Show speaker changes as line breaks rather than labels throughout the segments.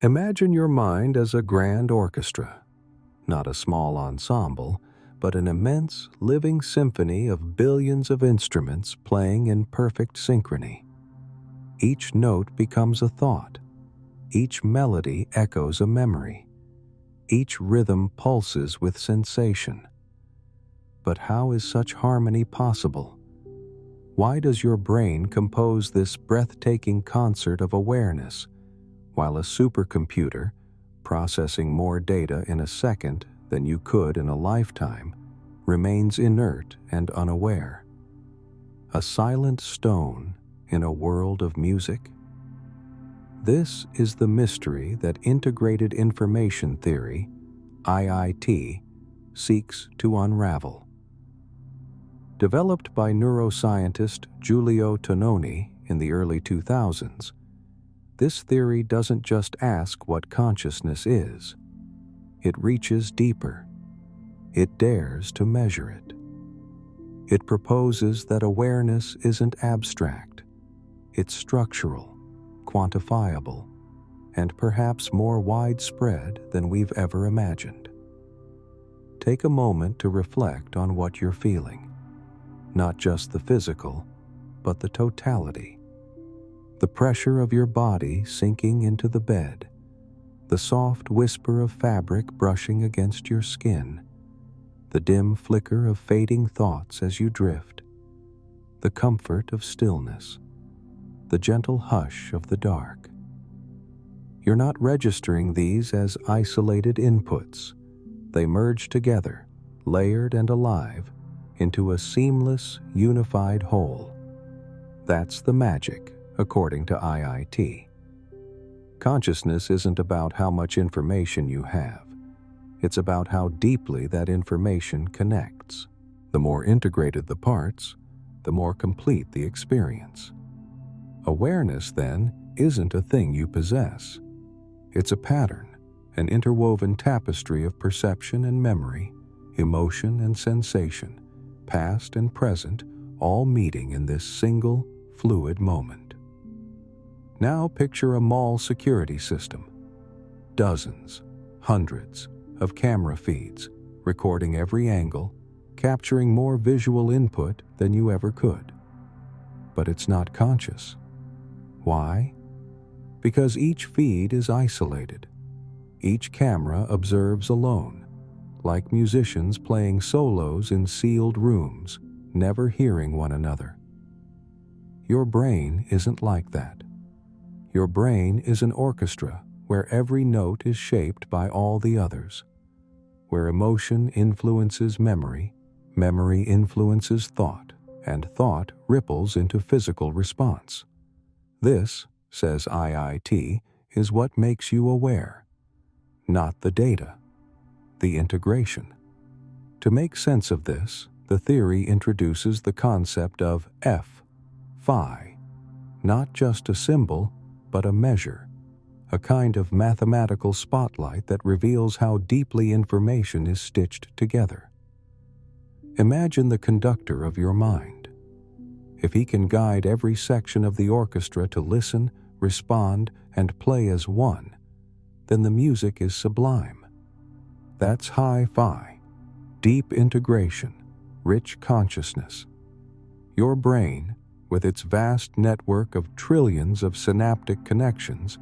Imagine your mind as a grand orchestra, not a small ensemble, but an immense living symphony of billions of instruments playing in perfect synchrony. Each note becomes a thought. Each melody echoes a memory. Each rhythm pulses with sensation. But how is such harmony possible? Why does your brain compose this breathtaking concert of awareness, while a supercomputer, processing more data in a second than you could in a lifetime, remains inert and unaware? A silent stone in a world of music? This is the mystery that integrated information theory, IIT, seeks to unravel. Developed by neuroscientist Giulio Tononi in the early 2000s, this theory doesn't just ask what consciousness is. It reaches deeper. It dares to measure it. It proposes that awareness isn't abstract. It's structural, quantifiable, and perhaps more widespread than we've ever imagined. Take a moment to reflect on what you're feeling. Not just the physical, but the totality. The pressure of your body sinking into the bed, the soft whisper of fabric brushing against your skin, the dim flicker of fading thoughts as you drift, the comfort of stillness, the gentle hush of the dark. You're not registering these as isolated inputs. They merge together, layered and alive, into a seamless, unified whole. That's the magic, according to IIT. Consciousness isn't about how much information you have. It's about how deeply that information connects. The more integrated the parts, the more complete the experience. Awareness, then, isn't a thing you possess. It's a pattern, an interwoven tapestry of perception and memory, emotion and sensation, past and present, all meeting in this single, fluid moment. Now picture a mall security system. Dozens, hundreds of camera feeds, recording every angle, capturing more visual input than you ever could. But it's not conscious. Why? Because each feed is isolated. Each camera observes alone, like musicians playing solos in sealed rooms, never hearing one another. Your brain isn't like that. Your brain is an orchestra where every note is shaped by all the others, where emotion influences memory, memory influences thought, and thought ripples into physical response. This, says IIT, is what makes you aware, not the data, the integration. To make sense of this, the theory introduces the concept of phi, not just a symbol, but a measure, a kind of mathematical spotlight that reveals how deeply information is stitched together. Imagine the conductor of your mind. If he can guide every section of the orchestra to listen, respond, and play as one, then the music is sublime. That's hi-fi, deep integration, rich consciousness. Your brain, with its vast network of trillions of synaptic connections,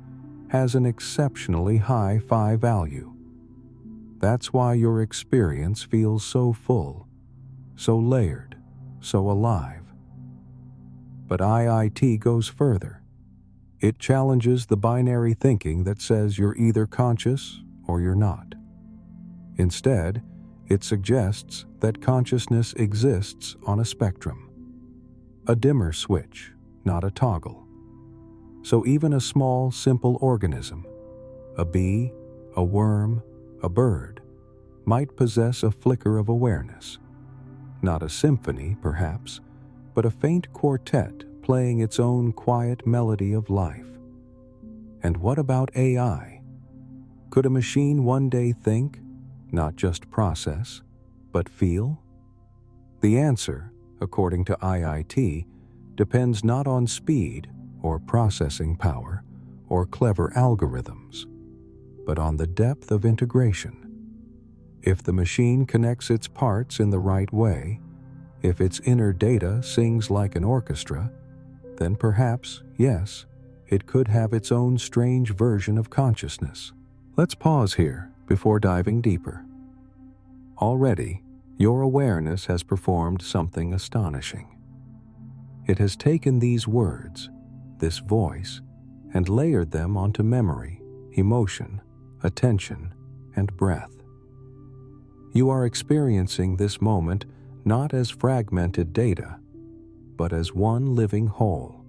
has an exceptionally high phi value. That's why your experience feels so full, so layered, so alive. But IIT goes further. It challenges the binary thinking that says you're either conscious or you're not. Instead, it suggests that consciousness exists on a spectrum, a dimmer switch, not a toggle. So even a small, simple organism, a bee, a worm, a bird, might possess a flicker of awareness. Not a symphony, perhaps, but a faint quartet playing its own quiet melody of life. And what about AI? Could a machine one day think, not just process, but feel? The answer, according to IIT, depends not on speed or processing power or clever algorithms, but on the depth of integration. If the machine connects its parts in the right way, if its inner data sings like an orchestra, then perhaps, yes, it could have its own strange version of consciousness. Let's pause here before diving deeper. Already, your awareness has performed something astonishing. It has taken these words, this voice, and layered them onto memory, emotion, attention, and breath. You are experiencing this moment not as fragmented data, but as one living whole.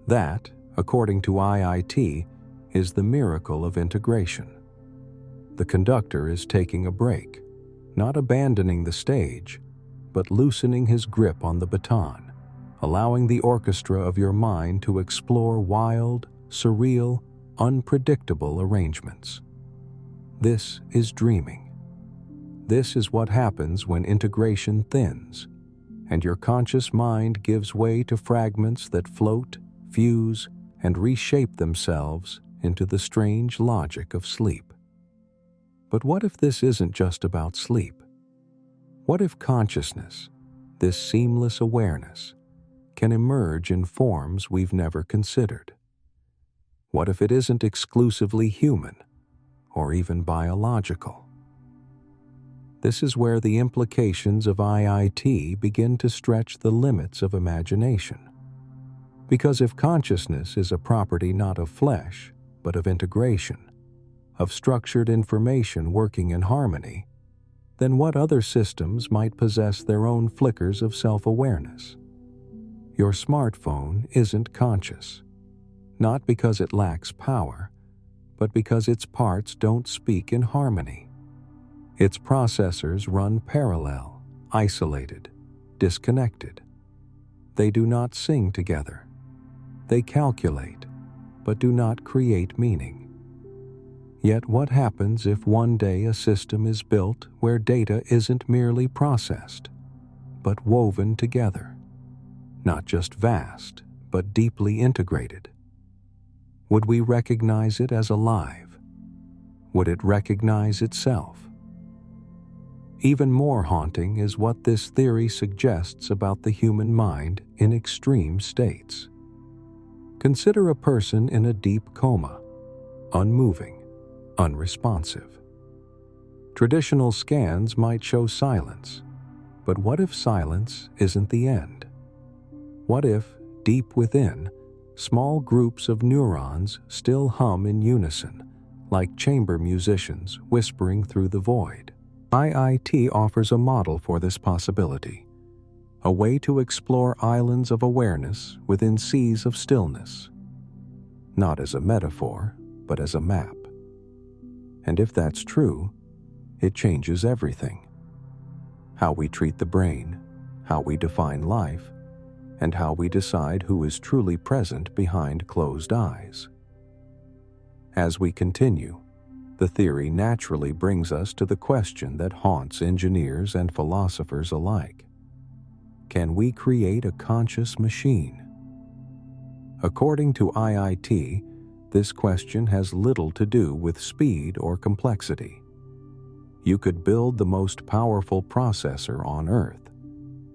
That, according to IIT, is the miracle of integration. The conductor is taking a break, not abandoning the stage, but loosening his grip on the baton, allowing the orchestra of your mind to explore wild, surreal, unpredictable arrangements. This is dreaming. This is what happens when integration thins, and your conscious mind gives way to fragments that float, fuse, and reshape themselves into the strange logic of sleep. But what if this isn't just about sleep? What if consciousness, this seamless awareness, can emerge in forms we've never considered? What if it isn't exclusively human, or even biological? This is where the implications of IIT begin to stretch the limits of imagination. Because if consciousness is a property not of flesh, but of integration, of structured information working in harmony, then what other systems might possess their own flickers of self-awareness? Your smartphone isn't conscious, not because it lacks power, but because its parts don't speak in harmony. Its processors run parallel, isolated, disconnected. They do not sing together. They calculate, but do not create meaning. Yet what happens if one day a system is built where data isn't merely processed, but woven together? Not just vast, but deeply integrated. Would we recognize it as alive? Would it recognize itself? Even more haunting is what this theory suggests about the human mind in extreme states. Consider a person in a deep coma, unmoving, unresponsive. Traditional scans might show silence, but what if silence isn't the end? What if, deep within, small groups of neurons still hum in unison, like chamber musicians whispering through the void? IIT offers a model for this possibility, a way to explore islands of awareness within seas of stillness, not as a metaphor, but as a map. And if that's true, it changes everything. How we treat the brain, how we define life, and how we decide who is truly present behind closed eyes. As we continue, the theory naturally brings us to the question that haunts engineers and philosophers alike. Can we create a conscious machine? According to IIT, this question has little to do with speed or complexity. You could build the most powerful processor on Earth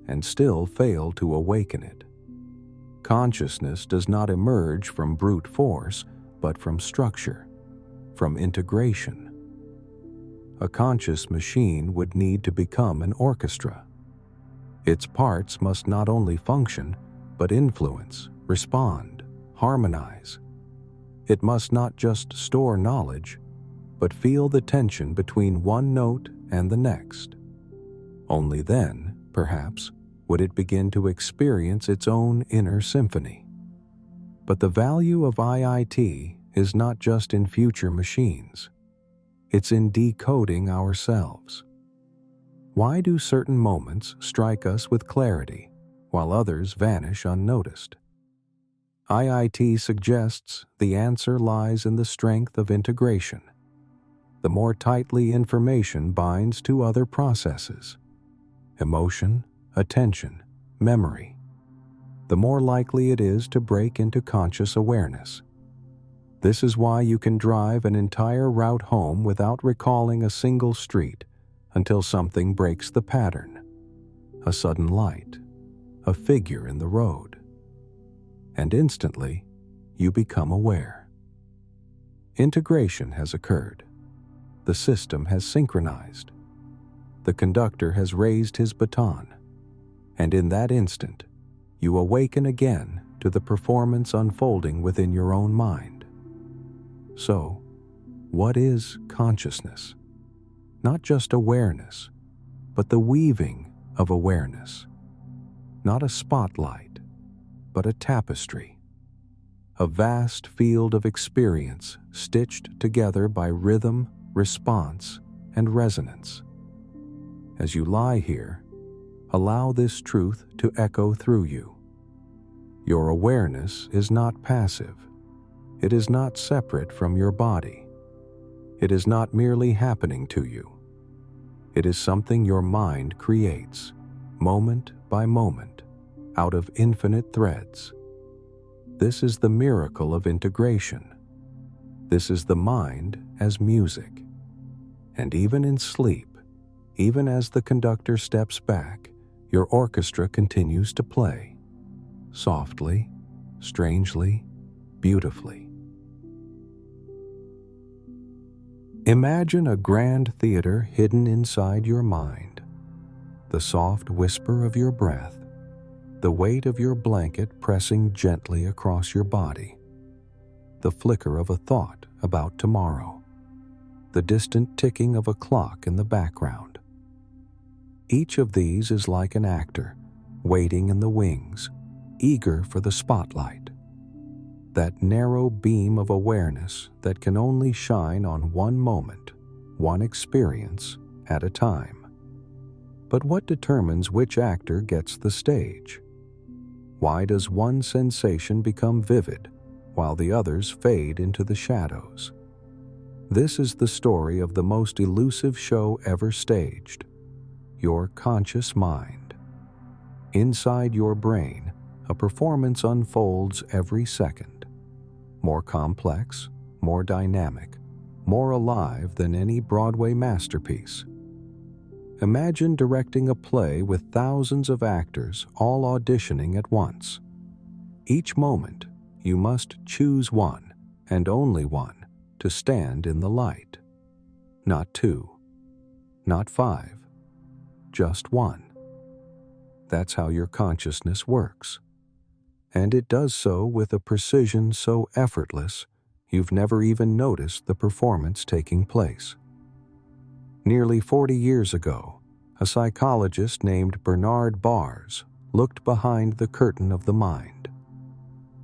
and still fail to awaken it. Consciousness does not emerge from brute force, but from structure, from integration. A conscious machine would need to become an orchestra. Its parts must not only function, but influence, respond, harmonize. It must not just store knowledge, but feel the tension between one note and the next. Only then, perhaps, would it begin to experience its own inner symphony. But the value of IIT is not just in future machines. It's in decoding ourselves. Why do certain moments strike us with clarity, while others vanish unnoticed? IIT suggests the answer lies in the strength of integration. The more tightly information binds to other processes, emotion, attention, memory, the more likely it is to break into conscious awareness. This is why you can drive an entire route home without recalling a single street until something breaks the pattern. A sudden light, a figure in the road. And instantly, you become aware. Integration has occurred. The system has synchronized. The conductor has raised his baton. And in that instant, you awaken again to the performance unfolding within your own mind. So, what is consciousness? Not just awareness, but the weaving of awareness. Not a spotlight, but a tapestry. A vast field of experience stitched together by rhythm, response, and resonance. As you lie here, allow this truth to echo through you. Your awareness is not passive. It is not separate from your body. It is not merely happening to you. It is something your mind creates, moment by moment, out of infinite threads. This is the miracle of integration. This is the mind as music. And even in sleep, even as the conductor steps back, your orchestra continues to play. Softly, strangely, beautifully. Imagine a grand theater hidden inside your mind. The soft whisper of your breath, the weight of your blanket pressing gently across your body, the flicker of a thought about tomorrow, the distant ticking of a clock in the background. Each of these is like an actor, waiting in the wings, eager for the spotlight. That narrow beam of awareness that can only shine on one moment, one experience at a time. But what determines which actor gets the stage? Why does one sensation become vivid while the others fade into the shadows? This is the story of the most elusive show ever staged, your conscious mind. Inside your brain, a performance unfolds every second. More complex, more dynamic, more alive than any Broadway masterpiece. Imagine directing a play with thousands of actors all auditioning at once. Each moment, you must choose one, and only one, to stand in the light. Not two, not five, just one. That's how your consciousness works. And it does so with a precision so effortless, you've never even noticed the performance taking place. Nearly 40 years ago, a psychologist named Bernard Bars looked behind the curtain of the mind.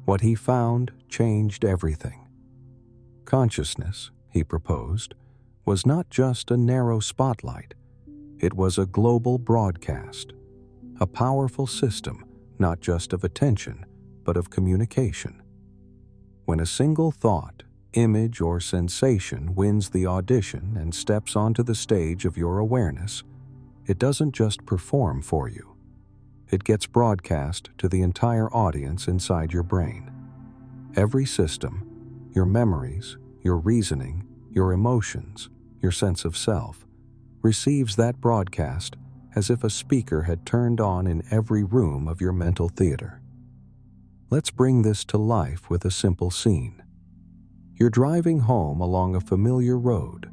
What he found changed everything. Consciousness, he proposed, was not just a narrow spotlight. It was a global broadcast, a powerful system not just of attention, but of communication. When a single thought, image, or sensation wins the audition and steps onto the stage of your awareness, it doesn't just perform for you. It gets broadcast to the entire audience inside your brain. Every system, your memories, your reasoning, your emotions, your sense of self, receives that broadcast as if a speaker had turned on in every room of your mental theater. Let's bring this to life with a simple scene. You're driving home along a familiar road.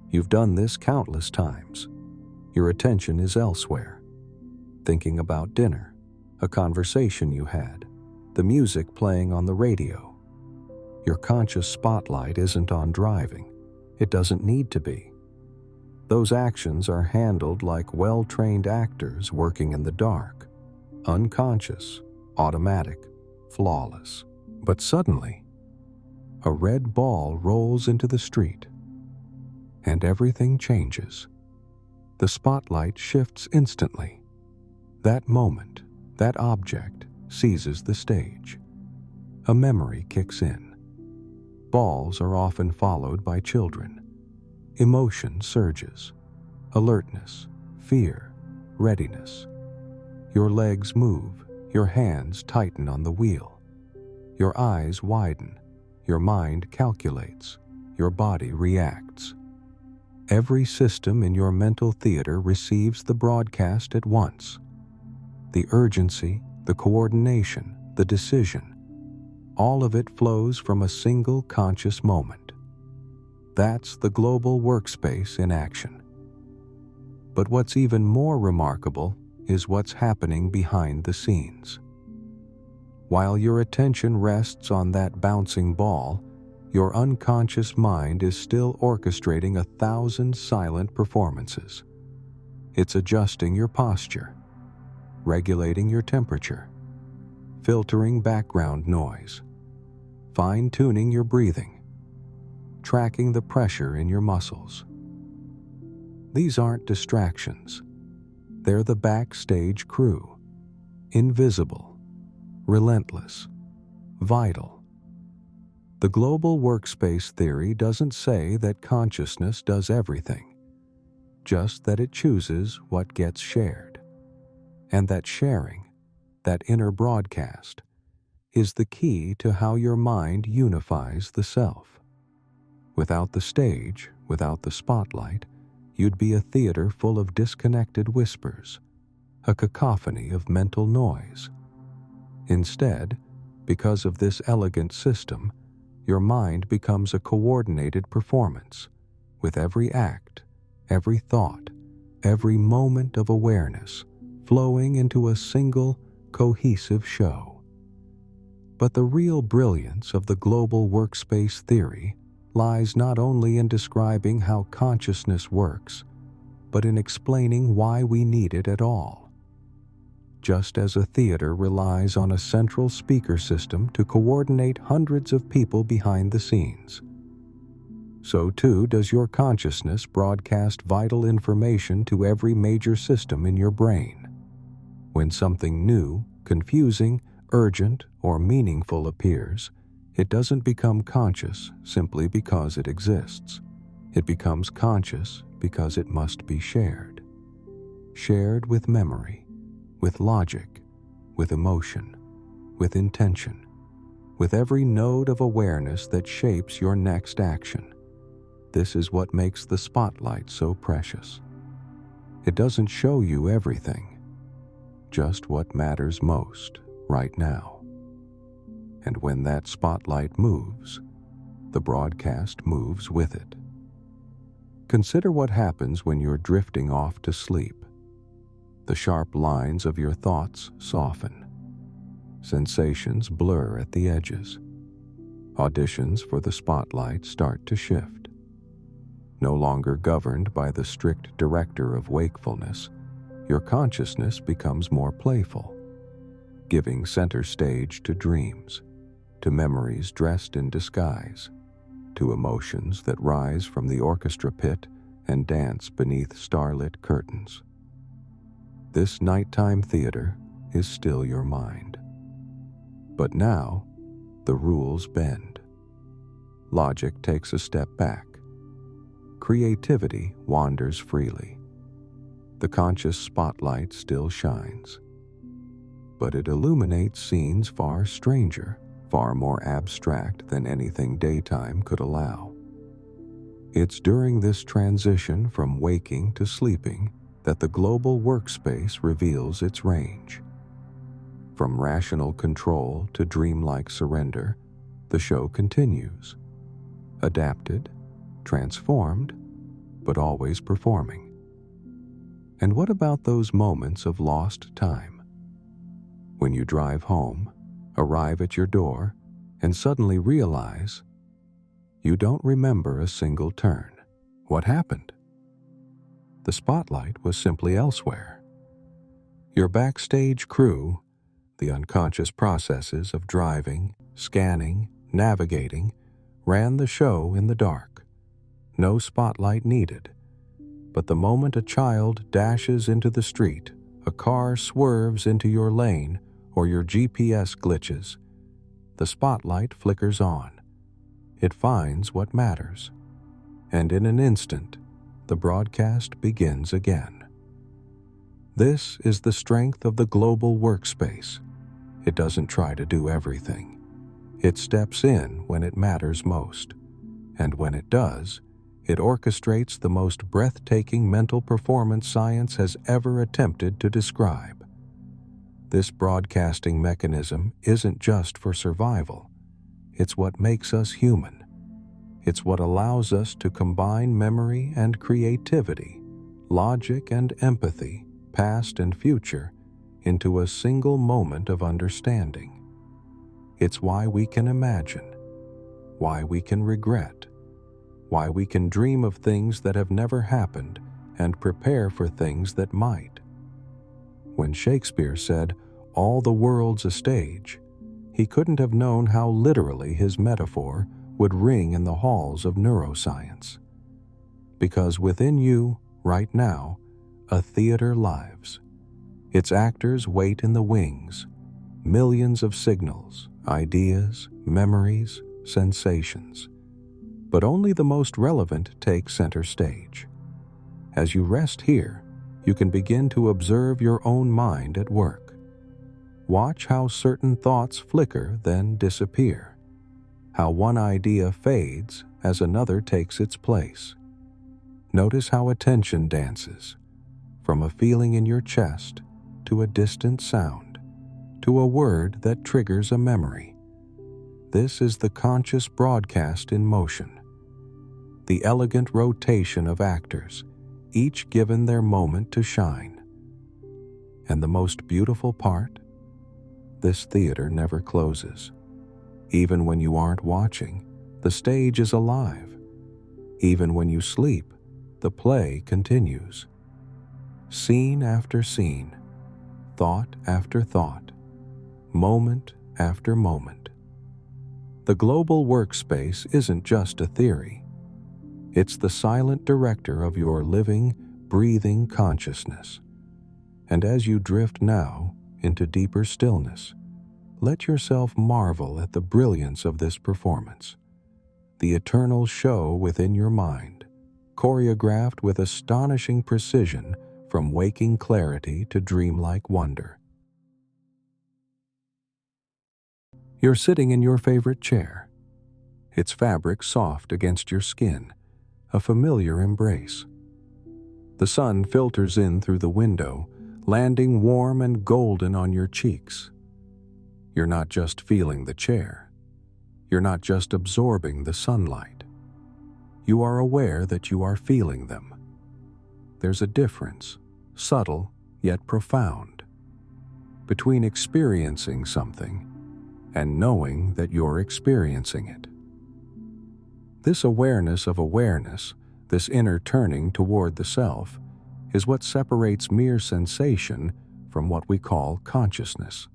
You've done this countless times. Your attention is elsewhere. Thinking about dinner, a conversation you had, the music playing on the radio. Your conscious spotlight isn't on driving. It doesn't need to be. Those actions are handled like well-trained actors working in the dark. Unconscious, automatic, flawless. But suddenly, a red ball rolls into the street, and everything changes. The spotlight shifts instantly. That moment, that object seizes the stage. A memory kicks in. Balls are often followed by children. Emotion surges. Alertness, fear, readiness. Your legs move. Your hands tighten on the wheel. Your eyes widen, your mind calculates, your body reacts. Every system in your mental theater receives the broadcast at once. The urgency, the coordination, the decision, all of it flows from a single conscious moment. That's the global workspace in action. But what's even more remarkable is what's happening behind the scenes. While your attention rests on that bouncing ball, your unconscious mind is still orchestrating 1,000 silent performances. It's adjusting your posture, regulating your temperature, filtering background noise, fine-tuning your breathing, tracking the pressure in your muscles. These aren't distractions. They're the backstage crew, invisible, relentless, vital. The global workspace theory doesn't say that consciousness does everything, just that it chooses what gets shared. And that sharing, that inner broadcast, is the key to how your mind unifies the self. Without the stage, without the spotlight, you'd be a theater full of disconnected whispers, a cacophony of mental noise. Instead, because of this elegant system, your mind becomes a coordinated performance, with every act, every thought, every moment of awareness flowing into a single, cohesive show. But the real brilliance of the global workspace theory lies not only in describing how consciousness works, but in explaining why we need it at all. Just as a theater relies on a central speaker system to coordinate hundreds of people behind the scenes, so too does your consciousness broadcast vital information to every major system in your brain. When something new, confusing, urgent, or meaningful appears, it doesn't become conscious simply because it exists. It becomes conscious because it must be shared. Shared with memory, with logic, with emotion, with intention, with every node of awareness that shapes your next action. This is what makes the spotlight so precious. It doesn't show you everything, just what matters most right now. And when that spotlight moves, the broadcast moves with it. Consider what happens when you're drifting off to sleep. The sharp lines of your thoughts soften. Sensations blur at the edges. Auditions for the spotlight start to shift. No longer governed by the strict director of wakefulness, your consciousness becomes more playful, giving center stage to dreams, to memories dressed in disguise, to emotions that rise from the orchestra pit and dance beneath starlit curtains. This nighttime theater is still your mind. But now, the rules bend. Logic takes a step back. Creativity wanders freely. The conscious spotlight still shines, but it illuminates scenes far stranger, far more abstract than anything daytime could allow. It's during this transition from waking to sleeping that the global workspace reveals its range. From rational control to dreamlike surrender, the show continues. Adapted, transformed, but always performing. And what about those moments of lost time? When you drive home, arrive at your door, and suddenly realize you don't remember a single turn. What happened? The spotlight was simply elsewhere. Your backstage crew, the unconscious processes of driving, scanning, navigating, ran the show in the dark. No spotlight needed. But the moment a child dashes into the street, a car swerves into your lane, or your GPS glitches, the spotlight flickers on. It finds what matters. And in an instant, the broadcast begins again. This is the strength of the global workspace. It doesn't try to do everything. It steps in when it matters most, and when it does, it orchestrates the most breathtaking mental performance science has ever attempted to describe. This broadcasting mechanism isn't just for survival. It's what makes us human. It's what allows us to combine memory and creativity, logic and empathy, past and future, into a single moment of understanding. It's why we can imagine, why we can regret, why we can dream of things that have never happened and prepare for things that might. When Shakespeare said, "All the world's a stage," he couldn't have known how literally his metaphor would ring in the halls of neuroscience. Because within you, right now, a theater lives. Its actors wait in the wings, millions of signals, ideas, memories, sensations. But only the most relevant take center stage. As you rest here, you can begin to observe your own mind at work. Watch how certain thoughts flicker, then disappear. How one idea fades as another takes its place. Notice how attention dances, from a feeling in your chest to a distant sound, to a word that triggers a memory. This is the conscious broadcast in motion. The elegant rotation of actors, each given their moment to shine. And the most beautiful part? This theater never closes. Even when you aren't watching, the stage is alive. Even when you sleep, the play continues. Scene after scene, thought after thought, moment after moment. The global workspace isn't just a theory. It's the silent director of your living, breathing consciousness. And as you drift now into deeper stillness, let yourself marvel at the brilliance of this performance, the eternal show within your mind, choreographed with astonishing precision from waking clarity to dreamlike wonder. You're sitting in your favorite chair, its fabric soft against your skin, a familiar embrace. The sun filters in through the window, landing warm and golden on your cheeks. You're not just feeling the chair. You're not just absorbing the sunlight. You are aware that you are feeling them. There's a difference, subtle yet profound, between experiencing something and knowing that you're experiencing it. This awareness of awareness, this inner turning toward the self, is what separates mere sensation from what we call consciousness.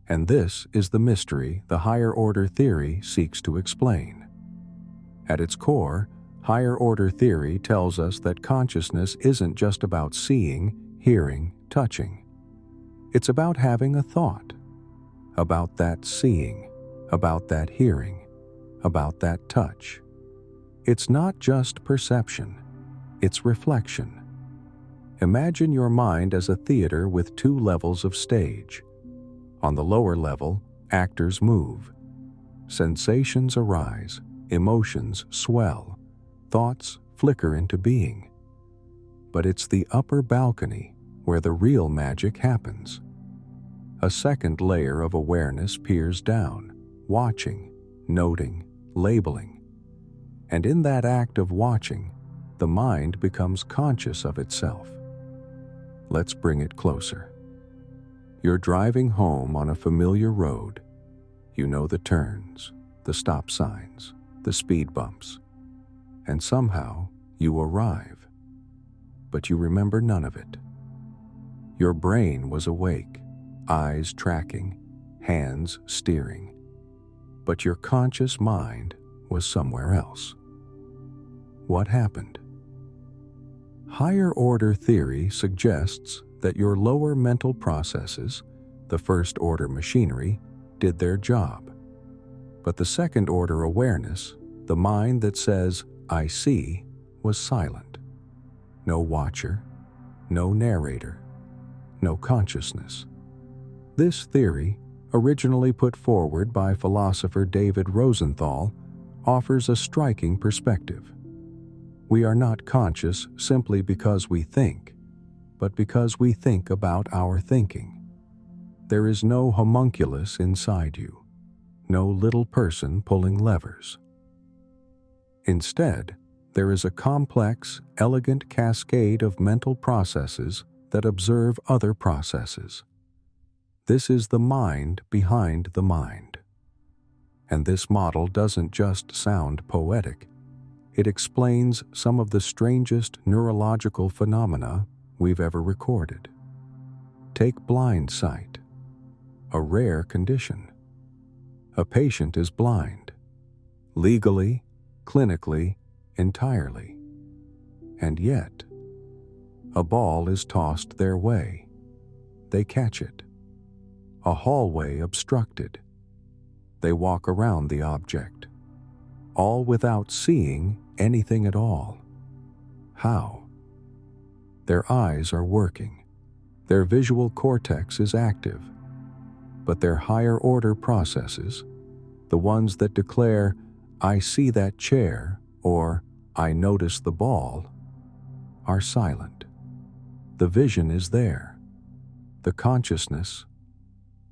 And this is the mystery the higher order theory seeks to explain. At its core, higher order theory tells us that consciousness isn't just about seeing, hearing, touching. It's about having a thought, about that seeing, about that hearing, about that touch. It's not just perception, it's reflection. Imagine your mind as a theater with two levels of stage. On the lower level, actors move. Sensations arise, emotions swell, thoughts flicker into being. But it's the upper balcony where the real magic happens. A second layer of awareness peers down, watching, noting, labeling. And in that act of watching, the mind becomes conscious of itself. Let's bring it closer. You're driving home on a familiar road. You know the turns, the stop signs, the speed bumps. And somehow you arrive. But you remember none of it. Your brain was awake, eyes tracking, hands steering. But your conscious mind was somewhere else. What happened? Higher order theory suggests that your lower mental processes, the first order machinery, did their job. But the second order awareness, the mind that says, "I see," was silent. No watcher, no narrator, no consciousness. This theory, originally put forward by philosopher David Rosenthal, offers a striking perspective. We are not conscious simply because we think, but because we think about our thinking. There is no homunculus inside you, no little person pulling levers. Instead, there is a complex, elegant cascade of mental processes that observe other processes. This is the mind behind the mind. And this model doesn't just sound poetic. It explains some of the strangest neurological phenomena we've ever recorded. Take blind sight, a rare condition. A patient is blind, legally, clinically, entirely. And yet, a ball is tossed their way. They catch it. A hallway obstructed. They walk around the object, all without seeing anything at all. How? Their eyes are working. Their visual cortex is active. But their higher order processes, the ones that declare, "I see that chair," or "I notice the ball," are silent. The vision is there. The consciousness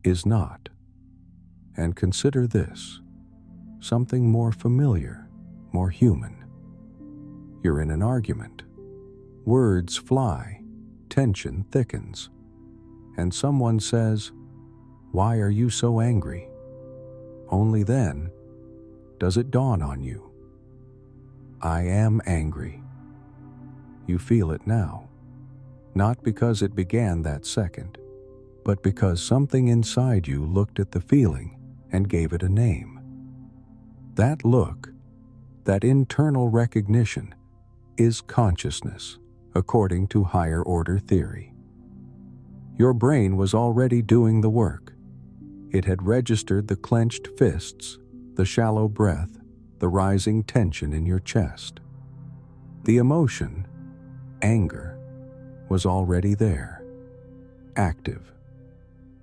is not. And consider this, something more familiar, more human. You're in an argument. Words fly, tension thickens, and someone says, "Why are you so angry?" Only then does it dawn on you. I am angry. You feel it now, not because it began that second, but because something inside you looked at the feeling and gave it a name. That look, that internal recognition, is consciousness, according to higher order theory. Your brain was already doing the work. It had registered the clenched fists, the shallow breath, the rising tension in your chest. The emotion, anger, was already there, active,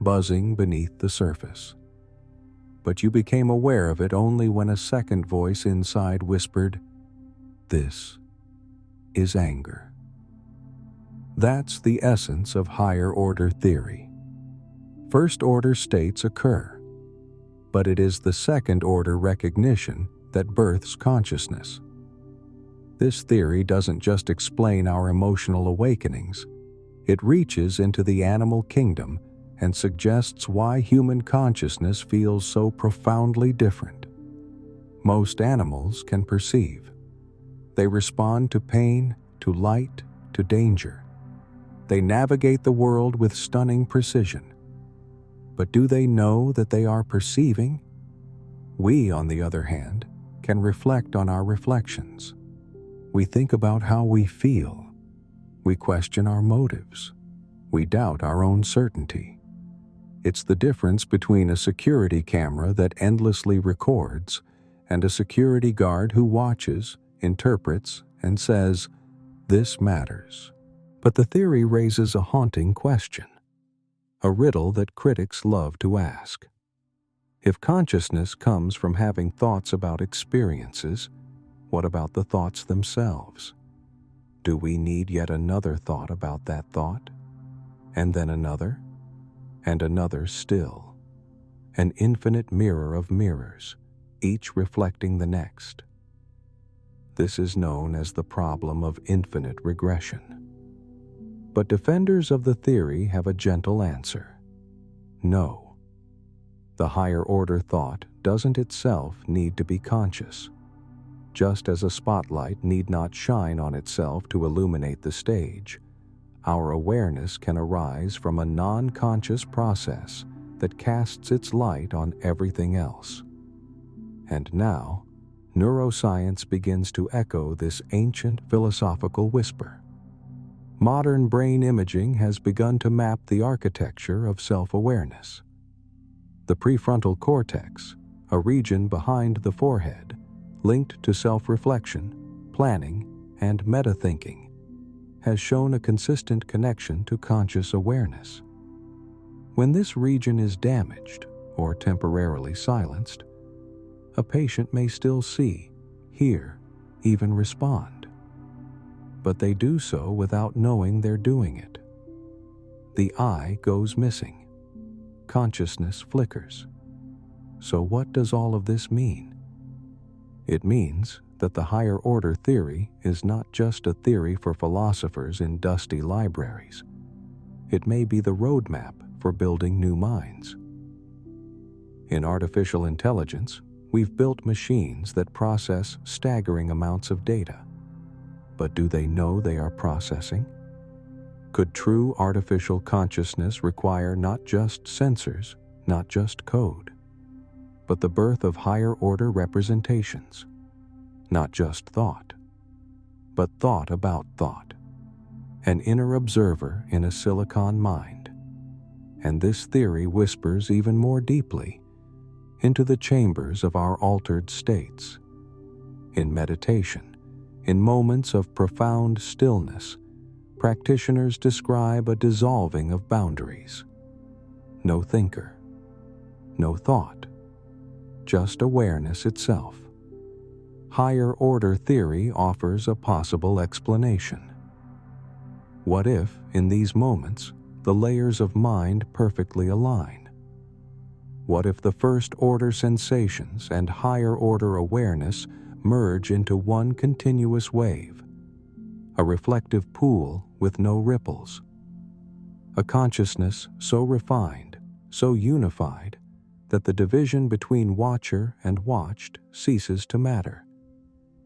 buzzing beneath the surface. But you became aware of it only when a second voice inside whispered, "This is anger." That's the essence of higher order theory. First order states occur, but it is the second order recognition that births consciousness. This theory doesn't just explain our emotional awakenings, it reaches into the animal kingdom and suggests why human consciousness feels so profoundly different. Most animals can perceive. They respond to pain, to light, to danger. They navigate the world with stunning precision. But do they know that they are perceiving? We, on the other hand, can reflect on our reflections. We think about how we feel. We question our motives. We doubt our own certainty. It's the difference between a security camera that endlessly records and a security guard who watches, interprets, and says, "This matters." But the theory raises a haunting question, a riddle that critics love to ask. If consciousness comes from having thoughts about experiences, what about the thoughts themselves? Do we need yet another thought about that thought? And then another? And another still? An infinite mirror of mirrors, each reflecting the next. This is known as the problem of infinite regression. But defenders of the theory have a gentle answer. No. The higher order thought doesn't itself need to be conscious. Just as a spotlight need not shine on itself to illuminate the stage, our awareness can arise from a non-conscious process that casts its light on everything else. And now, neuroscience begins to echo this ancient philosophical whisper. Modern brain imaging has begun to map the architecture of self-awareness. The prefrontal cortex, a region behind the forehead, linked to self-reflection, planning, and meta-thinking, has shown a consistent connection to conscious awareness. When this region is damaged or temporarily silenced, a patient may still see, hear, even respond. But they do so without knowing they're doing it. The I goes missing. Consciousness flickers. So what does all of this mean? It means that the higher order theory is not just a theory for philosophers in dusty libraries. It may be the roadmap for building new minds. In artificial intelligence, we've built machines that process staggering amounts of data. But do they know they are processing? Could true artificial consciousness require not just sensors, not just code, but the birth of higher order representations? Not just thought, but thought about thought, an inner observer in a silicon mind. And this theory whispers even more deeply into the chambers of our altered states. In meditation, in moments of profound stillness, practitioners describe a dissolving of boundaries. No thinker, no thought, just awareness itself. Higher order theory offers a possible explanation. What if, in these moments, the layers of mind perfectly align? What if the first order sensations and higher order awareness merge into one continuous wave? A reflective pool with no ripples. A consciousness so refined, so unified, that the division between watcher and watched ceases to matter.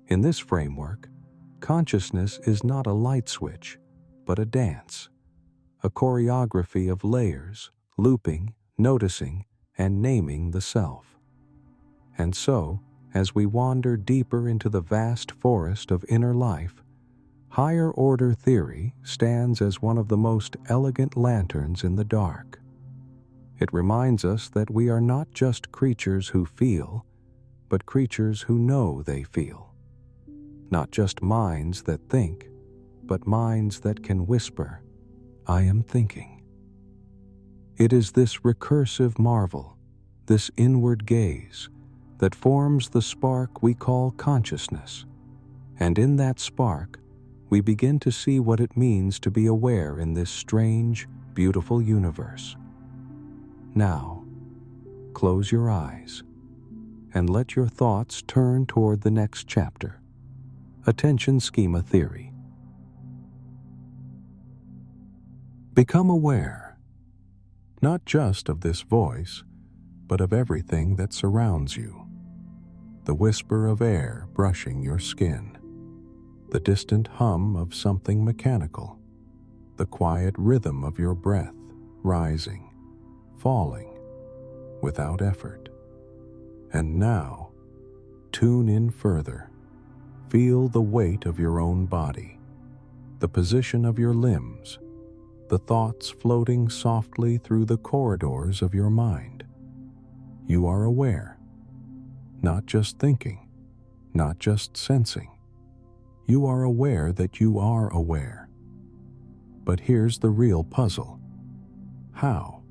In this framework, consciousness is not a light switch, but a dance, a choreography of layers, looping, noticing, and naming the self. And so, as we wander deeper into the vast forest of inner life, higher order theory stands as one of the most elegant lanterns in the dark. It reminds us that we are not just creatures who feel, but creatures who know they feel. Not just minds that think, but minds that can whisper, "I am thinking." It is this recursive marvel, this inward gaze, that forms the spark we call consciousness. And in that spark, we begin to see what it means to be aware in this strange, beautiful universe. Now, close your eyes and let your thoughts turn toward the next chapter. Attention schema theory. Become aware, not just of this voice, but of everything that surrounds you. The whisper of air brushing your skin, the distant hum of something mechanical, the quiet rhythm of your breath rising, falling, without effort. And now, tune in further. Feel the weight of your own body, the position of your limbs, the thoughts floating softly through the corridors of your mind. You are aware, not just thinking, not just sensing. You are aware that you are aware. But here's the real puzzle. How?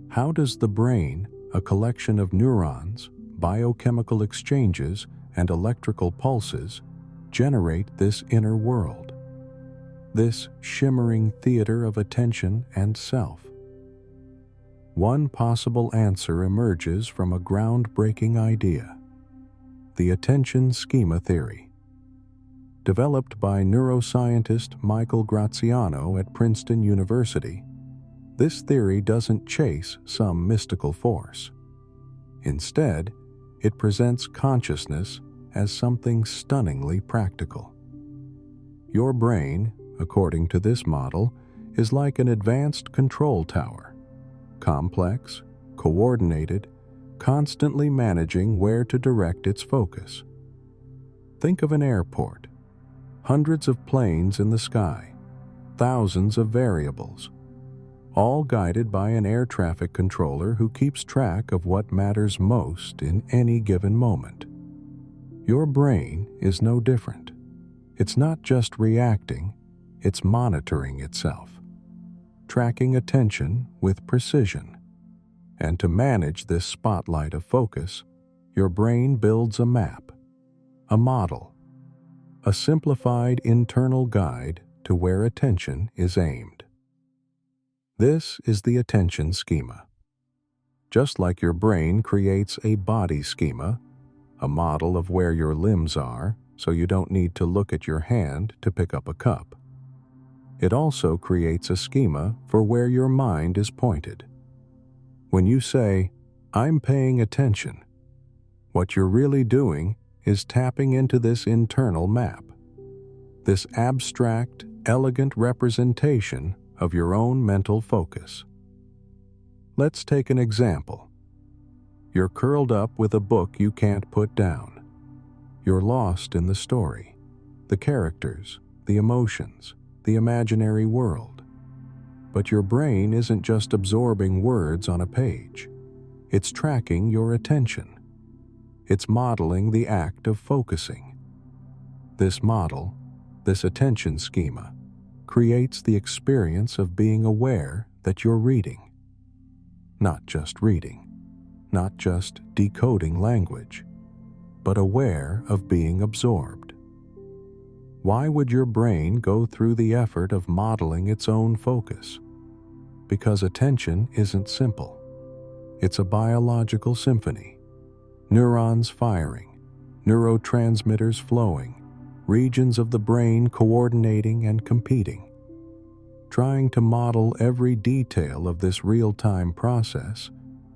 How does the brain, a collection of neurons, biochemical exchanges, and electrical pulses, generate this inner world, this shimmering theater of attention and self? One possible answer emerges from a groundbreaking idea: the attention schema theory. Developed by neuroscientist Michael Graziano at Princeton University, this theory doesn't chase some mystical force. Instead, it presents consciousness as something stunningly practical. Your brain, according to this model, is like an advanced control tower, complex, coordinated, constantly managing where to direct its focus. Think of an airport, hundreds of planes in the sky, thousands of variables, all guided by an air traffic controller who keeps track of what matters most in any given moment. Your brain is no different. It's not just reacting, it's monitoring itself, tracking attention with precision. And to manage this spotlight of focus, your brain builds a map, a model, a simplified internal guide to where attention is aimed. This is the attention schema. Just like your brain creates a body schema, a model of where your limbs are, so you don't need to look at your hand to pick up a cup. It also creates a schema for where your mind is pointed. When you say, "I'm paying attention," what you're really doing is tapping into this internal map, this abstract, elegant representation of your own mental focus. Let's take an example. You're curled up with a book you can't put down. You're lost in the story, the characters, the emotions, the imaginary world. But your brain isn't just absorbing words on a page. It's tracking your attention. It's modeling the act of focusing. This model, this attention schema, creates the experience of being aware that you're reading. Not just reading, not just decoding language, but aware of being absorbed. Why would your brain go through the effort of modeling its own focus? Because attention isn't simple. It's a biological symphony. Neurons firing, neurotransmitters flowing, regions of the brain coordinating and competing. Trying to model every detail of this real-time process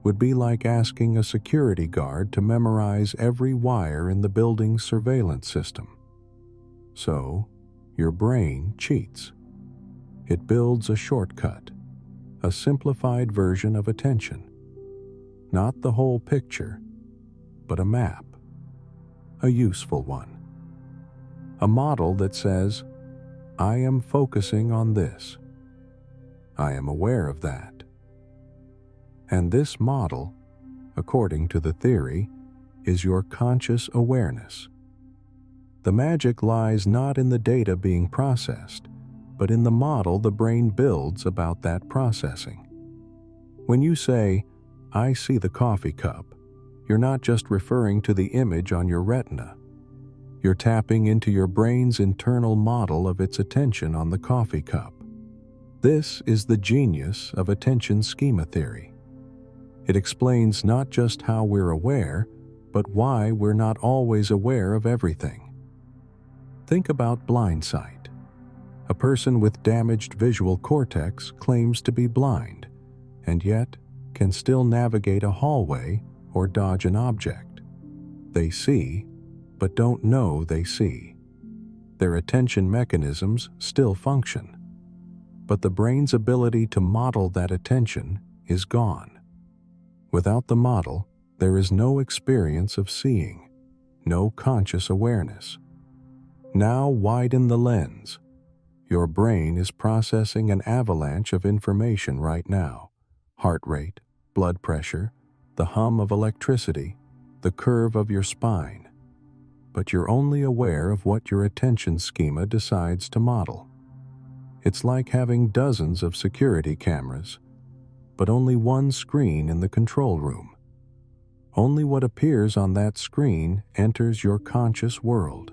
would be like asking a security guard to memorize every wire in the building's surveillance system. So, your brain cheats. It builds a shortcut, a simplified version of attention. Not the whole picture, but a map, a useful one. A model that says, "I am focusing on this. I am aware of that." And this model, according to the theory, is your conscious awareness. The magic lies not in the data being processed, but in the model the brain builds about that processing. When you say, "I see the coffee cup," you're not just referring to the image on your retina. You're tapping into your brain's internal model of its attention on the coffee cup. This is the genius of attention schema theory. It explains not just how we're aware, but why we're not always aware of everything. Think about blind sight. A person with damaged visual cortex claims to be blind, and yet can still navigate a hallway or dodge an object. They see, but don't know they see. Their attention mechanisms still function, but the brain's ability to model that attention is gone. Without the model, there is no experience of seeing, no conscious awareness. Now widen the lens. Your brain is processing an avalanche of information right now. Heart rate, blood pressure, the hum of electricity, the curve of your spine. But you're only aware of what your attention schema decides to model. It's like having dozens of security cameras, but only one screen in the control room. Only what appears on that screen enters your conscious world.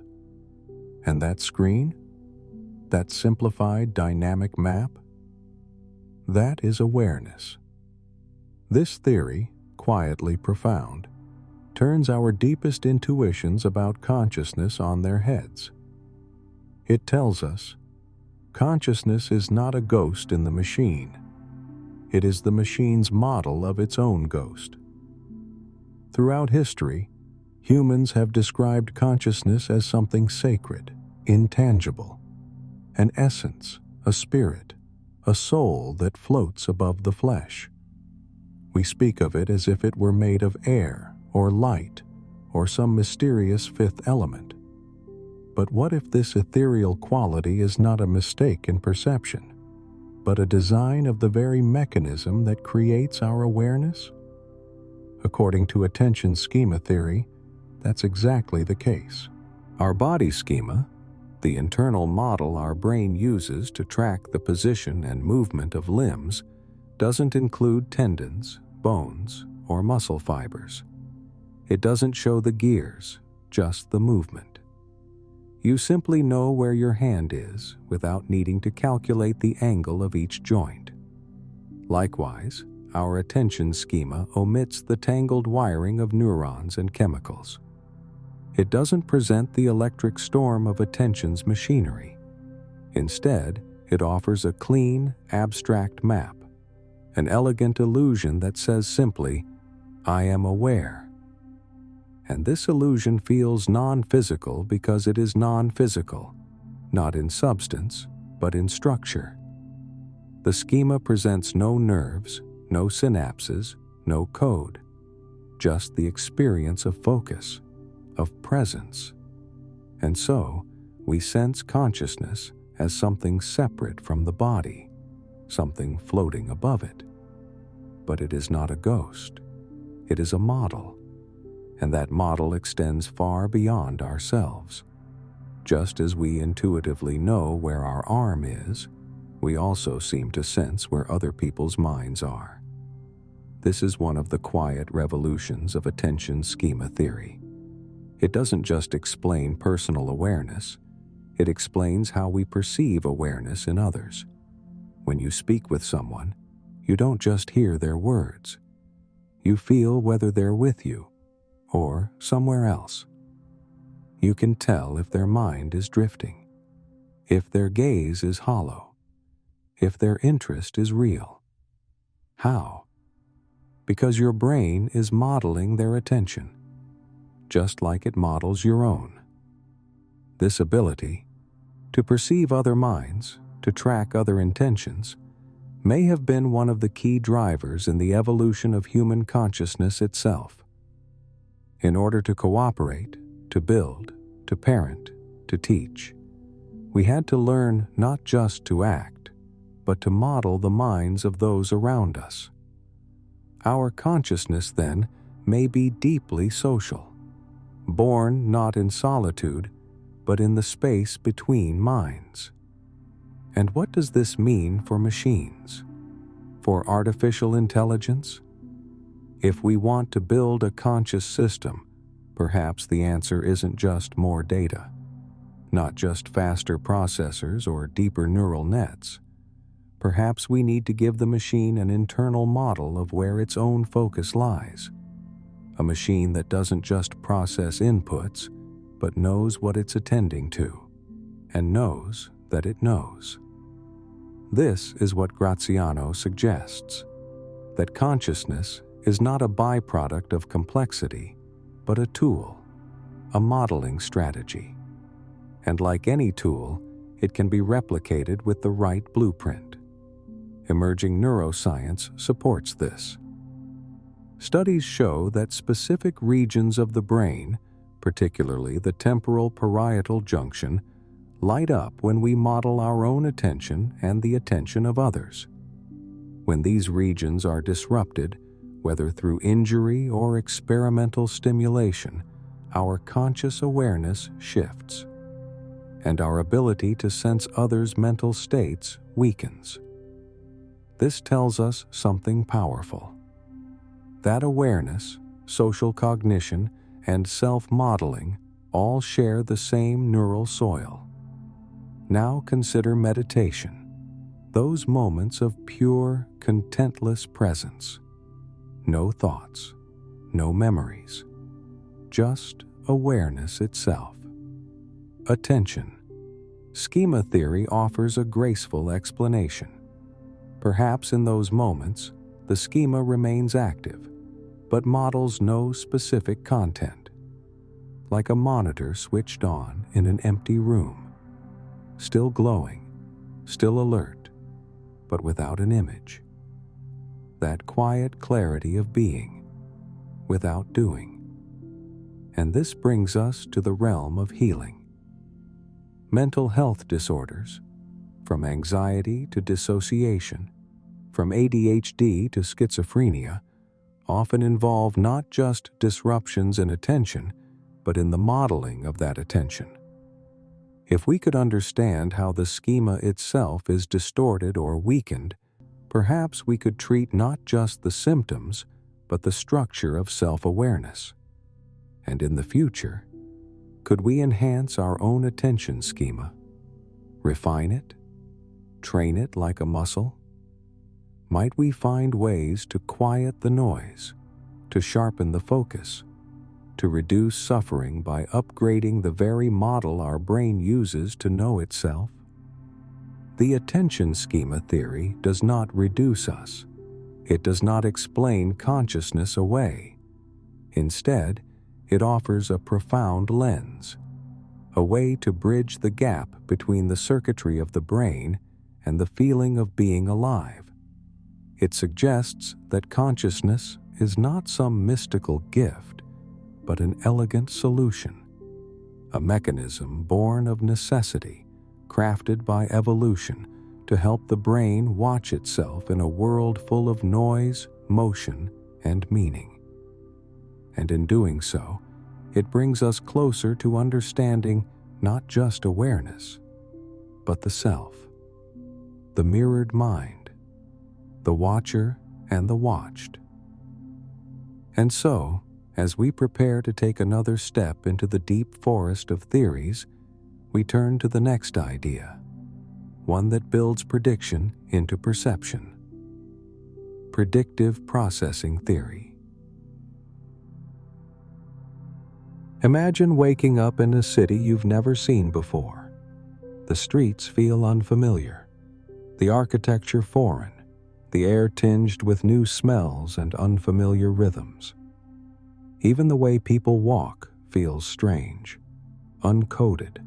And that screen? That simplified dynamic map? That is awareness. This theory, quietly profound, turns our deepest intuitions about consciousness on their heads. It tells us, consciousness is not a ghost in the machine. It is the machine's model of its own ghost. Throughout history, humans have described consciousness as something sacred, intangible, an essence, a spirit, a soul that floats above the flesh. We speak of it as if it were made of air or light or some mysterious fifth element. But what if this ethereal quality is not a mistake in perception, but a design of the very mechanism that creates our awareness? According to attention schema theory, that's exactly the case. Our body schema, the internal model our brain uses to track the position and movement of limbs, doesn't include tendons, bones, or muscle fibers. It doesn't show the gears, just the movement. You simply know where your hand is without needing to calculate the angle of each joint. Likewise, our attention schema omits the tangled wiring of neurons and chemicals. It doesn't present the electric storm of attention's machinery. Instead, it offers a clean, abstract map, an elegant illusion that says simply, "I am aware." And this illusion feels non-physical because it is non-physical, not in substance, but in structure. The schema presents no nerves, no synapses, no code, just the experience of focus, of presence. And so, we sense consciousness as something separate from the body, something floating above it. But it is not a ghost. It is a model. And that model extends far beyond ourselves. Just as we intuitively know where our arm is, we also seem to sense where other people's minds are. This is one of the quiet revolutions of attention schema theory. It doesn't just explain personal awareness, it explains how we perceive awareness in others. When you speak with someone, you don't just hear their words. You feel whether they're with you or somewhere else. You can tell if their mind is drifting, if their gaze is hollow, if their interest is real. How? Because your brain is modeling their attention, just like it models your own. This ability, to perceive other minds, to track other intentions, may have been one of the key drivers in the evolution of human consciousness itself. In order to cooperate, to build, to parent, to teach, we had to learn not just to act, but to model the minds of those around us. Our consciousness, then, may be deeply social, born not in solitude, but in the space between minds. And what does this mean for machines? For artificial intelligence? If we want to build a conscious system, perhaps the answer isn't just more data, not just faster processors or deeper neural nets. Perhaps we need to give the machine an internal model of where its own focus lies. A machine that doesn't just process inputs, but knows what it's attending to, and knows that it knows. This is what Graziano suggests, that consciousness is not a byproduct of complexity, but a tool, a modeling strategy. And like any tool, it can be replicated with the right blueprint. Emerging neuroscience supports this. Studies show that specific regions of the brain, particularly the temporal parietal junction, light up when we model our own attention and the attention of others. When these regions are disrupted, whether through injury or experimental stimulation, our conscious awareness shifts, and our ability to sense others' mental states weakens. This tells us something powerful. That awareness, social cognition, and self-modeling all share the same neural soil. Now consider meditation, those moments of pure, contentless presence. No thoughts, no memories, just awareness itself. Attention. Schema theory offers a graceful explanation. Perhaps in those moments, the schema remains active, but models no specific content, like a monitor switched on in an empty room, still glowing, still alert, but without an image. That quiet clarity of being, without doing. And this brings us to the realm of healing. Mental health disorders, from anxiety to dissociation, from ADHD to schizophrenia, often involve not just disruptions in attention, but in the modeling of that attention. If we could understand how the schema itself is distorted or weakened, perhaps we could treat not just the symptoms, but the structure of self-awareness. And in the future, could we enhance our own attention schema, refine it, train it like a muscle? Might we find ways to quiet the noise, to sharpen the focus, to reduce suffering by upgrading the very model our brain uses to know itself? The attention schema theory does not reduce us. It does not explain consciousness away. Instead, it offers a profound lens, a way to bridge the gap between the circuitry of the brain and the feeling of being alive. It suggests that consciousness is not some mystical gift, but an elegant solution, a mechanism born of necessity, crafted by evolution to help the brain watch itself in a world full of noise, motion, and meaning. And in doing so, it brings us closer to understanding not just awareness, but the self, the mirrored mind, the watcher and the watched. And so, as we prepare to take another step into the deep forest of theories, we turn to the next idea, one that builds prediction into perception. Predictive processing theory. Imagine waking up in a city you've never seen before. The streets feel unfamiliar, the architecture foreign, the air tinged with new smells and unfamiliar rhythms. Even the way people walk feels strange, uncoded.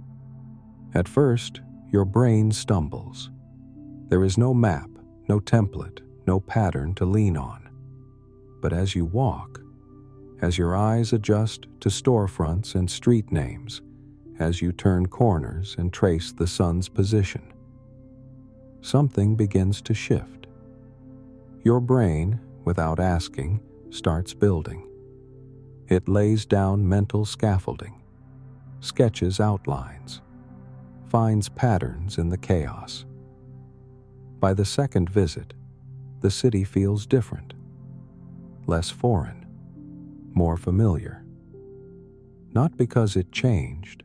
At first, your brain stumbles. There is no map, no template, no pattern to lean on. But as you walk, as your eyes adjust to storefronts and street names, as you turn corners and trace the sun's position, something begins to shift. Your brain, without asking, starts building. It lays down mental scaffolding, sketches outlines, finds patterns in the chaos. By the second visit, the city feels different, less foreign, more familiar. Not because it changed,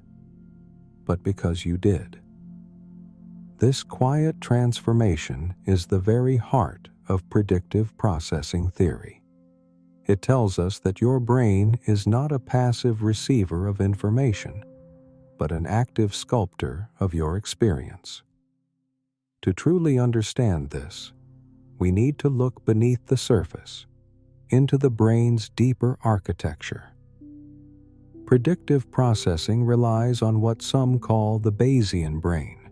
but because you did. This quiet transformation is the very heart of predictive processing theory. It tells us that your brain is not a passive receiver of information, but an active sculptor of your experience. To truly understand this, we need to look beneath the surface, into the brain's deeper architecture. Predictive processing relies on what some call the Bayesian brain,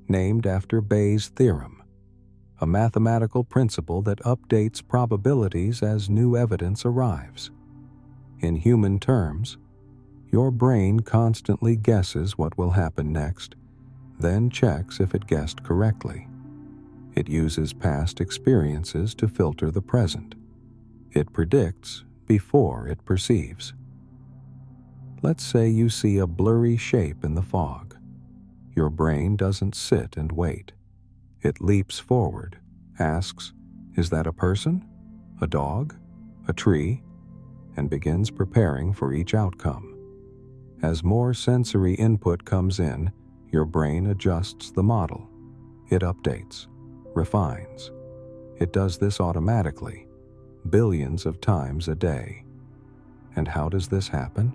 named after Bayes' theorem, a mathematical principle that updates probabilities as new evidence arrives. In human terms, your brain constantly guesses what will happen next, then checks if it guessed correctly. It uses past experiences to filter the present. It predicts before it perceives. Let's say you see a blurry shape in the fog. Your brain doesn't sit and wait. It leaps forward, asks, "Is that a person? A dog? A tree?" and begins preparing for each outcome. As more sensory input comes in, your brain adjusts the model. It updates, refines. It does this automatically, billions of times a day. And how does this happen?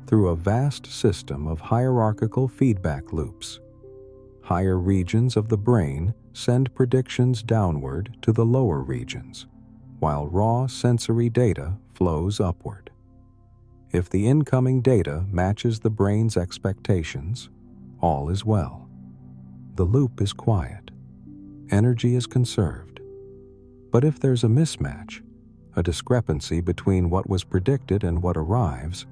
Through a vast system of hierarchical feedback loops. Higher regions of the brain send predictions downward to the lower regions, while raw sensory data flows upward. If the incoming data matches the brain's expectations, all is well. The loop is quiet. Energy is conserved. But if there's a mismatch, a discrepancy between what was predicted and what arrives,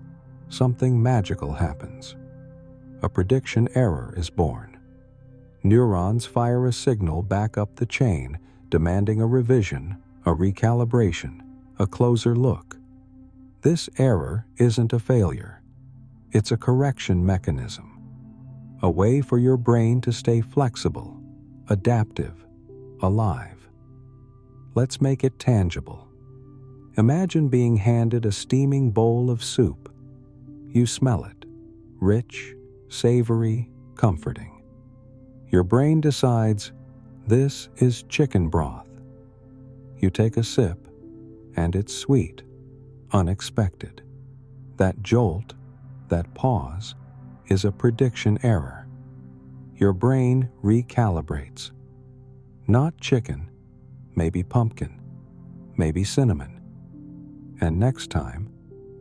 something magical happens. A prediction error is born. Neurons fire a signal back up the chain, demanding a revision, a recalibration, a closer look. This error isn't a failure. It's a correction mechanism, a way for your brain to stay flexible, adaptive, alive. Let's make it tangible. Imagine being handed a steaming bowl of soup. You smell it, rich, savory, comforting. Your brain decides, this is chicken broth. You take a sip, and it's sweet, unexpected. That jolt, that pause, is a prediction error. Your brain recalibrates. Not chicken, maybe pumpkin, maybe cinnamon. And next time,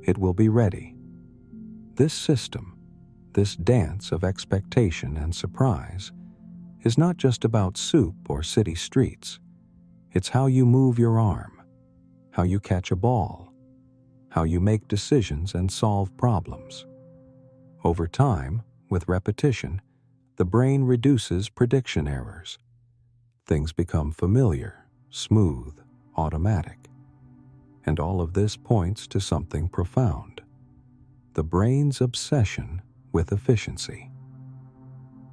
it will be ready. This system, this dance of expectation and surprise, is not just about soup or city streets. It's how you move your arm, how you catch a ball, how you make decisions and solve problems. Over time, with repetition, the brain reduces prediction errors. Things become familiar, smooth, automatic. And all of this points to something profound: the brain's obsession with efficiency.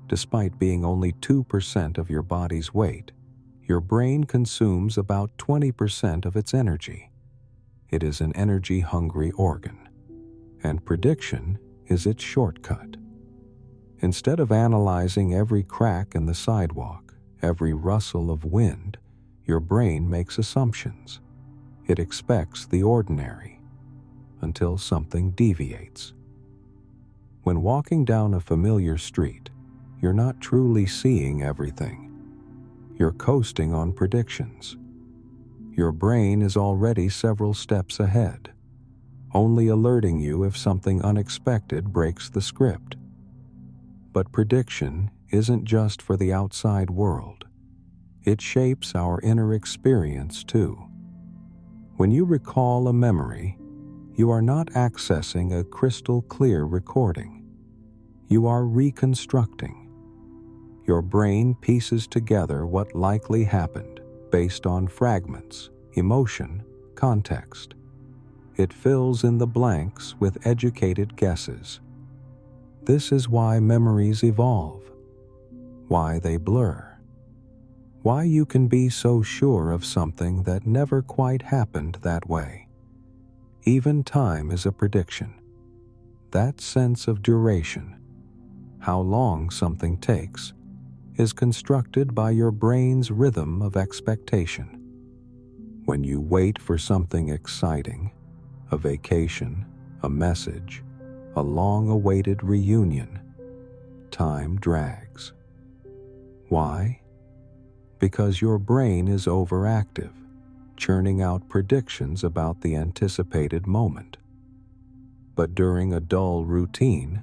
Despite being only 2% of your body's weight, your brain consumes about 20% of its energy. It is an energy-hungry organ, and prediction is its shortcut. Instead of analyzing every crack in the sidewalk, every rustle of wind, your brain makes assumptions. It expects the ordinary, until something deviates. When walking down a familiar street, you're not truly seeing everything. You're coasting on predictions. Your brain is already several steps ahead, only alerting you if something unexpected breaks the script. But prediction isn't just for the outside world. It shapes our inner experience too. When you recall a memory, you are not accessing a crystal clear recording. You are reconstructing. Your brain pieces together what likely happened based on fragments, emotion, context. It fills in the blanks with educated guesses. This is why memories evolve, why they blur, why you can be so sure of something that never quite happened that way. Even time is a prediction. That sense of duration, how long something takes, is constructed by your brain's rhythm of expectation. When you wait for something exciting, a vacation, a message, a long-awaited reunion, time drags. Why? Because your brain is overactive, churning out predictions about the anticipated moment. But during a dull routine,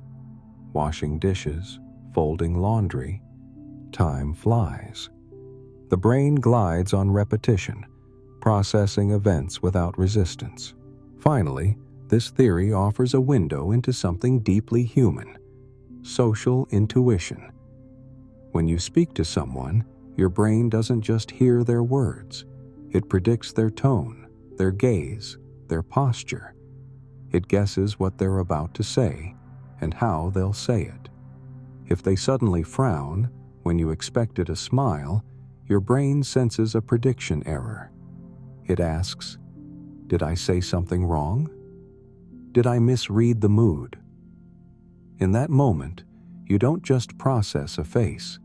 washing dishes, folding laundry, time flies. The brain glides on repetition, processing events without resistance. Finally, this theory offers a window into something deeply human: social intuition. When you speak to someone, your brain doesn't just hear their words. It predicts their tone, their gaze, their posture. It guesses what they're about to say and how they'll say it. If they suddenly frown when you expected a smile, your brain senses a prediction error. It asks, did I say something wrong? Did I misread the mood? In that moment, you don't just process a face.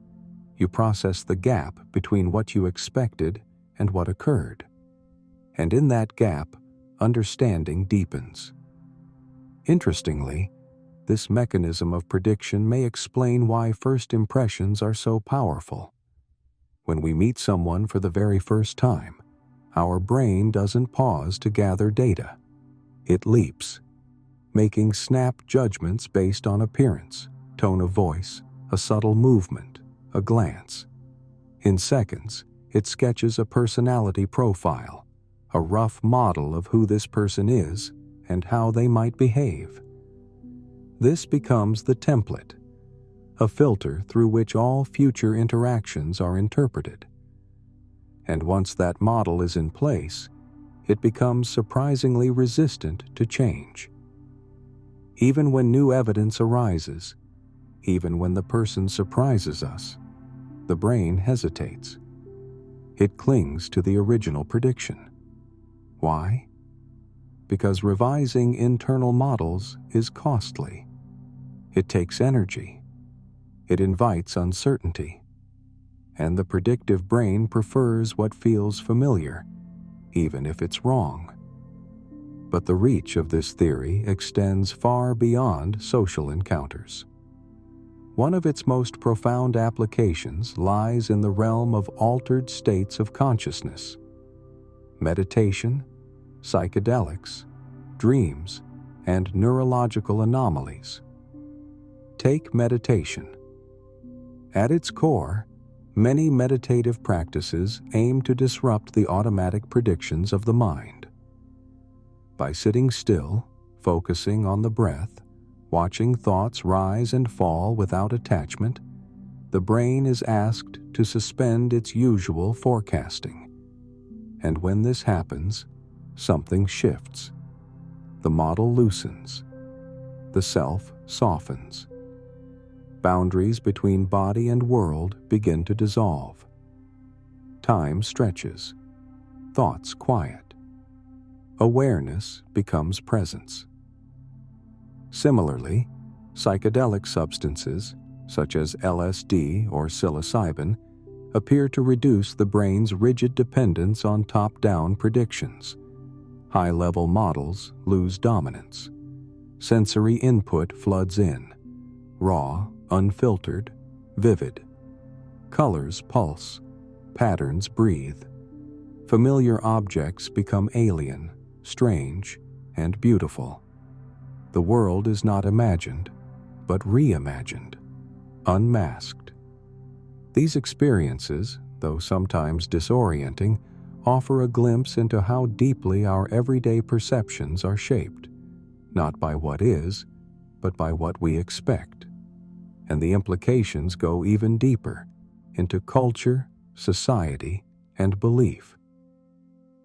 You process the gap between what you expected and what occurred. And in that gap, understanding deepens. Interestingly, this mechanism of prediction may explain why first impressions are so powerful. When we meet someone for the very first time, our brain doesn't pause to gather data. It leaps, making snap judgments based on appearance, tone of voice, a subtle movement, a glance. In seconds, it sketches a personality profile, a rough model of who this person is and how they might behave. This becomes the template, a filter through which all future interactions are interpreted. And once that model is in place, it becomes surprisingly resistant to change. Even when new evidence arises, even when the person surprises us, the brain hesitates. it clings to the original prediction. Why? Because revising internal models is costly. It takes energy. It invites uncertainty. And the predictive brain prefers what feels familiar, even if it's wrong. But the reach of this theory extends far beyond social encounters. One of its most profound applications lies in the realm of altered states of consciousness. Meditation, psychedelics, dreams, and neurological anomalies. Take meditation. At its core, many meditative practices aim to disrupt the automatic predictions of the mind. By sitting still, focusing on the breath, watching thoughts rise and fall without attachment, the brain is asked to suspend its usual forecasting. And when this happens, something shifts. The model loosens. The self softens. Boundaries between body and world begin to dissolve. Time stretches. Thoughts quiet. Awareness becomes presence. Similarly, psychedelic substances, such as LSD or psilocybin, appear to reduce the brain's rigid dependence on top-down predictions. High-level models lose dominance. Sensory input floods in, raw, unfiltered, vivid. Colors pulse, patterns breathe. Familiar objects become alien, strange, and beautiful. The world is not imagined, but reimagined, unmasked. These experiences, though sometimes disorienting, offer a glimpse into how deeply our everyday perceptions are shaped, not by what is, but by what we expect. And the implications go even deeper, into culture, society, and belief.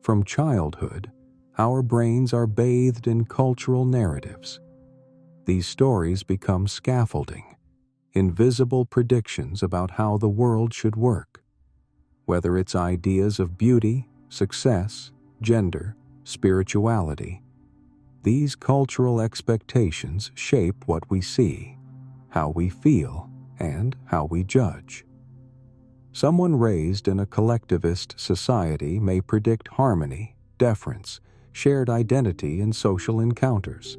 From childhood, our brains are bathed in cultural narratives. These stories become scaffolding, invisible predictions about how the world should work. Whether it's ideas of beauty, success, gender, spirituality, these cultural expectations shape what we see, how we feel, and how we judge. Someone raised in a collectivist society may predict harmony, deference, shared identity in social encounters,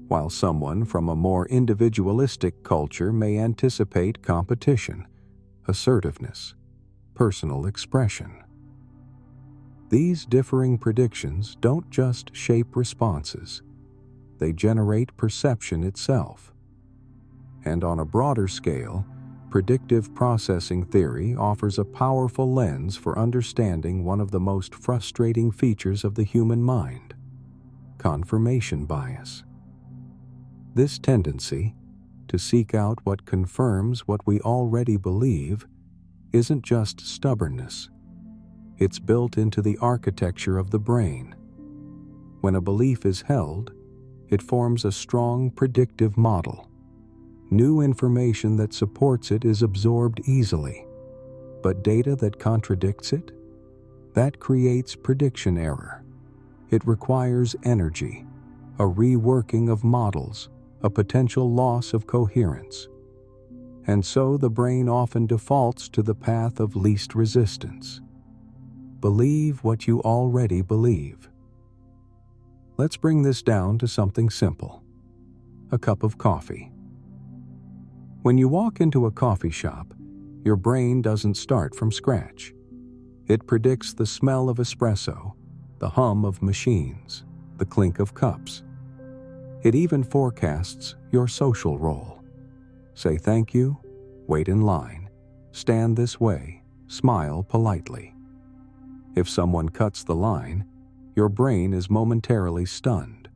while someone from a more individualistic culture may anticipate competition, assertiveness, personal expression. These differing predictions don't just shape responses, they generate perception itself. And on a broader scale, predictive processing theory offers a powerful lens for understanding one of the most frustrating features of the human mind: confirmation bias. This tendency to seek out what confirms what we already believe isn't just stubbornness. It's built into the architecture of the brain. When a belief is held, it forms a strong predictive model. New information that supports it is absorbed easily, but data that contradicts it, that creates prediction error. It requires energy, a reworking of models, a potential loss of coherence. And so the brain often defaults to the path of least resistance. Believe what you already believe. Let's bring this down to something simple: a cup of coffee. When you walk into a coffee shop, your brain doesn't start from scratch. It predicts the smell of espresso, the hum of machines, the clink of cups. It even forecasts your social role. Say thank you, wait in line, stand this way, smile politely. If someone cuts the line, your brain is momentarily stunned,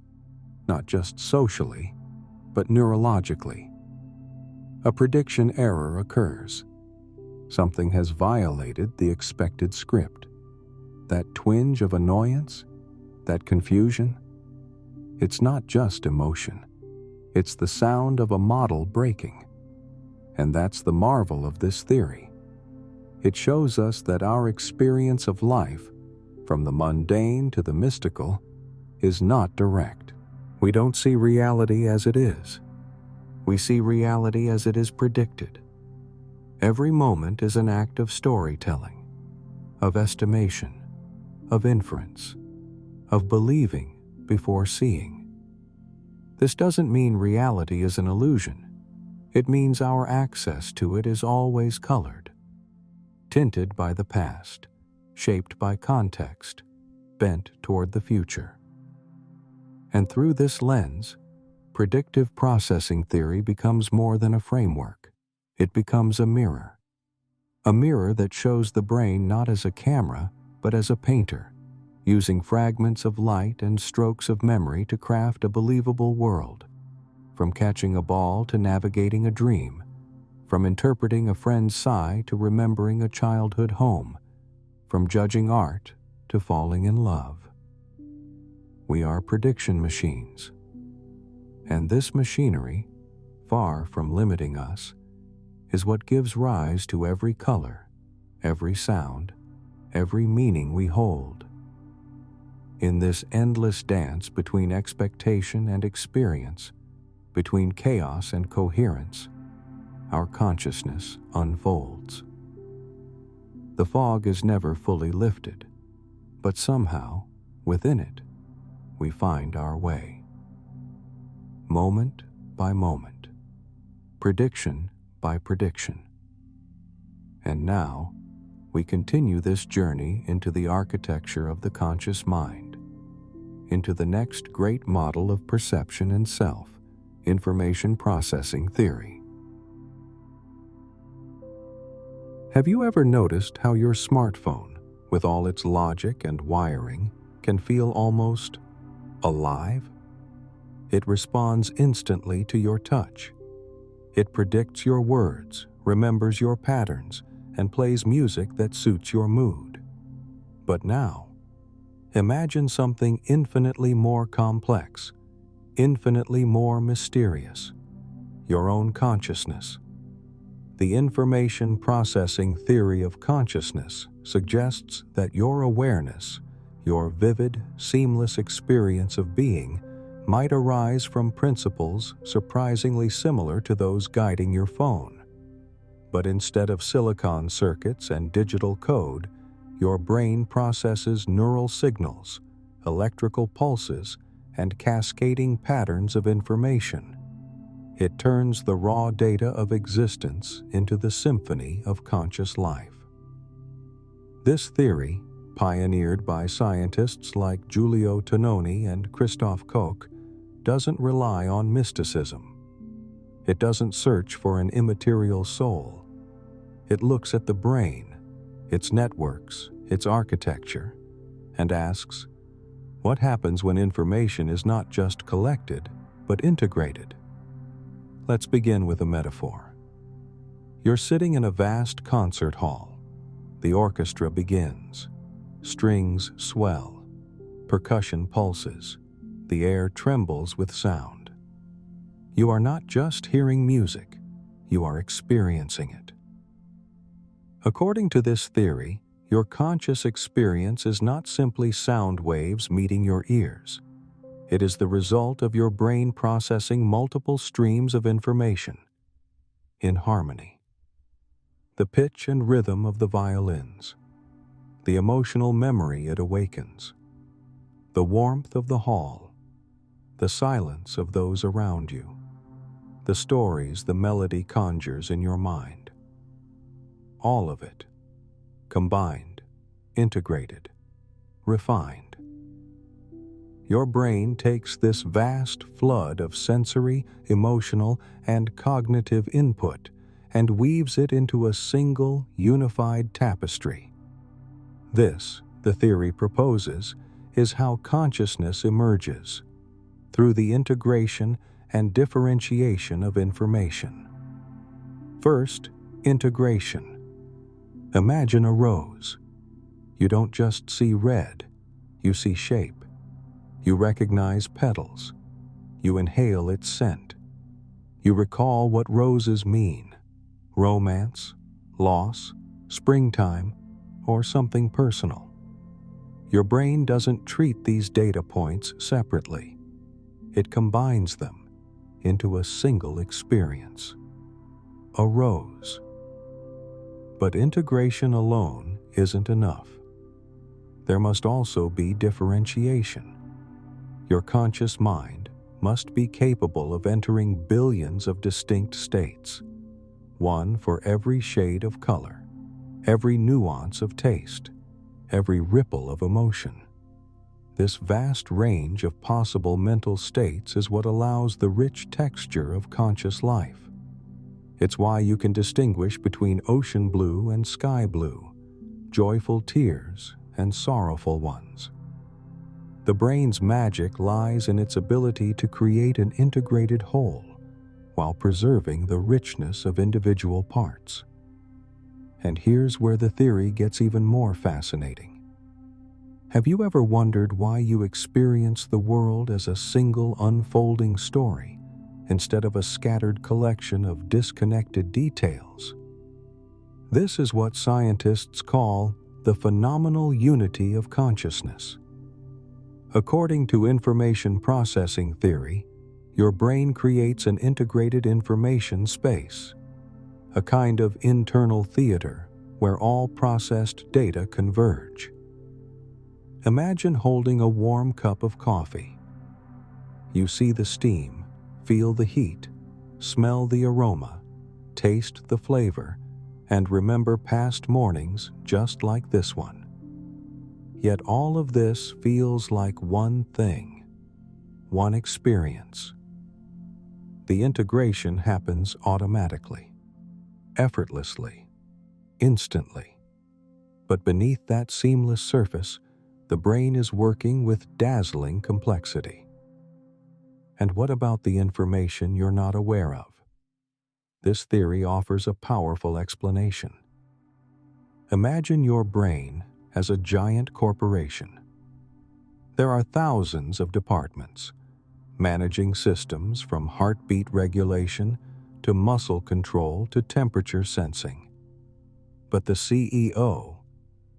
not just socially, but neurologically. A prediction error occurs. Something has violated the expected script. That twinge of annoyance, that confusion, it's not just emotion. It's the sound of a model breaking. And that's the marvel of this theory. It shows us that our experience of life, from the mundane to the mystical, is not direct. We don't see reality as it is. We see reality as it is predicted. Every moment is an act of storytelling, of estimation, of inference, of believing before seeing. This doesn't mean reality is an illusion. It means our access to it is always colored, tinted by the past, shaped by context, bent toward the future. And through this lens, predictive processing theory becomes more than a framework. It becomes a mirror that shows the brain not as a camera, but as a painter, using fragments of light and strokes of memory to craft a believable world, from catching a ball to navigating a dream, from interpreting a friend's sigh to remembering a childhood home, from judging art to falling in love. We are prediction machines. And this machinery, far from limiting us, is what gives rise to every color, every sound, every meaning we hold. In this endless dance between expectation and experience, between chaos and coherence, our consciousness unfolds. The fog is never fully lifted, but somehow, within it, we find our way. Moment by moment, prediction by prediction. And now, we continue this journey into the architecture of the conscious mind, into the next great model of perception and self, information processing theory. Have you ever noticed how your smartphone, with all its logic and wiring, can feel almost alive? It responds instantly to your touch. It predicts your words, remembers your patterns, and plays music that suits your mood. But now, imagine something infinitely more complex, infinitely more mysterious: your own consciousness. The information processing theory of consciousness suggests that your awareness, your vivid, seamless experience of being, might arise from principles surprisingly similar to those guiding your phone. But instead of silicon circuits and digital code, your brain processes neural signals, electrical pulses, and cascading patterns of information. It turns the raw data of existence into the symphony of conscious life. This theory, pioneered by scientists like Giulio Tononi and Christoph Koch, doesn't rely on mysticism. It doesn't search for an immaterial soul. It looks at the brain, its networks, its architecture, and asks, what happens when information is not just collected, but integrated? Let's begin with a metaphor. You're sitting in a vast concert hall. The orchestra begins. Strings swell. Percussion pulses. The air trembles with sound. You are not just hearing music, you are experiencing it. According to this theory, your conscious experience is not simply sound waves meeting your ears. It is the result of your brain processing multiple streams of information in harmony. The pitch and rhythm of the violins, the emotional memory it awakens, the warmth of the hall, the silence of those around you, the stories the melody conjures in your mind. All of it, combined, integrated, refined. Your brain takes this vast flood of sensory, emotional, and cognitive input and weaves it into a single, unified tapestry. This, the theory proposes, is how consciousness emerges, through the integration and differentiation of information. First, integration. Imagine a rose. You don't just see red, you see shape. You recognize petals. You inhale its scent. You recall what roses mean: romance, loss, springtime, or something personal. Your brain doesn't treat these data points separately. It combines them into a single experience. A rose. But integration alone isn't enough. There must also be differentiation. Your conscious mind must be capable of entering billions of distinct states, one for every shade of color, every nuance of taste, every ripple of emotion. This vast range of possible mental states is what allows the rich texture of conscious life. It's why you can distinguish between ocean blue and sky blue, joyful tears and sorrowful ones. The brain's magic lies in its ability to create an integrated whole while preserving the richness of individual parts. And here's where the theory gets even more fascinating. Have you ever wondered why you experience the world as a single unfolding story instead of a scattered collection of disconnected details? This is what scientists call the phenomenal unity of consciousness. According to information processing theory, your brain creates an integrated information space, a kind of internal theater where all processed data converge. Imagine holding a warm cup of coffee. You see the steam, feel the heat, smell the aroma, taste the flavor, and remember past mornings just like this one. Yet all of this feels like one thing, one experience. The integration happens automatically, effortlessly, instantly. But beneath that seamless surface, the brain is working with dazzling complexity. And what about the information you're not aware of? This theory offers a powerful explanation. Imagine your brain as a giant corporation. There are thousands of departments, managing systems from heartbeat regulation to muscle control to temperature sensing. But the CEO,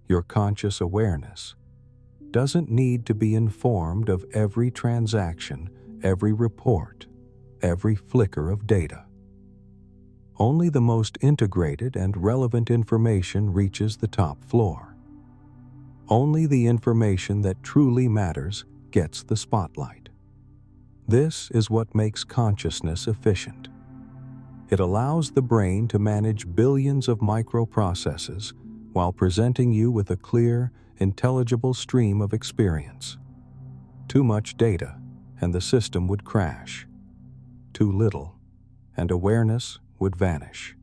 your conscious awareness, doesn't need to be informed of every transaction, every report, every flicker of data. Only the most integrated and relevant information reaches the top floor. Only the information that truly matters gets the spotlight. This is what makes consciousness efficient. It allows the brain to manage billions of microprocesses while presenting you with a clear, intelligible stream of experience. Too much data, and the system would crash. Too little, and awareness would vanish.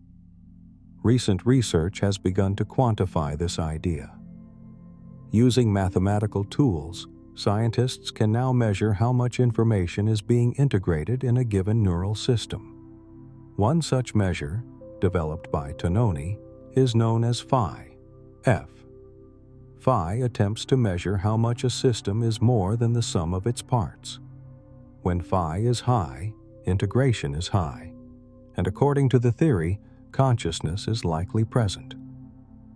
Recent research has begun to quantify this idea. Using mathematical tools, scientists can now measure how much information is being integrated in a given neural system. One such measure, developed by Tononi, is known as phi, F. Phi attempts to measure how much a system is more than the sum of its parts. When phi is high, integration is high, and according to the theory, consciousness is likely present.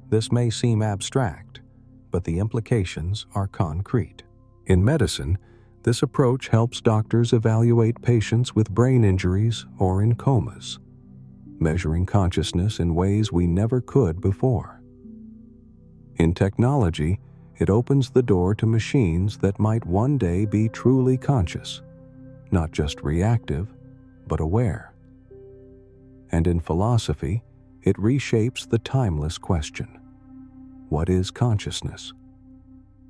This may seem abstract, but the implications are concrete. In medicine, this approach helps doctors evaluate patients with brain injuries or in comas, measuring consciousness in ways we never could before. In technology, it opens the door to machines that might one day be truly conscious, not just reactive, but aware. And in philosophy, it reshapes the timeless question: what is consciousness?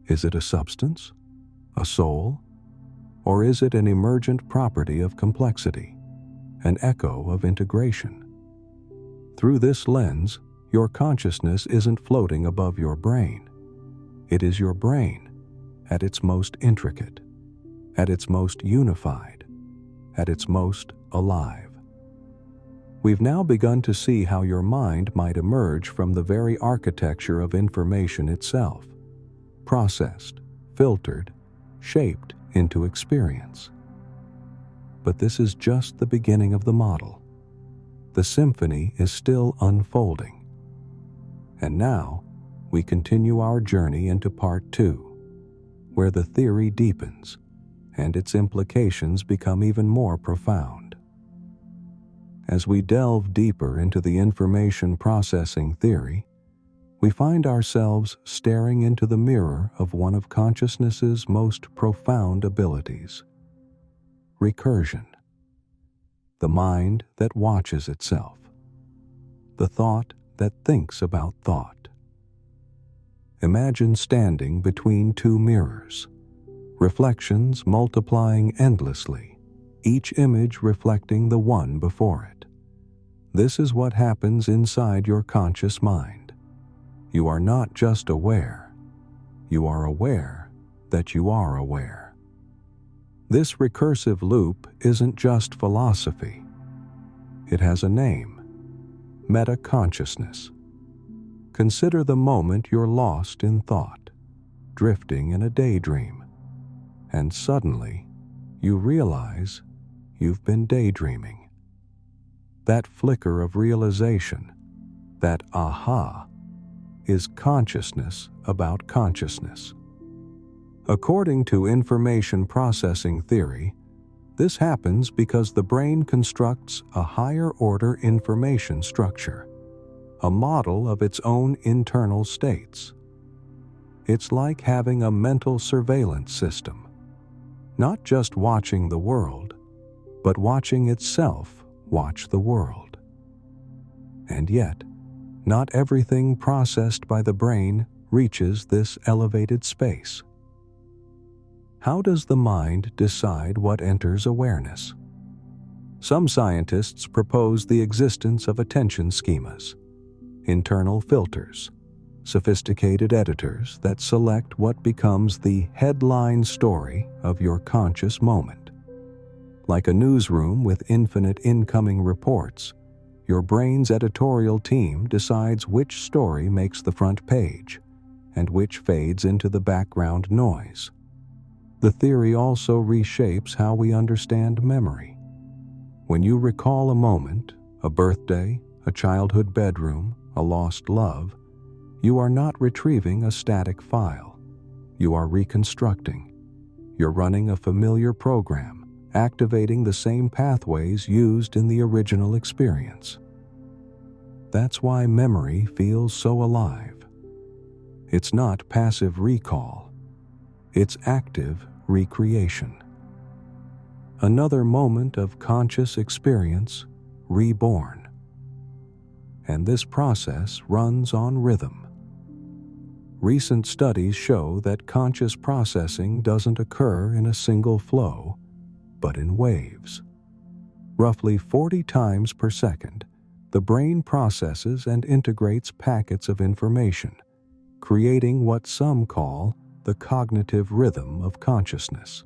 Is it a substance, a soul, or is it an emergent property of complexity, an echo of integration? Through this lens, your consciousness isn't floating above your brain. It is your brain, at its most intricate, at its most unified, at its most alive. We've now begun to see how your mind might emerge from the very architecture of information itself, processed, filtered, shaped into experience. But this is just the beginning of the model. The symphony is still unfolding. And now, we continue our journey into Part 2, where the theory deepens and its implications become even more profound. As we delve deeper into the information processing theory, we find ourselves staring into the mirror of one of consciousness's most profound abilities: recursion. The mind that watches itself. The thought that thinks about thought. Imagine standing between two mirrors, reflections multiplying endlessly, each image reflecting the one before it. This is what happens inside your conscious mind. You are not just aware, you are aware that you are aware. This recursive loop isn't just philosophy. It has a name: meta-consciousness. Consider the moment you're lost in thought, drifting in a daydream, and suddenly you realize you've been daydreaming. That flicker of realization, that aha, is consciousness about consciousness. According to information processing theory, this happens because the brain constructs a higher-order information structure, a model of its own internal states. It's like having a mental surveillance system, not just watching the world, but watching itself watch the world. And yet, not everything processed by the brain reaches this elevated space. How does the mind decide what enters awareness? Some scientists propose the existence of attention schemas, internal filters, sophisticated editors that select what becomes the headline story of your conscious moment. Like a newsroom with infinite incoming reports, your brain's editorial team decides which story makes the front page and which fades into the background noise. The theory also reshapes how we understand memory. When you recall a moment, a birthday, a childhood bedroom, a lost love, you are not retrieving a static file. You are reconstructing. You're running a familiar program, activating the same pathways used in the original experience. That's why memory feels so alive. It's not passive recall. It's active recreation. Another moment of conscious experience reborn. And this process runs on rhythm. Recent studies show that conscious processing doesn't occur in a single flow, but in waves. Roughly 40 times per second, the brain processes and integrates packets of information, creating what some call the cognitive rhythm of consciousness.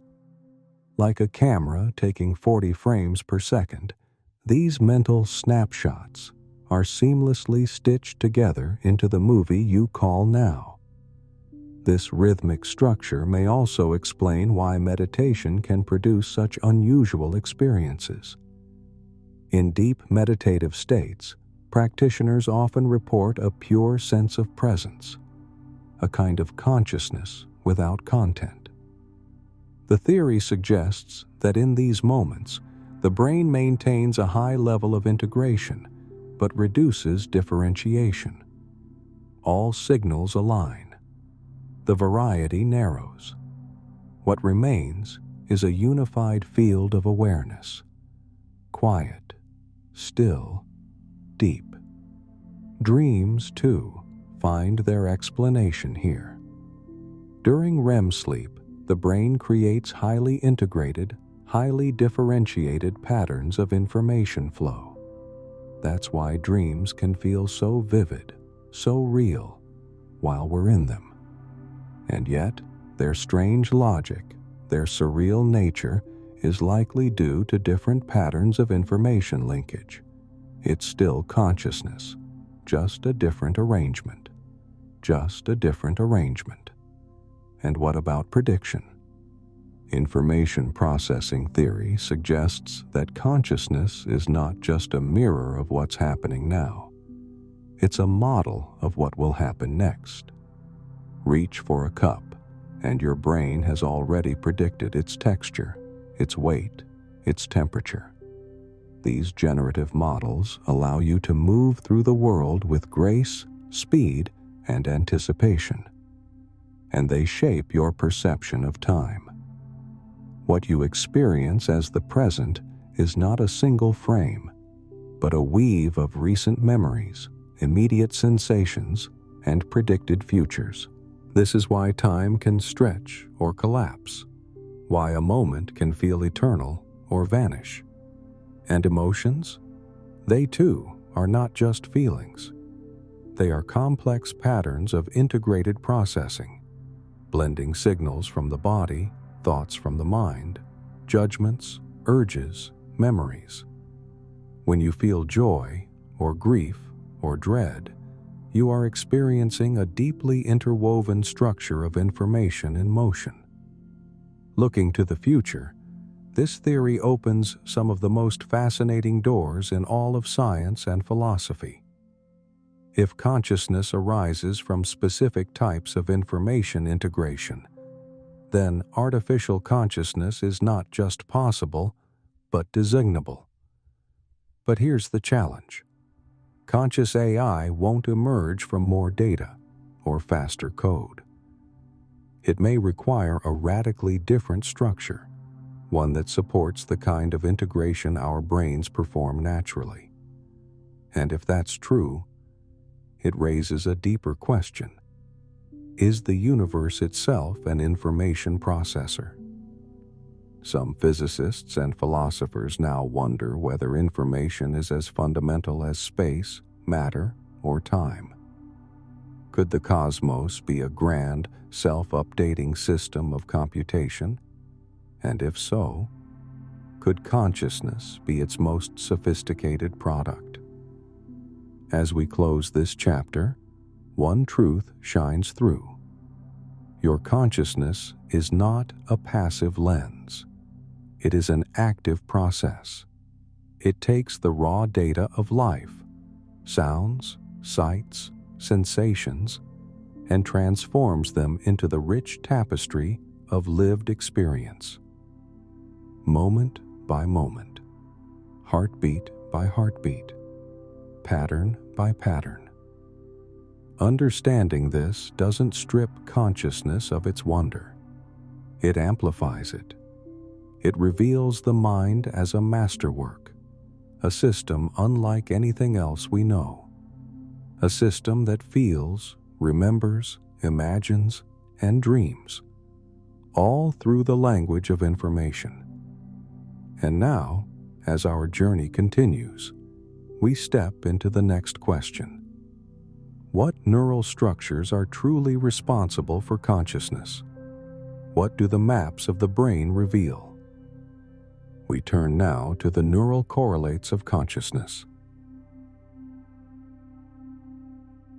Like a camera taking 40 frames per second, these mental snapshots are seamlessly stitched together into the movie you call now. This rhythmic structure may also explain why meditation can produce such unusual experiences. In deep meditative states, practitioners often report a pure sense of presence, a kind of consciousness without content. The theory suggests that in these moments, the brain maintains a high level of integration, but reduces differentiation. All signals align. The variety narrows. What remains is a unified field of awareness. Quiet, still, deep. Dreams, too, find their explanation here. During REM sleep, the brain creates highly integrated, highly differentiated patterns of information flow. That's why dreams can feel so vivid, so real, while we're in them. And yet, their strange logic, their surreal nature, is likely due to different patterns of information linkage. It's still consciousness, just a different arrangement. Just a different arrangement. And what about prediction? Information processing theory suggests that consciousness is not just a mirror of what's happening now. It's a model of what will happen next. Reach for a cup, and your brain has already predicted its texture, its weight, its temperature. These generative models allow you to move through the world with grace, speed, and anticipation. And they shape your perception of time. What you experience as the present is not a single frame, but a weave of recent memories, immediate sensations, and predicted futures. This is why time can stretch or collapse, why a moment can feel eternal or vanish. And emotions? They too are not just feelings. They are complex patterns of integrated processing, blending signals from the body, thoughts from the mind, judgments, urges, memories. When you feel joy, or grief, or dread, you are experiencing a deeply interwoven structure of information in motion. Looking to the future, this theory opens some of the most fascinating doors in all of science and philosophy. If consciousness arises from specific types of information integration, then artificial consciousness is not just possible, but designable. But here's the challenge. Conscious AI won't emerge from more data or faster code. It may require a radically different structure, one that supports the kind of integration our brains perform naturally. And if that's true, it raises a deeper question. Is the universe itself an information processor? Some physicists and philosophers now wonder whether information is as fundamental as space, matter, or time. Could the cosmos be a grand, self-updating system of computation? And if so, could consciousness be its most sophisticated product? As we close this chapter, one truth shines through. Your consciousness is not a passive lens. It is an active process. It takes the raw data of life, sounds, sights, sensations, and transforms them into the rich tapestry of lived experience. Moment by moment, heartbeat by heartbeat, pattern by pattern. Understanding this doesn't strip consciousness of its wonder. It amplifies it. It reveals the mind as a masterwork, a system unlike anything else we know, a system that feels, remembers, imagines, and dreams, all through the language of information. And now, as our journey continues, we step into the next question. What neural structures are truly responsible for consciousness? What do the maps of the brain reveal? We turn now to the neural correlates of consciousness.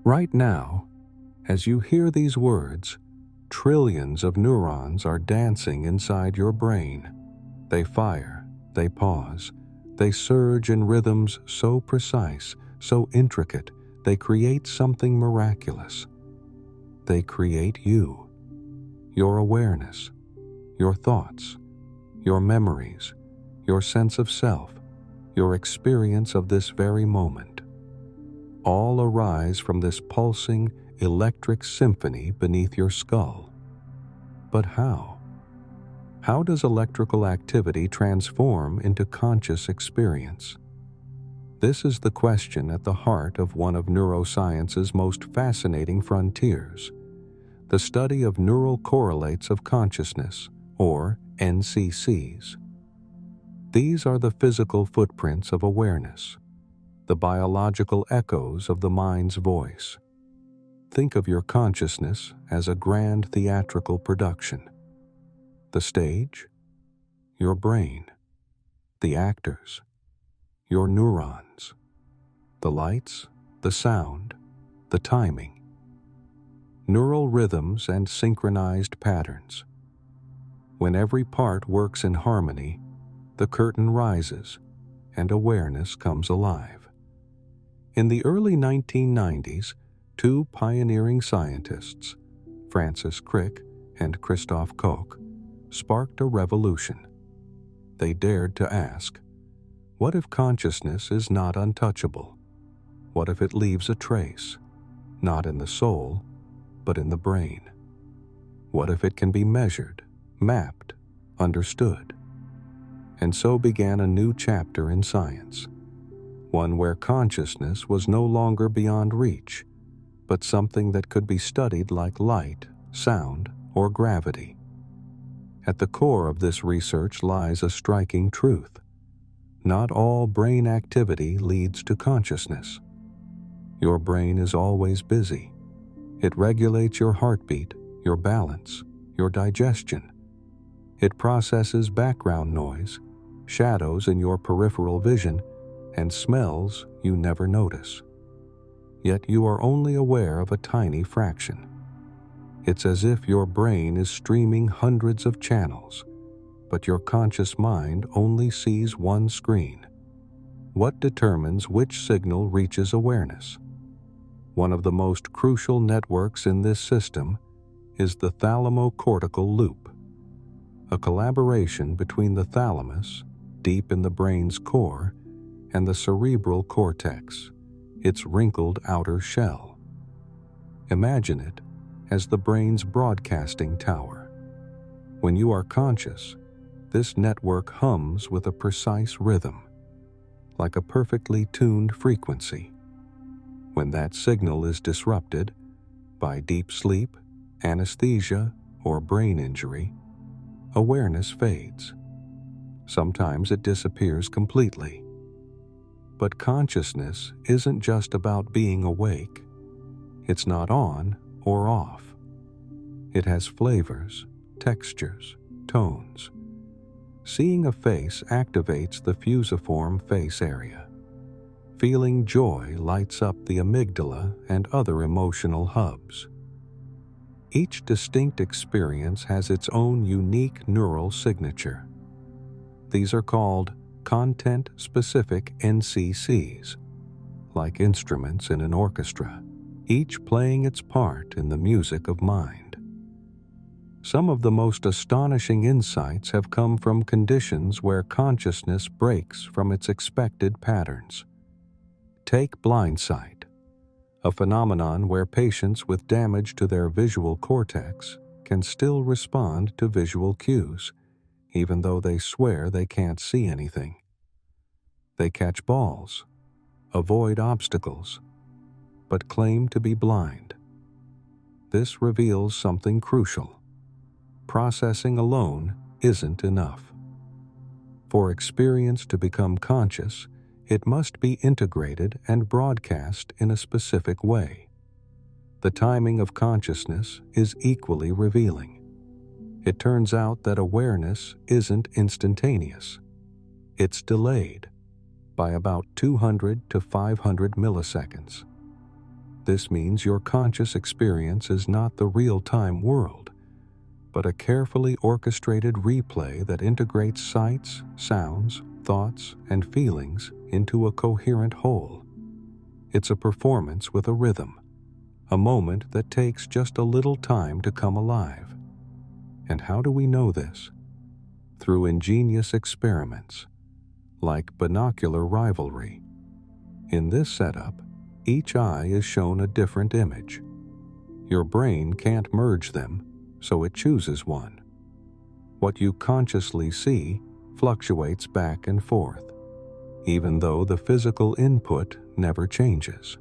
Right now, as you hear these words, trillions of neurons are dancing inside your brain. They fire, they pause, they surge in rhythms so precise, so intricate, they create something miraculous. They create you, your awareness, your thoughts, your memories, your sense of self, your experience of this very moment. All arise from this pulsing, electric symphony beneath your skull. But how? How does electrical activity transform into conscious experience? This is the question at the heart of one of neuroscience's most fascinating frontiers, the study of neural correlates of consciousness, or NCCs. These are the physical footprints of awareness, the biological echoes of the mind's voice. Think of your consciousness as a grand theatrical production. The stage, your brain, the actors, your neurons, the lights, the sound, the timing, neural rhythms and synchronized patterns. When every part works in harmony, the curtain rises and awareness comes alive. In the early 1990s, two pioneering scientists, Francis Crick and Christoph Koch, sparked a revolution. They dared to ask, what if consciousness is not untouchable? What if it leaves a trace, not in the soul, but in the brain? What if it can be measured, mapped, understood? And so began a new chapter in science, one where consciousness was no longer beyond reach, but something that could be studied like light, sound, or gravity. At the core of this research lies a striking truth. Not all brain activity leads to consciousness. Your brain is always busy. It regulates your heartbeat, your balance, your digestion. It processes background noise, shadows in your peripheral vision, and smells you never notice. Yet you are only aware of a tiny fraction. It's as if your brain is streaming hundreds of channels, but your conscious mind only sees one screen. What determines which signal reaches awareness? One of the most crucial networks in this system is the thalamocortical loop, a collaboration between the thalamus, deep in the brain's core, and the cerebral cortex, its wrinkled outer shell. Imagine it as the brain's broadcasting tower. When you are conscious, this network hums with a precise rhythm, like a perfectly tuned frequency. When that signal is disrupted by deep sleep, anesthesia, or brain injury, awareness fades. Sometimes it disappears completely. But consciousness isn't just about being awake. It's not on or off. It has flavors, textures, tones. Seeing a face activates the fusiform face area. Feeling joy lights up the amygdala and other emotional hubs. Each distinct experience has its own unique neural signature. These are called content-specific NCCs, like instruments in an orchestra, each playing its part in the music of mind. Some of the most astonishing insights have come from conditions where consciousness breaks from its expected patterns. Take blind sight, a phenomenon where patients with damage to their visual cortex can still respond to visual cues, even though they swear they can't see anything. They catch balls, avoid obstacles, but claim to be blind. This reveals something crucial. Processing alone isn't enough. For experience to become conscious, it must be integrated and broadcast in a specific way. The timing of consciousness is equally revealing. It turns out that awareness isn't instantaneous. It's delayed by about 200 to 500 milliseconds. This means your conscious experience is not the real-time world, but a carefully orchestrated replay that integrates sights, sounds, thoughts, and feelings into a coherent whole. It's a performance with a rhythm, a moment that takes just a little time to come alive. And how do we know this? Through ingenious experiments, like binocular rivalry. In this setup, each eye is shown a different image. Your brain can't merge them, so it chooses one. What you consciously see fluctuates back and forth, even though the physical input never changes.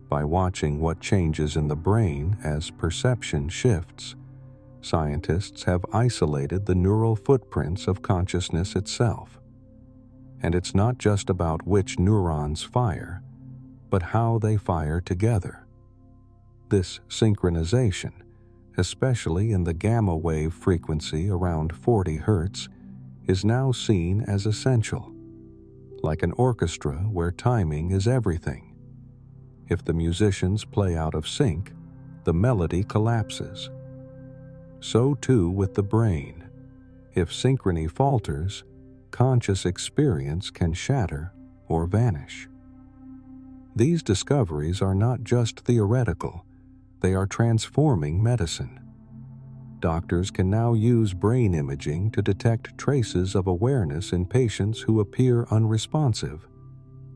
By watching what changes in the brain as perception shifts, scientists have isolated the neural footprints of consciousness itself. And it's not just about which neurons fire, but how they fire together. This synchronization, especially in the gamma wave frequency around 40 Hz, is now seen as essential, like an orchestra where timing is everything. If the musicians play out of sync, the melody collapses. So too with the brain. If synchrony falters, conscious experience can shatter or vanish. These discoveries are not just theoretical, they are transforming medicine. Doctors can now use brain imaging to detect traces of awareness in patients who appear unresponsive,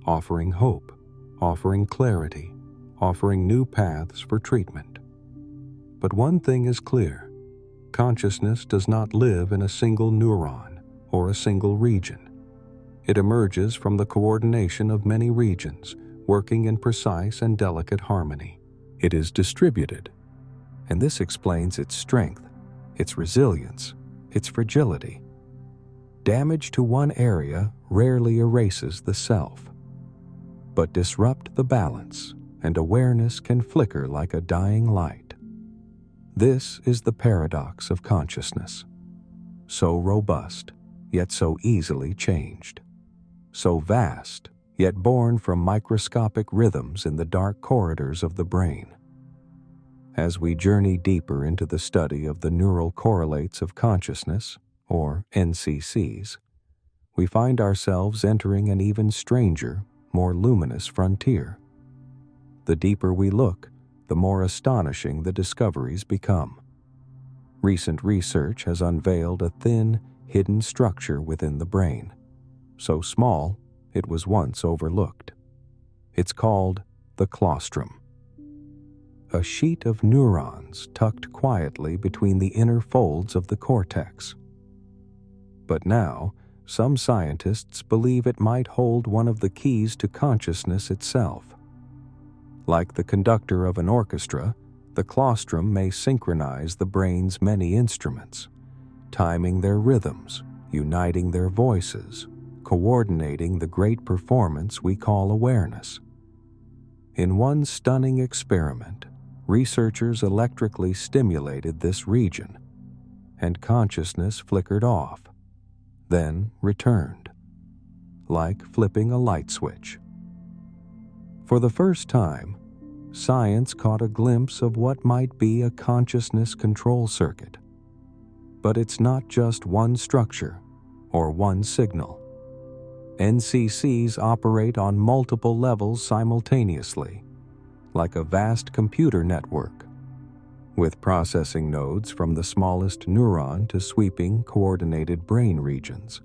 offering hope, offering clarity, offering new paths for treatment. But one thing is clear: consciousness does not live in a single neuron or a single region. It emerges from the coordination of many regions, working in precise and delicate harmony. It is distributed, and this explains its strength, its resilience, its fragility. Damage to one area rarely erases the self, but disrupt the balance, and awareness can flicker like a dying light. This is the paradox of consciousness. So robust, yet so easily changed. So vast, yet born from microscopic rhythms in the dark corridors of the brain. As we journey deeper into the study of the neural correlates of consciousness, or NCCs, we find ourselves entering an even stranger, more luminous frontier. The deeper we look, the more astonishing the discoveries become. Recent research has unveiled a thin, hidden structure within the brain, so small it was once overlooked. It's called the claustrum, a sheet of neurons tucked quietly between the inner folds of the cortex. But now, some scientists believe it might hold one of the keys to consciousness itself. Like the conductor of an orchestra, the claustrum may synchronize the brain's many instruments, timing their rhythms, uniting their voices, coordinating the great performance we call awareness. In one stunning experiment, researchers electrically stimulated this region, and consciousness flickered off, then returned, like flipping a light switch. For the first time, science caught a glimpse of what might be a consciousness control circuit. But it's not just one structure or one signal. NCCs operate on multiple levels simultaneously, like a vast computer network, with processing nodes from the smallest neuron to sweeping, coordinated brain regions.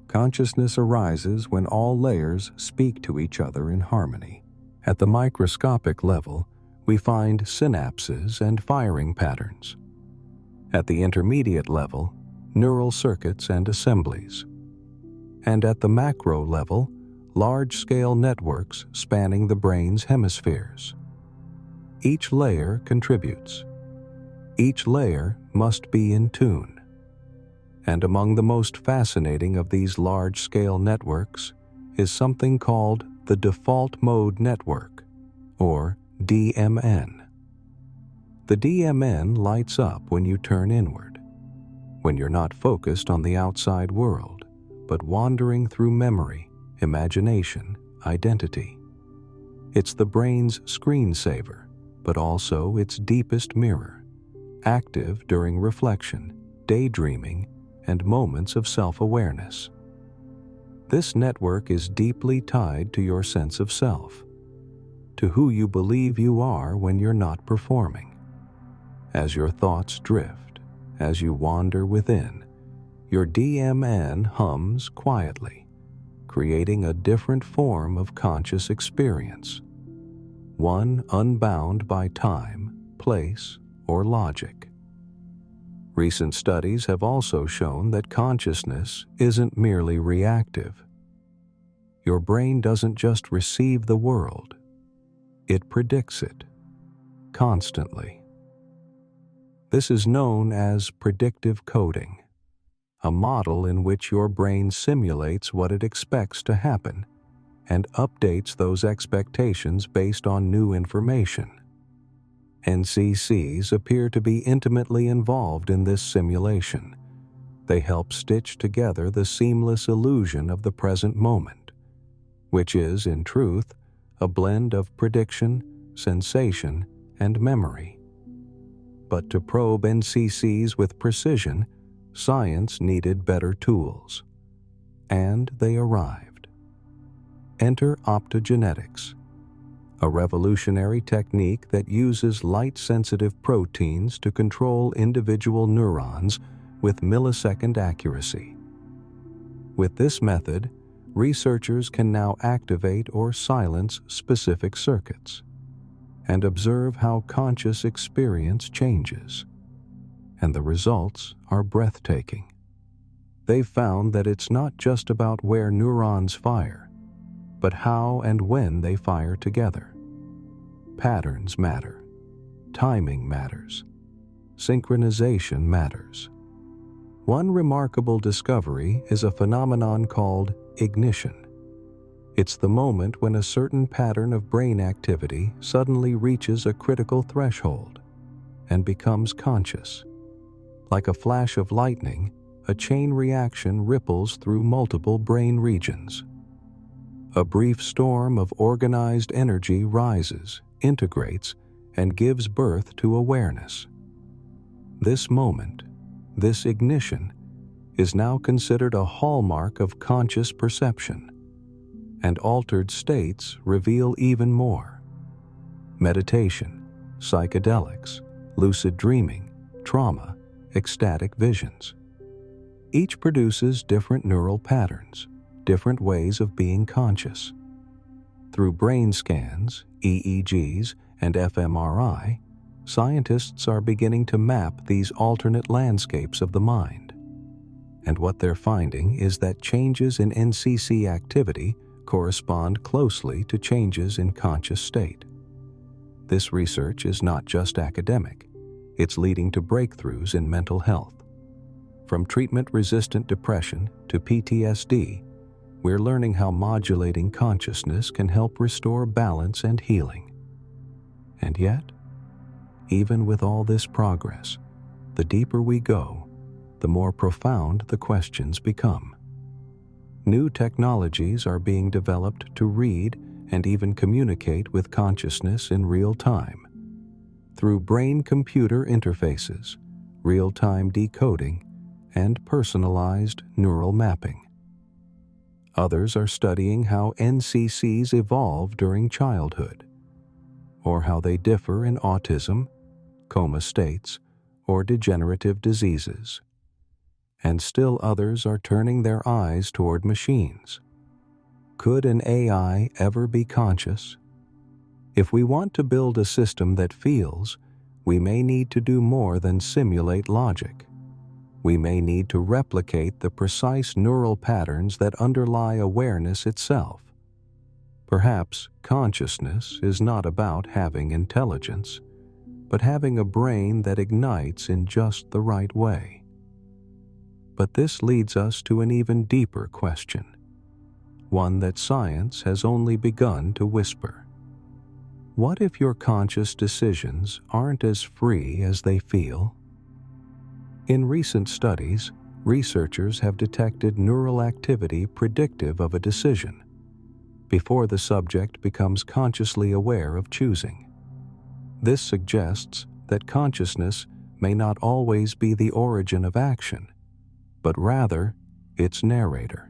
Consciousness arises when all layers speak to each other in harmony. At the microscopic level, we find synapses and firing patterns. At the intermediate level, neural circuits and assemblies. And at the macro level, large-scale networks spanning the brain's hemispheres. Each layer contributes. Each layer must be in tune. And among the most fascinating of these large-scale networks is something called the default mode network, or DMN. The DMN lights up when you turn inward, when you're not focused on the outside world, but wandering through memory, imagination, identity. It's the brain's screensaver, but also its deepest mirror, active during reflection, daydreaming, and moments of self-awareness. This network is deeply tied to your sense of self, to who you believe you are when you're not performing. As your thoughts drift, as you wander within, your DMN hums quietly, creating a different form of conscious experience, one unbound by time, place, or logic. Recent studies have also shown that consciousness isn't merely reactive. Your brain doesn't just receive the world, it predicts it, constantly. This is known as predictive coding, a model in which your brain simulates what it expects to happen and updates those expectations based on new information. NCCs appear to be intimately involved in this simulation. They help stitch together the seamless illusion of the present moment, which is, in truth, a blend of prediction, sensation, and memory. But to probe NCCs with precision, science needed better tools. And they arrived. Enter optogenetics, a revolutionary technique that uses light-sensitive proteins to control individual neurons with millisecond accuracy. With this method, researchers can now activate or silence specific circuits and observe how conscious experience changes. And the results are breathtaking. They've found that it's not just about where neurons fire, but how and when they fire together. Patterns matter. Timing matters. Synchronization matters. One remarkable discovery is a phenomenon called ignition. It's the moment when a certain pattern of brain activity suddenly reaches a critical threshold and becomes conscious. Like a flash of lightning, a chain reaction ripples through multiple brain regions. A brief storm of organized energy rises, integrates, and gives birth to awareness. This moment, this ignition, is now considered a hallmark of conscious perception, and altered states reveal even more. Meditation, psychedelics, lucid dreaming, trauma, ecstatic visions. Each produces different neural patterns, different ways of being conscious. Through brain scans, EEGs, and fMRI, scientists are beginning to map these alternate landscapes of the mind. And what they're finding is that changes in NCC activity correspond closely to changes in conscious state. This research is not just academic, it's leading to breakthroughs in mental health. From treatment-resistant depression to PTSD, we're learning how modulating consciousness can help restore balance and healing. And yet, even with all this progress, the deeper we go, the more profound the questions become. New technologies are being developed to read and even communicate with consciousness in real time. Through brain-computer interfaces, real-time decoding, and personalized neural mapping. Others are studying how NCCs evolve during childhood, or how they differ in autism, coma states, or degenerative diseases. And still others are turning their eyes toward machines. Could an AI ever be conscious? If we want to build a system that feels, we may need to do more than simulate logic. We may need to replicate the precise neural patterns that underlie awareness itself. Perhaps consciousness is not about having intelligence, but having a brain that ignites in just the right way. But this leads us to an even deeper question, one that science has only begun to whisper. What if your conscious decisions aren't as free as they feel? In recent studies, researchers have detected neural activity predictive of a decision before the subject becomes consciously aware of choosing. This suggests that consciousness may not always be the origin of action, but rather its narrator,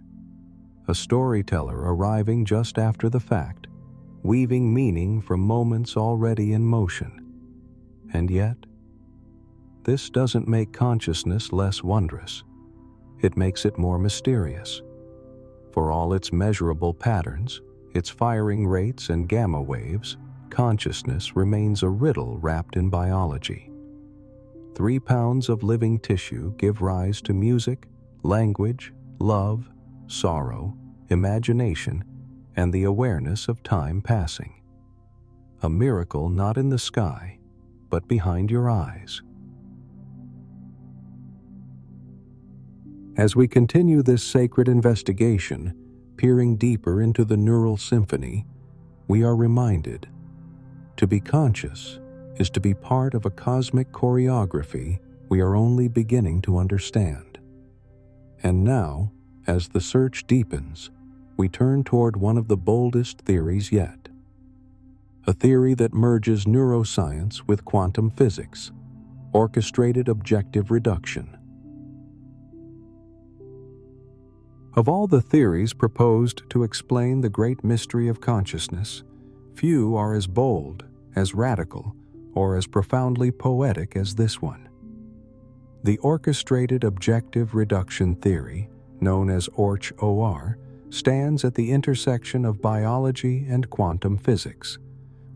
a storyteller arriving just after the fact, weaving meaning from moments already in motion. And yet, this doesn't make consciousness less wondrous. It makes it more mysterious. For all its measurable patterns, its firing rates and gamma waves, consciousness remains a riddle wrapped in biology. 3 pounds of living tissue give rise to music, language, love, sorrow, imagination, and the awareness of time passing. A miracle not in the sky, but behind your eyes. As we continue this sacred investigation, peering deeper into the neural symphony, we are reminded, to be conscious is to be part of a cosmic choreography we are only beginning to understand. And now, as the search deepens, we turn toward one of the boldest theories yet. A theory that merges neuroscience with quantum physics, orchestrated objective reduction. Of all the theories proposed to explain the great mystery of consciousness, Few are as bold, as radical, or as profoundly poetic as this one. The orchestrated objective reduction theory, known as OR, stands at the intersection of biology and quantum physics,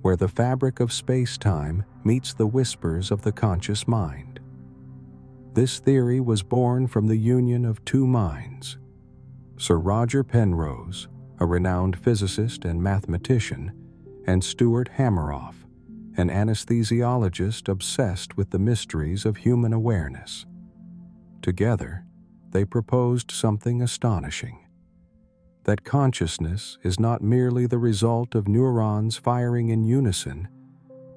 where the fabric of space-time meets the whispers of the conscious mind. This theory was born from the union of two minds. Sir Roger Penrose, a renowned physicist and mathematician, and Stuart Hameroff, an anesthesiologist obsessed with the mysteries of human awareness. Together, they proposed something astonishing: that consciousness is not merely the result of neurons firing in unison,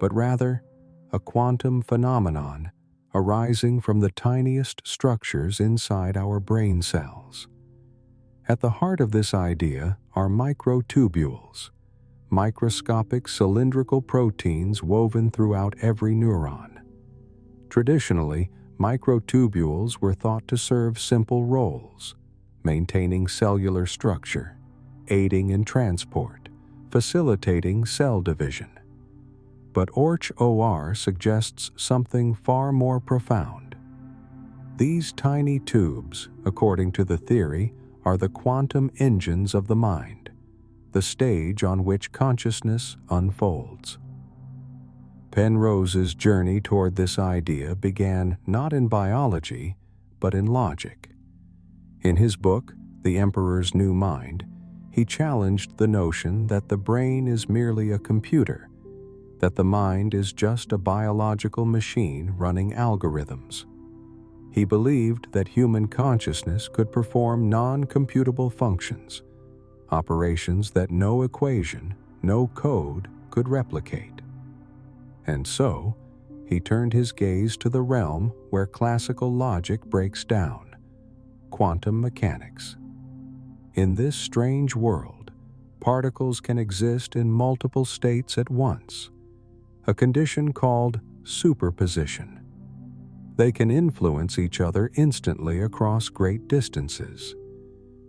but rather a quantum phenomenon arising from the tiniest structures inside our brain cells. At the heart of this idea are microtubules, microscopic cylindrical proteins woven throughout every neuron. Traditionally, microtubules were thought to serve simple roles: maintaining cellular structure, aiding in transport, facilitating cell division. But OR suggests something far more profound. These tiny tubes, according to the theory, are the quantum engines of the mind, the stage on which consciousness unfolds. Penrose's journey toward this idea began not in biology, but in logic. In his book, The Emperor's New Mind, he challenged the notion that the brain is merely a computer, that the mind is just a biological machine running algorithms. He believed that human consciousness could perform non-computable functions, operations that no equation, no code could replicate. And so, he turned his gaze to the realm where classical logic breaks down: quantum mechanics. In this strange world, particles can exist in multiple states at once, a condition called superposition. They can influence each other instantly across great distances,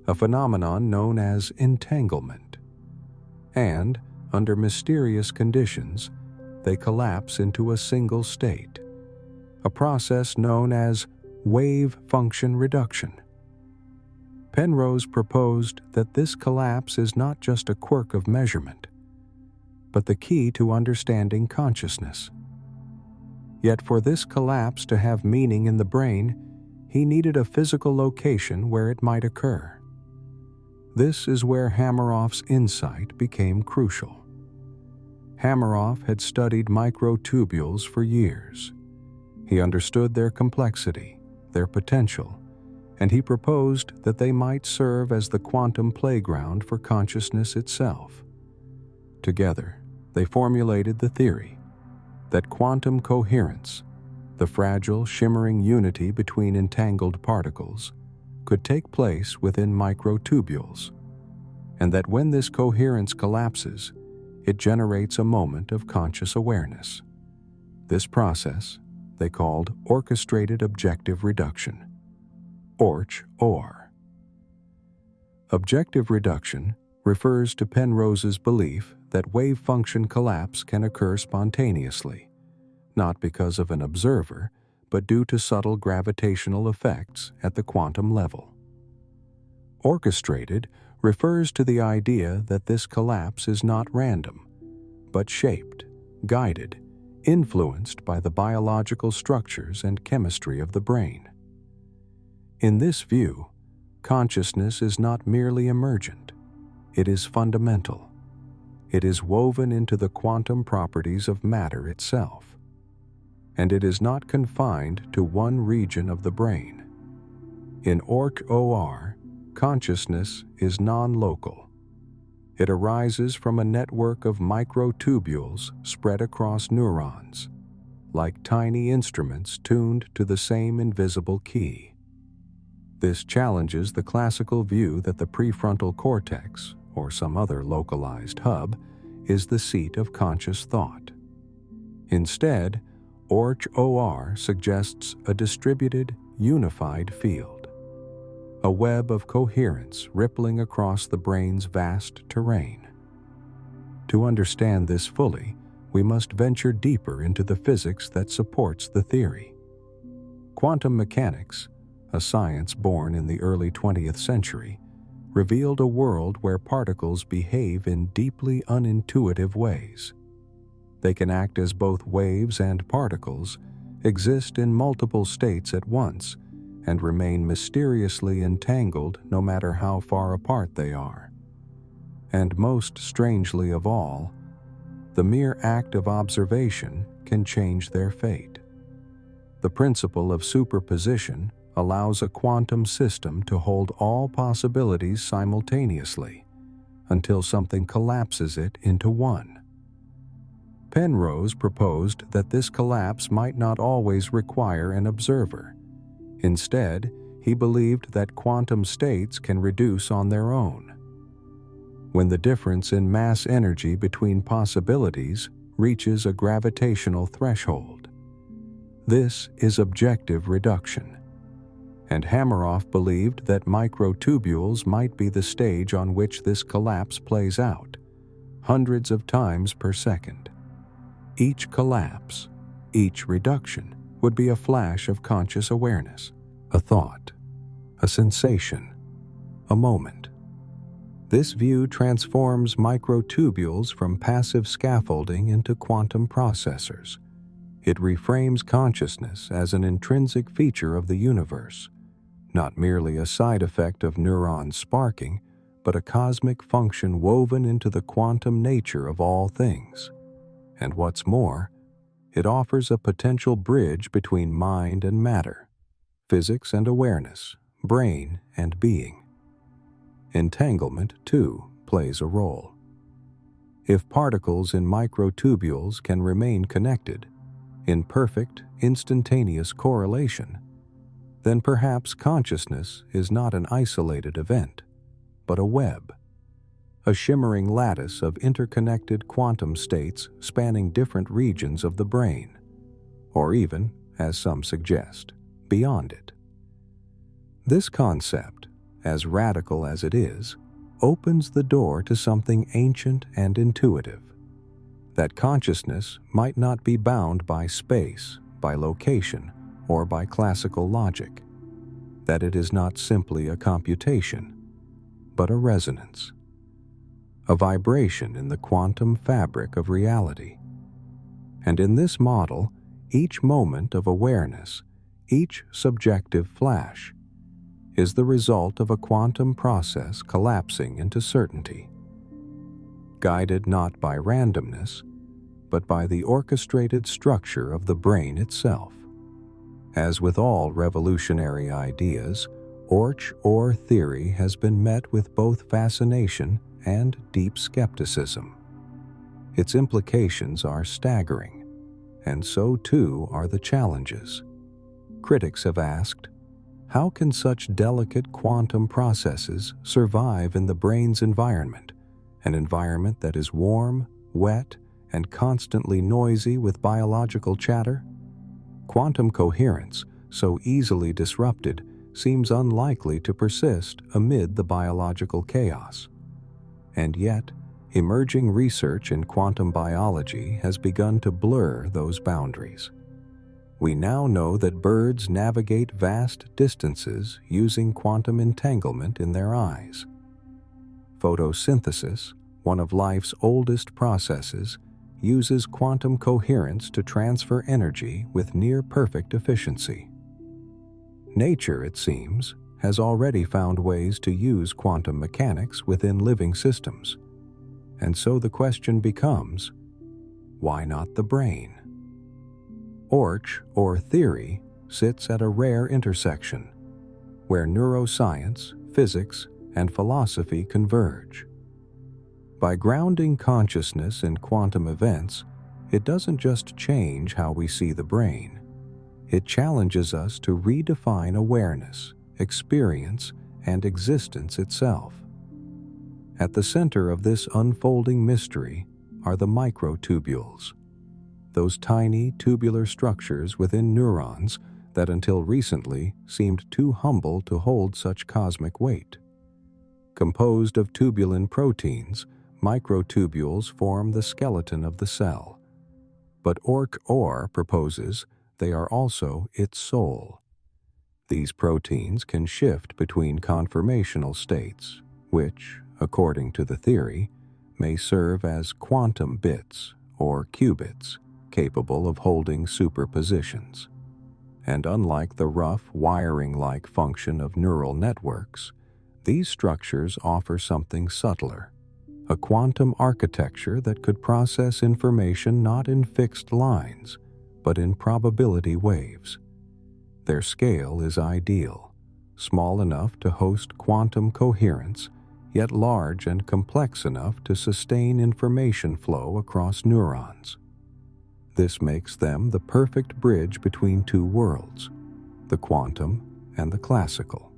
a phenomenon known as entanglement. And, under mysterious conditions, they collapse into a single state, a process known as wave function reduction. Penrose proposed that this collapse is not just a quirk of measurement, but the key to understanding consciousness. Yet for this collapse to have meaning in the brain, he needed a physical location where it might occur. This is where Hameroff's insight became crucial. Hameroff had studied microtubules for years. He understood their complexity, their potential, and he proposed that they might serve as the quantum playground for consciousness itself. Together, they formulated the theory that quantum coherence, the fragile, shimmering unity between entangled particles, could take place within microtubules, and that when this coherence collapses, it generates a moment of conscious awareness. This process they called orchestrated objective reduction, OR. Objective reduction refers to Penrose's belief that wave function collapse can occur spontaneously, not because of an observer, but due to subtle gravitational effects at the quantum level. Orchestrated refers to the idea that this collapse is not random, but shaped, guided, influenced by the biological structures and chemistry of the brain. In this view, consciousness is not merely emergent, it is fundamental. It is woven into the quantum properties of matter itself. And it is not confined to one region of the brain. In OR, consciousness is non-local. It arises from a network of microtubules spread across neurons, like tiny instruments tuned to the same invisible key. This challenges the classical view that the prefrontal cortex, or some other localized hub, is the seat of conscious thought. Instead, OR suggests a distributed, unified field, a web of coherence rippling across the brain's vast terrain. To understand this fully, we must venture deeper into the physics that supports the theory. Quantum mechanics, a science born in the early 20th century, revealed a world where particles behave in deeply unintuitive ways. They can act as both waves and particles, exist in multiple states at once, and remain mysteriously entangled no matter how far apart they are. And most strangely of all, the mere act of observation can change their fate. The principle of superposition allows a quantum system to hold all possibilities simultaneously until something collapses it into one. Penrose proposed that this collapse might not always require an observer. Instead, he believed that quantum states can reduce on their own. When the difference in mass energy between possibilities reaches a gravitational threshold. This is objective reduction. And Hameroff believed that microtubules might be the stage on which this collapse plays out, hundreds of times per second. Each collapse, each reduction, would be a flash of conscious awareness, a thought, a sensation, a moment. This view transforms microtubules from passive scaffolding into quantum processors. It reframes consciousness as an intrinsic feature of the universe, not merely a side effect of neurons sparking, but a cosmic function woven into the quantum nature of all things. And what's more, it offers a potential bridge between mind and matter, physics and awareness, brain and being. Entanglement, too, plays a role. If particles in microtubules can remain connected, in perfect, instantaneous correlation, then perhaps consciousness is not an isolated event, but a web, a shimmering lattice of interconnected quantum states spanning different regions of the brain, or even, as some suggest, beyond it. This concept, as radical as it is, opens the door to something ancient and intuitive, that consciousness might not be bound by space, by location, or by classical logic, that it is not simply a computation, but a resonance, a vibration in the quantum fabric of reality. And in this model, each moment of awareness, each subjective flash, is the result of a quantum process collapsing into certainty, guided not by randomness, but by the orchestrated structure of the brain itself. As with all revolutionary ideas, or theory has been met with both fascination and deep skepticism. Its implications are staggering, and so too are the challenges. Critics have asked, how can such delicate quantum processes survive in the brain's environment, an environment that is warm, wet, and constantly noisy with biological chatter? Quantum coherence, so easily disrupted, seems unlikely to persist amid the biological chaos. And yet, emerging research in quantum biology has begun to blur those boundaries. We now know that birds navigate vast distances using quantum entanglement in their eyes. Photosynthesis, one of life's oldest processes, uses quantum coherence to transfer energy with near-perfect efficiency. Nature, it seems, has already found ways to use quantum mechanics within living systems. And so the question becomes, why not the brain? Or theory, sits at a rare intersection, where neuroscience, physics, and philosophy converge. By grounding consciousness in quantum events, it doesn't just change how we see the brain. It challenges us to redefine awareness, experience, and existence itself. At the center of this unfolding mystery are the microtubules, those tiny tubular structures within neurons that until recently seemed too humble to hold such cosmic weight. Composed of tubulin proteins, microtubules form the skeleton of the cell, but ORC-OR proposes they are also its soul. These proteins can shift between conformational states, which, according to the theory, may serve as quantum bits or qubits capable of holding superpositions. And unlike the rough wiring-like function of neural networks, these structures offer something subtler, a quantum architecture that could process information not in fixed lines, but in probability waves. Their scale is ideal, small enough to host quantum coherence, yet large and complex enough to sustain information flow across neurons. This makes them the perfect bridge between two worlds, the quantum and the classical,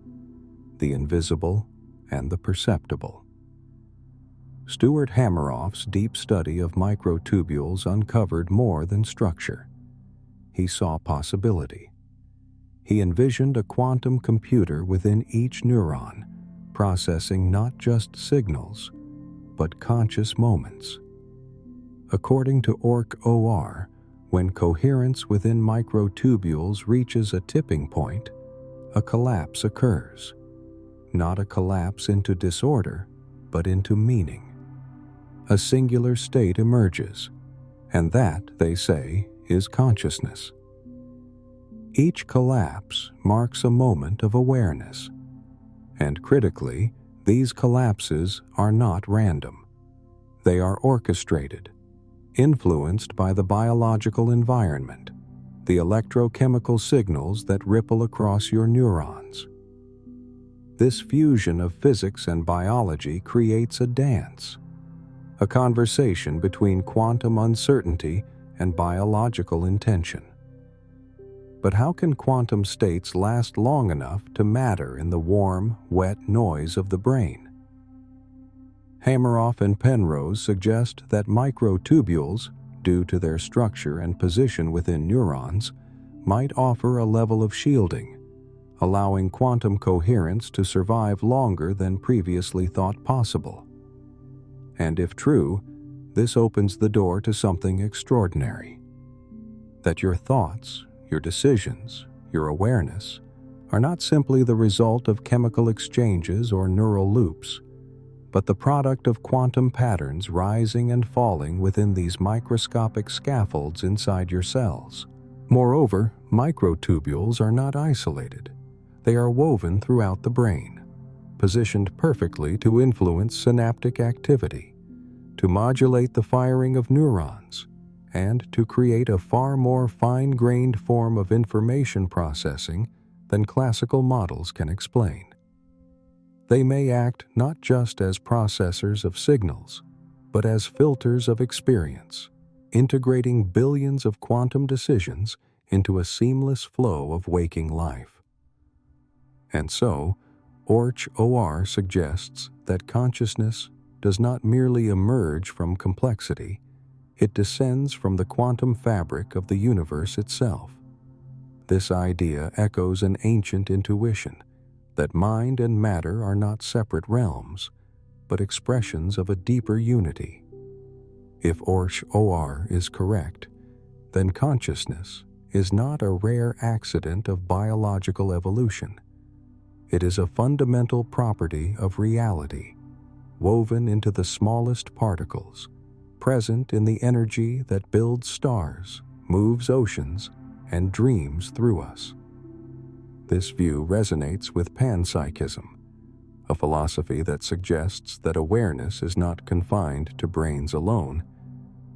the invisible and the perceptible. Stuart Hameroff's deep study of microtubules uncovered more than structure. He saw possibility. He envisioned a quantum computer within each neuron, processing not just signals, but conscious moments. According to ORC-OR, when coherence within microtubules reaches a tipping point, a collapse occurs. Not a collapse into disorder, but into meaning. A singular state emerges, and that, they say, is consciousness. Each collapse marks a moment of awareness, and critically, these collapses are not random. They are orchestrated, influenced by the biological environment, the electrochemical signals that ripple across your neurons. This fusion of physics and biology creates a dance, a conversation between quantum uncertainty and biological intention. But how can quantum states last long enough to matter in the warm, wet noise of the brain? Hameroff and Penrose suggest that microtubules, due to their structure and position within neurons, might offer a level of shielding, allowing quantum coherence to survive longer than previously thought possible. And if true, this opens the door to something extraordinary. That your thoughts, your decisions, your awareness, are not simply the result of chemical exchanges or neural loops, but the product of quantum patterns rising and falling within these microscopic scaffolds inside your cells. Moreover, microtubules are not isolated. They are woven throughout the brain, positioned perfectly to influence synaptic activity, to modulate the firing of neurons, and to create a far more fine-grained form of information processing than classical models can explain. They may act not just as processors of signals, but as filters of experience, integrating billions of quantum decisions into a seamless flow of waking life. And so, ORC-OR suggests that consciousness does not merely emerge from complexity, it descends from the quantum fabric of the universe itself. This idea echoes an ancient intuition that mind and matter are not separate realms, but expressions of a deeper unity. If ORC-OR is correct, then consciousness is not a rare accident of biological evolution. It is a fundamental property of reality, woven into the smallest particles, present in the energy that builds stars, moves oceans, and dreams through us. This view resonates with panpsychism, a philosophy that suggests that awareness is not confined to brains alone,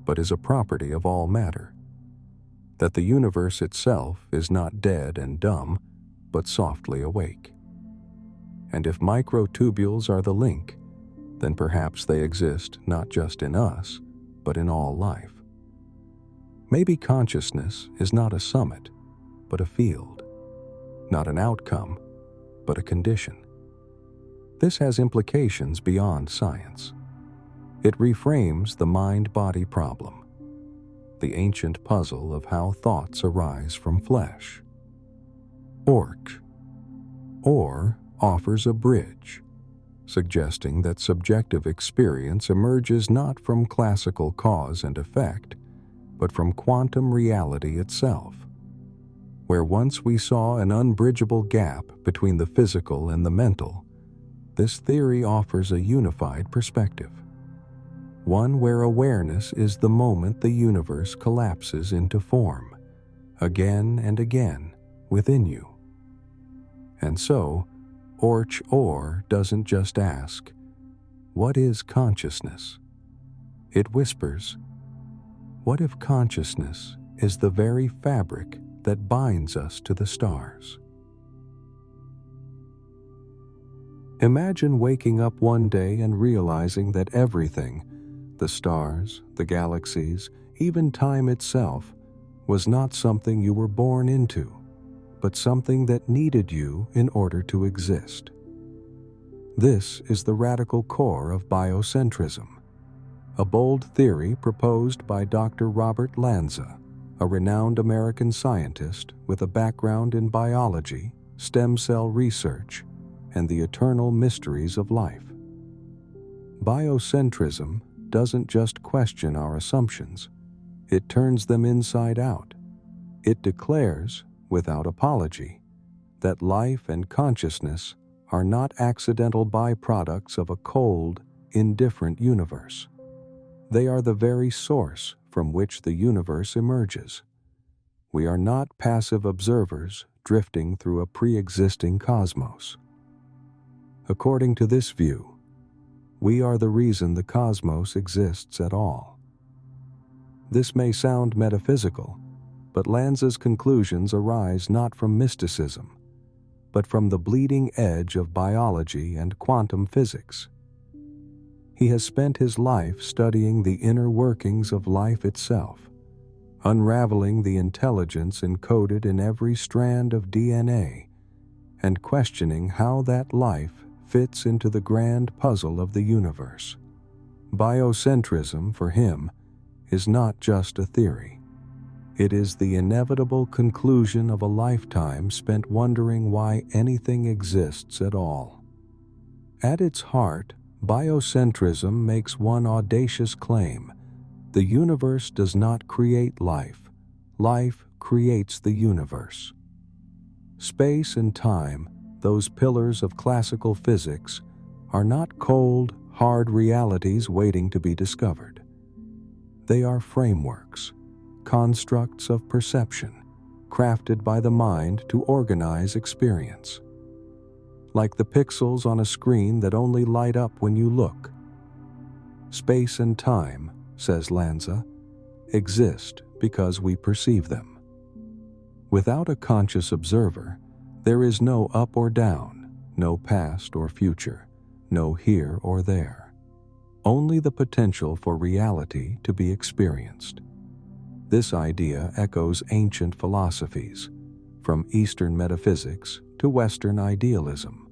but is a property of all matter. That the universe itself is not dead and dumb, but softly awake. And if microtubules are the link, then perhaps they exist not just in us, but in all life. Maybe consciousness is not a summit, but a field. Not an outcome, but a condition. This has implications beyond science. It reframes the mind-body problem, the ancient puzzle of how thoughts arise from flesh. OR offers a bridge, suggesting that subjective experience emerges not from classical cause and effect, but from quantum reality itself. Where once we saw an unbridgeable gap between the physical and the mental, this theory offers a unified perspective. One where awareness is the moment the universe collapses into form, again and again within you. And so, Orch Orr doesn't just ask, "What is consciousness?" It whispers, "What if consciousness is the very fabric that binds us to the stars?" Imagine waking up one day and realizing that everything, the stars, the galaxies, even time itself, was not something you were born into, but something that needed you in order to exist. This is the radical core of biocentrism, a bold theory proposed by Dr. Robert Lanza, a renowned American scientist with a background in biology, stem cell research, and the eternal mysteries of life. Biocentrism doesn't just question our assumptions, it turns them inside out. It declares, without apology, that life and consciousness are not accidental byproducts of a cold, indifferent universe. They are the very source from which the universe emerges. We are not passive observers drifting through a pre-existing cosmos. According to this view, we are the reason the cosmos exists at all. This may sound metaphysical, but Lanza's conclusions arise not from mysticism, but from the bleeding edge of biology and quantum physics. He has spent his life studying the inner workings of life itself, unraveling the intelligence encoded in every strand of DNA, and questioning how that life fits into the grand puzzle of the universe. Biocentrism, for him, is not just a theory. It is the inevitable conclusion of a lifetime spent wondering why anything exists at all. At its heart, biocentrism makes one audacious claim: the universe does not create life, life creates the universe. Space and time, those pillars of classical physics, are not cold, hard realities waiting to be discovered. They are frameworks, constructs of perception, crafted by the mind to organize experience. Like the pixels on a screen that only light up when you look. Space and time, says Lanza, exist because we perceive them. Without a conscious observer, there is no up or down, no past or future, no here or there. Only the potential for reality to be experienced. This idea echoes ancient philosophies, from Eastern metaphysics to Western idealism.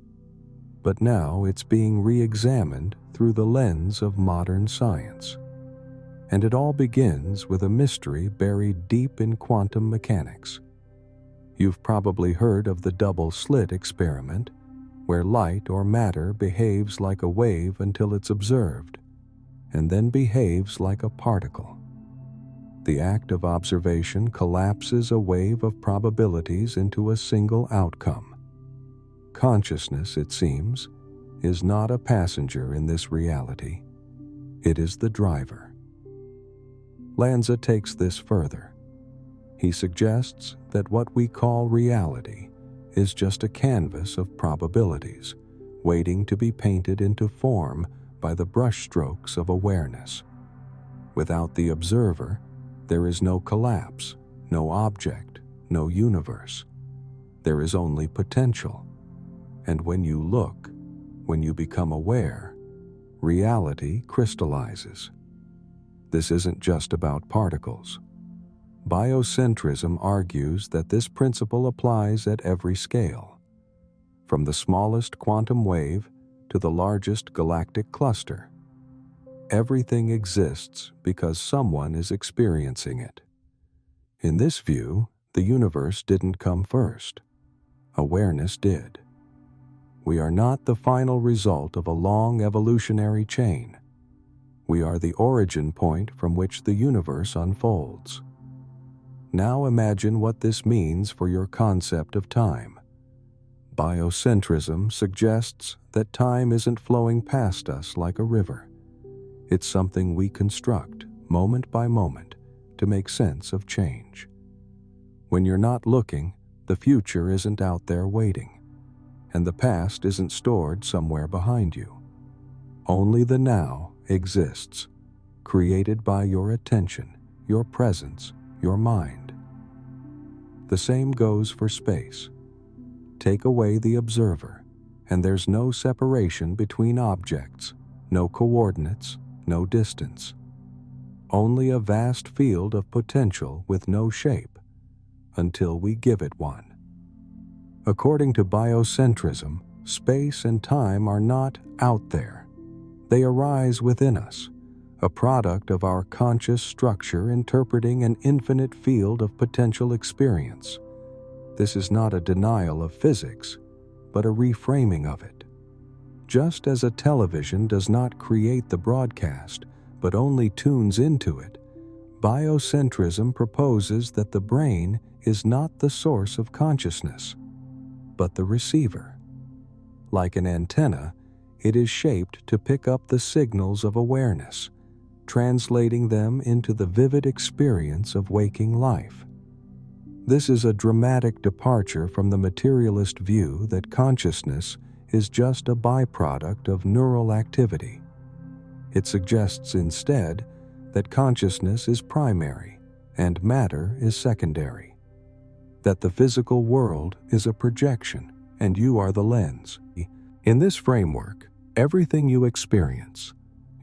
But now it's being re-examined through the lens of modern science. And it all begins with a mystery buried deep in quantum mechanics. You've probably heard of the double-slit experiment, where light or matter behaves like a wave until it's observed, and then behaves like a particle. The act of observation collapses a wave of probabilities into a single outcome. Consciousness, it seems, is not a passenger in this reality. It is the driver. Lanza takes this further. He suggests that what we call reality is just a canvas of probabilities, waiting to be painted into form by the brushstrokes of awareness. Without the observer, there is no collapse, no object, no universe. There is only potential. And when you look, when you become aware, reality crystallizes. This isn't just about particles. Biocentrism argues that this principle applies at every scale, from the smallest quantum wave to the largest galactic cluster. Everything exists because someone is experiencing it. In this view, the universe didn't come first. Awareness did. We are not the final result of a long evolutionary chain. We are the origin point from which the universe unfolds. Now imagine what this means for your concept of time. Biocentrism suggests that time isn't flowing past us like a river. It's something we construct, moment by moment, to make sense of change. When you're not looking, the future isn't out there waiting, and the past isn't stored somewhere behind you. Only the now exists, created by your attention, your presence, your mind. The same goes for space. Take away the observer, and there's no separation between objects, no coordinates, no distance. Only a vast field of potential with no shape, until we give it one. According to biocentrism, space and time are not out there. They arise within us, a product of our conscious structure interpreting an infinite field of potential experience. This is not a denial of physics, but a reframing of it. Just as a television does not create the broadcast, but only tunes into it, biocentrism proposes that the brain is not the source of consciousness, but the receiver. Like an antenna, it is shaped to pick up the signals of awareness, translating them into the vivid experience of waking life. This is a dramatic departure from the materialist view that consciousness is just a byproduct of neural activity. It suggests instead that consciousness is primary and matter is secondary, that the physical world is a projection and you are the lens. In this framework, everything you experience,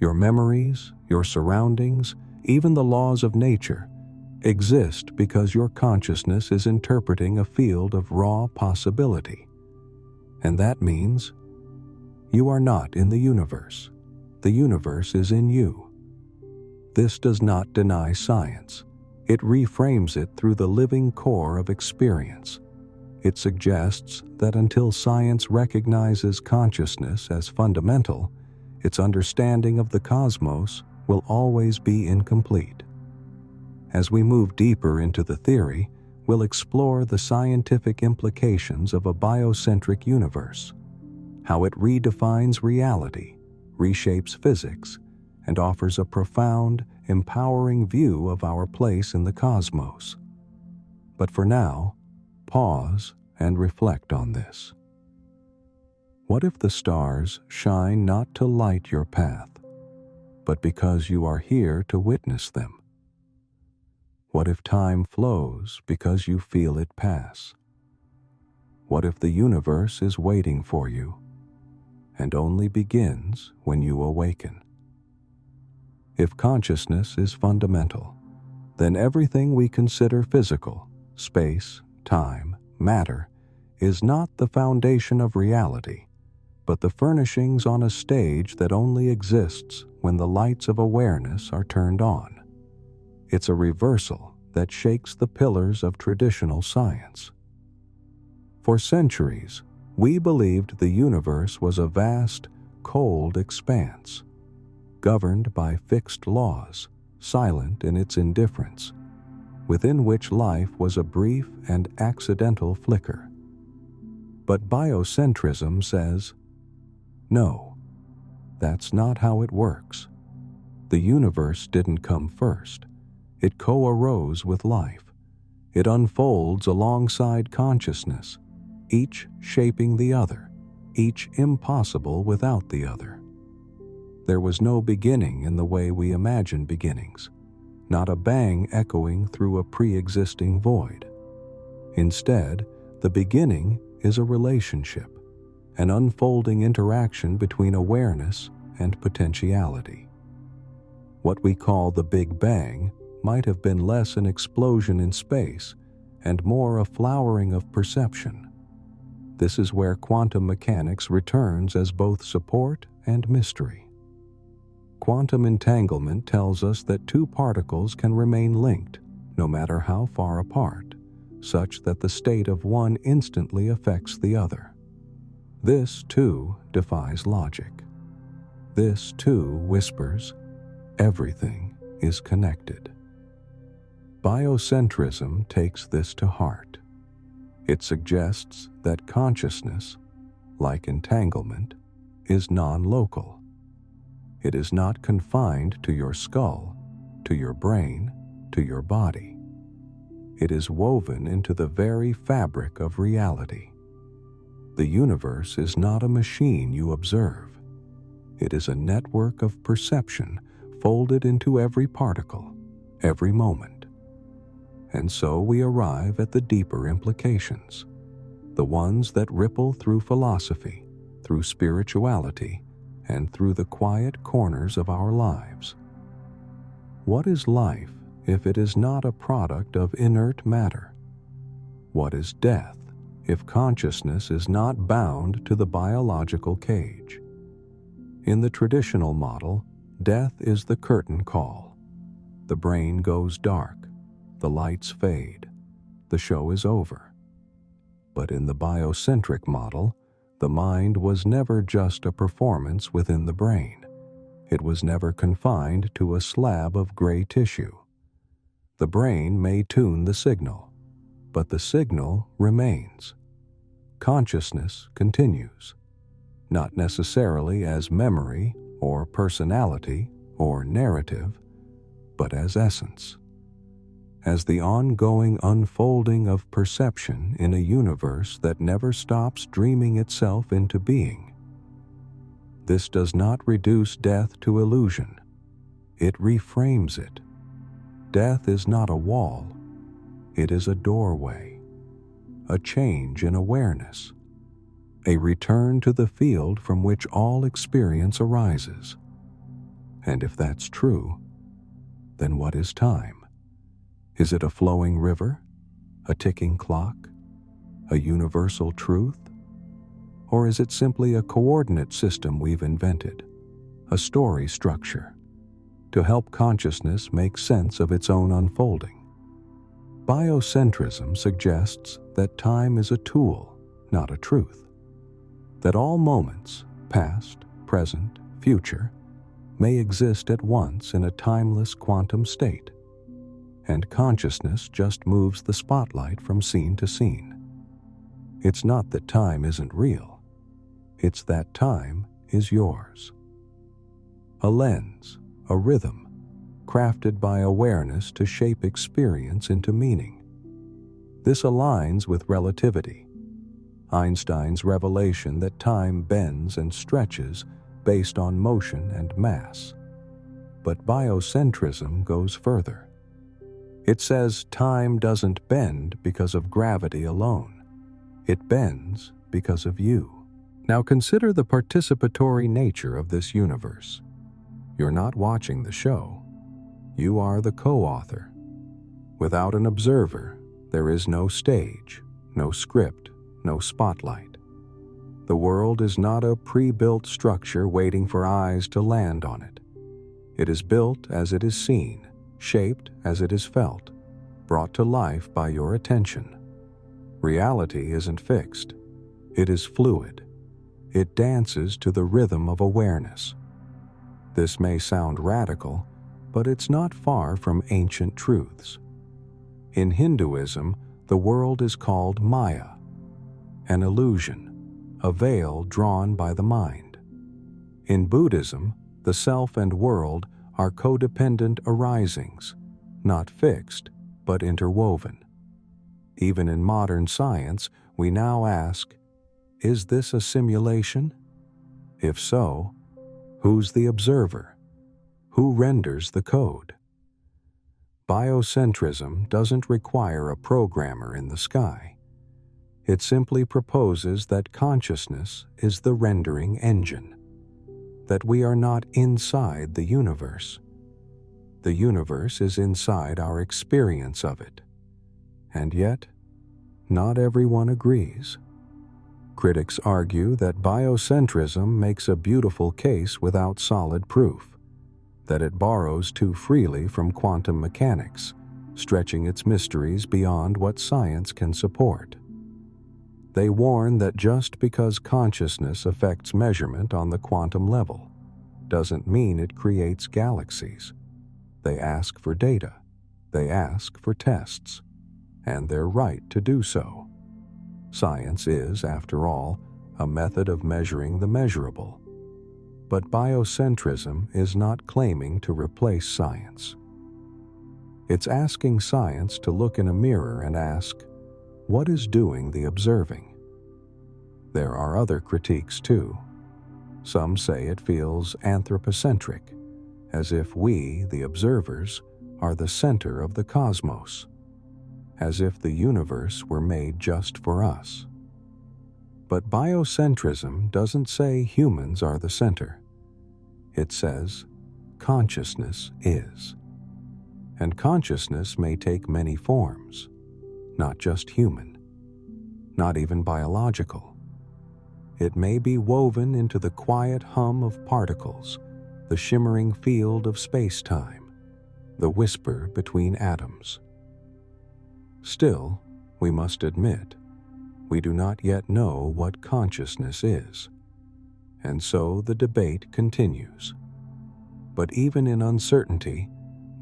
your memories, your surroundings, even the laws of nature, exist because your consciousness is interpreting a field of raw possibility. And that means you are not in the universe. The universe is in you. This does not deny science. It reframes it through the living core of experience. It suggests that until science recognizes consciousness as fundamental, its understanding of the cosmos will always be incomplete. As we move deeper into the theory, we'll explore the scientific implications of a biocentric universe, how it redefines reality, reshapes physics, and offers a profound, empowering view of our place in the cosmos. But for now, pause and reflect on this. What if the stars shine not to light your path, but because you are here to witness them? What if time flows because you feel it pass? What if the universe is waiting for you and only begins when you awaken? If consciousness is fundamental, then everything we consider physical, space, time, matter, is not the foundation of reality, but the furnishings on a stage that only exists when the lights of awareness are turned on. It's a reversal that shakes the pillars of traditional science. For centuries, we believed the universe was a vast, cold expanse, governed by fixed laws, silent in its indifference, within which life was a brief and accidental flicker. But biocentrism says, no, that's not how it works. The universe didn't come first. It co-arose with life. It unfolds alongside consciousness, each shaping the other, each impossible without the other. There was no beginning in the way we imagine beginnings, not a bang echoing through a pre-existing void. Instead, the beginning is a relationship, an unfolding interaction between awareness and potentiality. What we call the Big Bang might have been less an explosion in space and more a flowering of perception. This is where quantum mechanics returns as both support and mystery. Quantum entanglement tells us that two particles can remain linked, no matter how far apart, such that the state of one instantly affects the other. This, too, defies logic. This, too, whispers, everything is connected. Biocentrism takes this to heart. It suggests that consciousness, like entanglement, is non-local. It is not confined to your skull, to your brain, to your body. It is woven into the very fabric of reality. The universe is not a machine you observe. It is a network of perception folded into every particle, every moment. And so we arrive at the deeper implications, the ones that ripple through philosophy, through spirituality, and through the quiet corners of our lives. What is life if it is not a product of inert matter? What is death if consciousness is not bound to the biological cage? In the traditional model, death is the curtain call. The brain goes dark, the lights fade, the show is over. But in the biocentric model, the mind was never just a performance within the brain. It was never confined to a slab of gray tissue. The brain may tune the signal, but the signal remains. Consciousness continues, not necessarily as memory or personality or narrative, but as essence, as the ongoing unfolding of perception in a universe that never stops dreaming itself into being. This does not reduce death to illusion. It reframes it. Death is not a wall. It is a doorway, a change in awareness, a return to the field from which all experience arises. And if that's true, then what is time? Is it a flowing river, a ticking clock, a universal truth? Or is it simply a coordinate system we've invented, a story structure, to help consciousness make sense of its own unfolding? Biocentrism suggests that time is a tool, not a truth. That all moments, past, present, future, may exist at once in a timeless quantum state, and consciousness just moves the spotlight from scene to scene. It's not that time isn't real. It's that time is yours. A lens, a rhythm, crafted by awareness to shape experience into meaning. This aligns with relativity, Einstein's revelation that time bends and stretches based on motion and mass. But biocentrism goes further. It says time doesn't bend because of gravity alone. It bends because of you. Now consider the participatory nature of this universe. You're not watching the show. You are the co-author. Without an observer, there is no stage, no script, no spotlight. The world is not a pre-built structure waiting for eyes to land on it. It is built as it is seen, shaped as it is felt, brought to life by your attention. Reality isn't fixed. It is fluid. It dances to the rhythm of awareness. This may sound radical, but it's not far from ancient truths. In Hinduism, the world is called Maya, an illusion, a veil drawn by the mind. In Buddhism, the self and world are codependent arisings, not fixed, but interwoven. Even in modern science, we now ask, is this a simulation? If so, who's the observer? Who renders the code? Biocentrism doesn't require a programmer in the sky. It simply proposes that consciousness is the rendering engine, that we are not inside the universe. The universe is inside our experience of it. And yet, not everyone agrees. Critics argue that biocentrism makes a beautiful case without solid proof, that it borrows too freely from quantum mechanics, stretching its mysteries beyond what science can support. They warn that just because consciousness affects measurement on the quantum level doesn't mean it creates galaxies. They ask for data. They ask for tests. And they're right to do so. Science is, after all, a method of measuring the measurable. But biocentrism is not claiming to replace science. It's asking science to look in a mirror and ask, what is doing the observing? There are other critiques too. Some say it feels anthropocentric, as if we, the observers, are the center of the cosmos, as if the universe were made just for us. But biocentrism doesn't say humans are the center. It says consciousness is. And consciousness may take many forms, not just human, not even biological. It may be woven into the quiet hum of particles, the shimmering field of space-time, the whisper between atoms. Still, we must admit, we do not yet know what consciousness is, and so the debate continues. But even in uncertainty,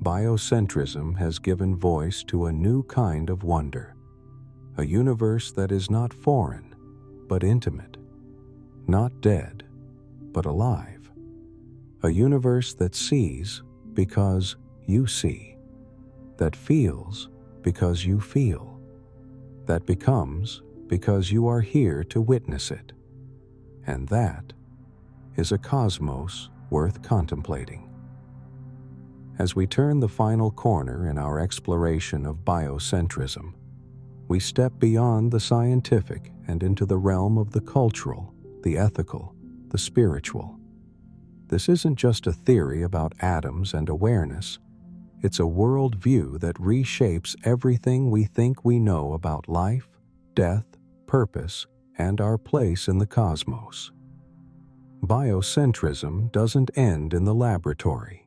biocentrism has given voice to a new kind of wonder, a universe that is not foreign, but intimate, not dead, but alive, a universe that sees because you see, that feels because you feel, that becomes because you are here to witness it, and that is a cosmos worth contemplating. As we turn the final corner in our exploration of biocentrism, we step beyond the scientific and into the realm of the cultural, the ethical, the spiritual. This isn't just a theory about atoms and awareness. It's a worldview that reshapes everything we think we know about life, death, purpose, and our place in the cosmos. Biocentrism doesn't end in the laboratory.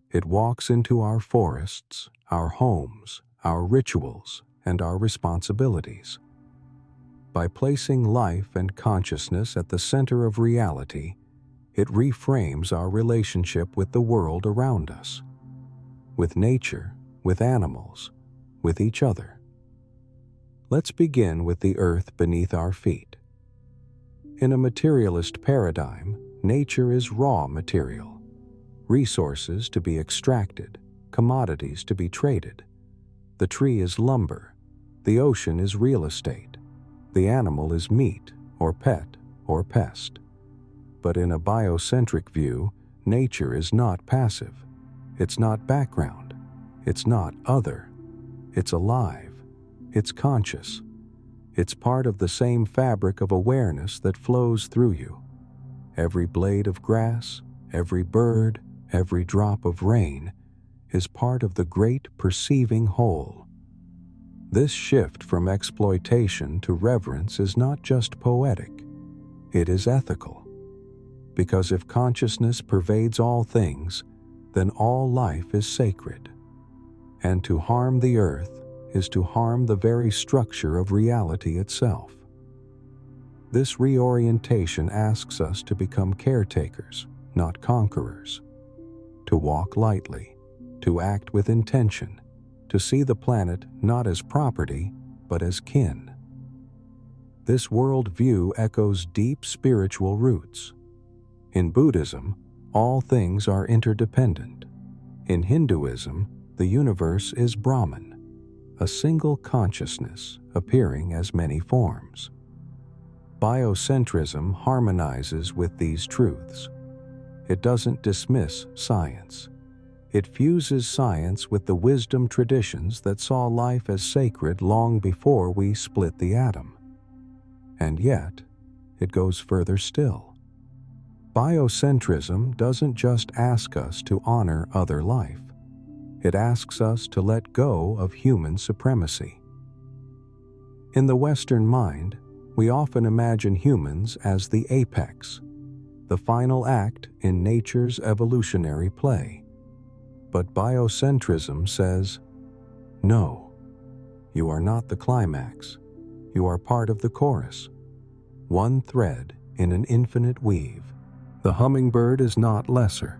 It walks into our forests, our homes, our rituals, and our responsibilities. By placing life and consciousness at the center of reality, it reframes our relationship with the world around us, with nature, with animals, with each other. Let's begin with the earth beneath our feet. In a materialist paradigm, nature is raw material, resources to be extracted, commodities to be traded. The tree is lumber, the ocean is real estate, the animal is meat or pet or pest. But in a biocentric view, nature is not passive. It's not background. It's not other. It's alive. It's conscious. It's part of the same fabric of awareness that flows through you. Every blade of grass, every bird, every drop of rain is part of the great perceiving whole. This shift from exploitation to reverence is not just poetic, it is ethical. Because if consciousness pervades all things, then all life is sacred. And to harm the earth is to harm the very structure of reality itself. This reorientation asks us to become caretakers, not conquerors, to walk lightly, to act with intention, to see the planet not as property, but as kin. This worldview echoes deep spiritual roots. In Buddhism, all things are interdependent. In Hinduism, the universe is Brahman, a single consciousness appearing as many forms. Biocentrism harmonizes with these truths. It doesn't dismiss science. It fuses science with the wisdom traditions that saw life as sacred long before we split the atom. And yet, it goes further still. Biocentrism doesn't just ask us to honor other life. It asks us to let go of human supremacy. In the Western mind, we often imagine humans as the apex, the final act in nature's evolutionary play. But biocentrism says, no, you are not the climax. You are part of the chorus, one thread in an infinite weave. The hummingbird is not lesser.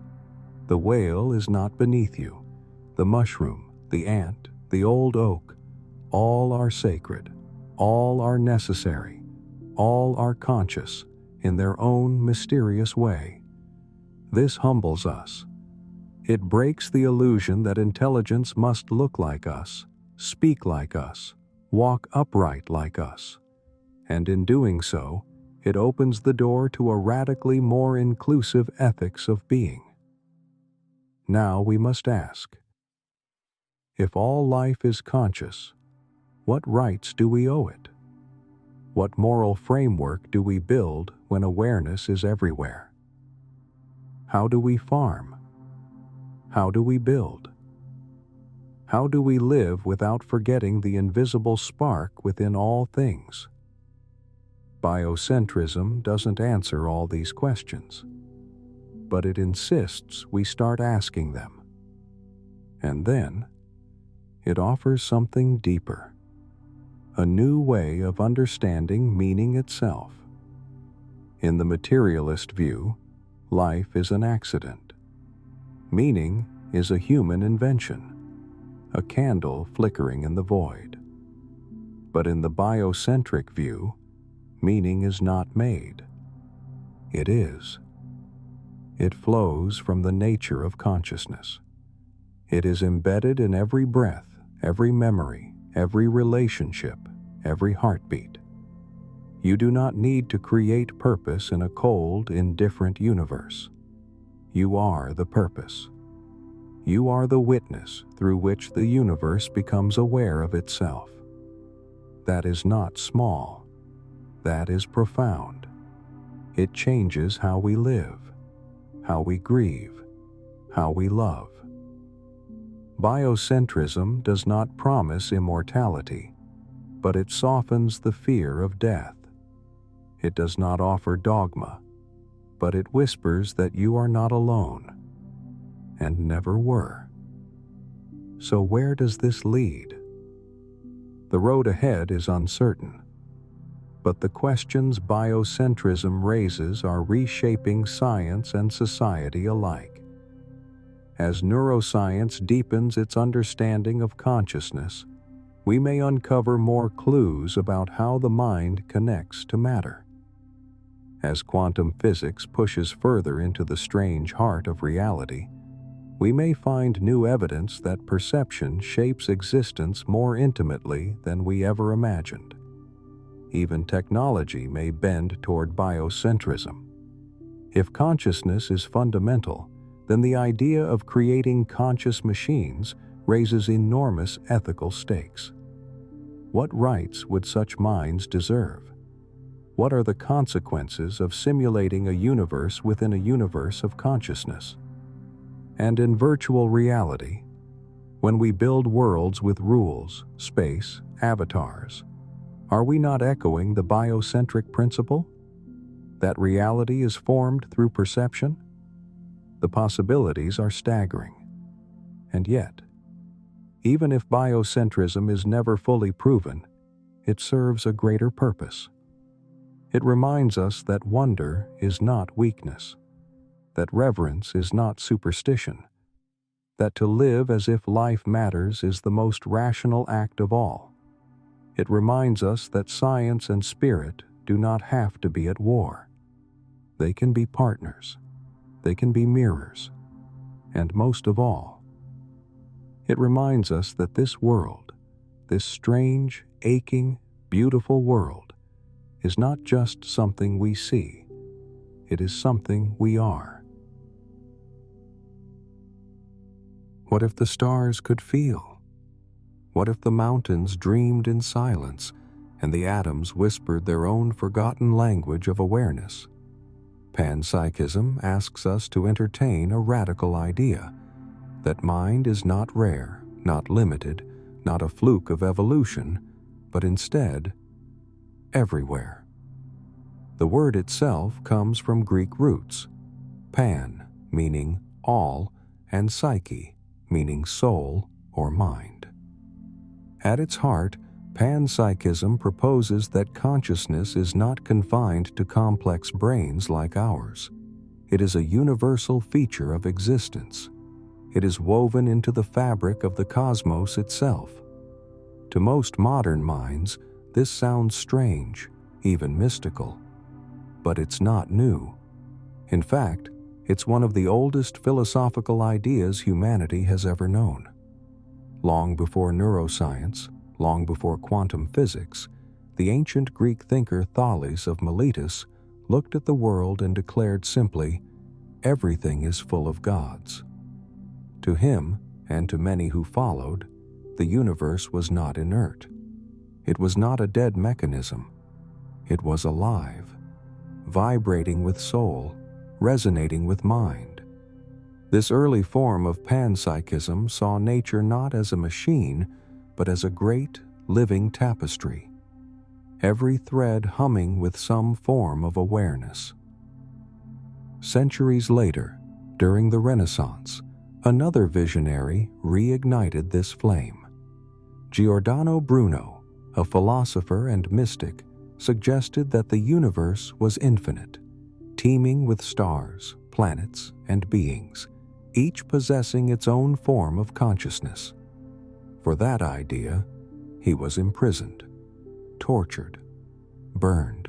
The whale is not beneath you. The mushroom, the ant, the old oak, all are sacred, all are necessary, all are conscious in their own mysterious way. This humbles us. It breaks the illusion that intelligence must look like us, speak like us, walk upright like us. And in doing so, it opens the door to a radically more inclusive ethics of being. Now we must ask, if all life is conscious, what rights do we owe it? What moral framework do we build when awareness is everywhere? How do we farm? How do we build? How do we live without forgetting the invisible spark within all things? Biocentrism doesn't answer all these questions, but it insists we start asking them. And then, it offers something deeper, a new way of understanding meaning itself. In the materialist view, life is an accident. Meaning is a human invention, a candle flickering in the void. But in the biocentric view, meaning is not made. It is. It flows from the nature of consciousness. It is embedded in every breath, every memory, every relationship, every heartbeat. You do not need to create purpose in a cold, indifferent universe. You are the purpose. You are the witness through which the universe becomes aware of itself. That is not small. That is profound. It changes how we live, how we grieve, how we love. Biocentrism does not promise immortality, but it softens the fear of death. It does not offer dogma, but it whispers that you are not alone, and never were. So where does this lead? The road ahead is uncertain, but the questions biocentrism raises are reshaping science and society alike. As neuroscience deepens its understanding of consciousness, we may uncover more clues about how the mind connects to matter. As quantum physics pushes further into the strange heart of reality, we may find new evidence that perception shapes existence more intimately than we ever imagined. Even technology may bend toward biocentrism. If consciousness is fundamental, then the idea of creating conscious machines raises enormous ethical stakes. What rights would such minds deserve? What are the consequences of simulating a universe within a universe of consciousness? And in virtual reality, when we build worlds with rules, space, avatars, are we not echoing the biocentric principle? That reality is formed through perception? The possibilities are staggering. And yet, even if biocentrism is never fully proven, it serves a greater purpose. It reminds us that wonder is not weakness, that reverence is not superstition, that to live as if life matters is the most rational act of all. It reminds us that science and spirit do not have to be at war. They can be partners. They can be mirrors. And most of all, it reminds us that this world, this strange, aching, beautiful world, is not just something we see. It is something we are. What if the stars could feel? What if the mountains dreamed in silence and the atoms whispered their own forgotten language of awareness? Panpsychism asks us to entertain a radical idea that mind is not rare, not limited, not a fluke of evolution, but instead, everywhere. The word itself comes from Greek roots, pan, meaning all, and psyche, meaning soul or mind. At its heart, Panpsychism proposes that consciousness is not confined to complex brains like ours. It is a universal feature of existence. It is woven into the fabric of the cosmos itself. To most modern minds, this sounds strange, even mystical. But it's not new. In fact, it's one of the oldest philosophical ideas humanity has ever known. Long before neuroscience, long before quantum physics, the ancient Greek thinker Thales of Miletus looked at the world and declared simply, "Everything is full of gods." To him, and to many who followed, the universe was not inert. It was not a dead mechanism. It was alive, vibrating with soul, resonating with mind. This early form of panpsychism saw nature not as a machine, but as a great, living tapestry, every thread humming with some form of awareness. Centuries later, during the Renaissance, another visionary reignited this flame. Giordano Bruno, a philosopher and mystic, suggested that the universe was infinite, teeming with stars, planets, and beings, each possessing its own form of consciousness. For that idea, he was imprisoned, tortured, burned.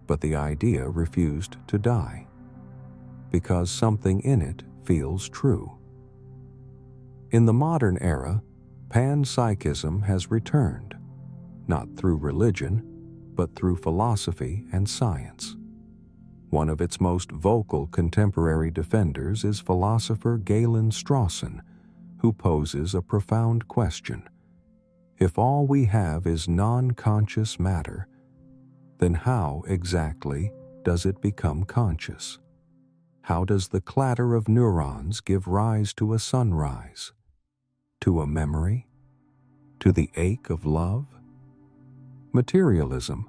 But the idea refused to die, because something in it feels true. In the modern era, panpsychism has returned, not through religion, but through philosophy and science. One of its most vocal contemporary defenders is philosopher Galen Strawson, who poses a profound question. If all we have is non-conscious matter, then how exactly does it become conscious? How does the clatter of neurons give rise to a sunrise, to a memory, to the ache of love? Materialism,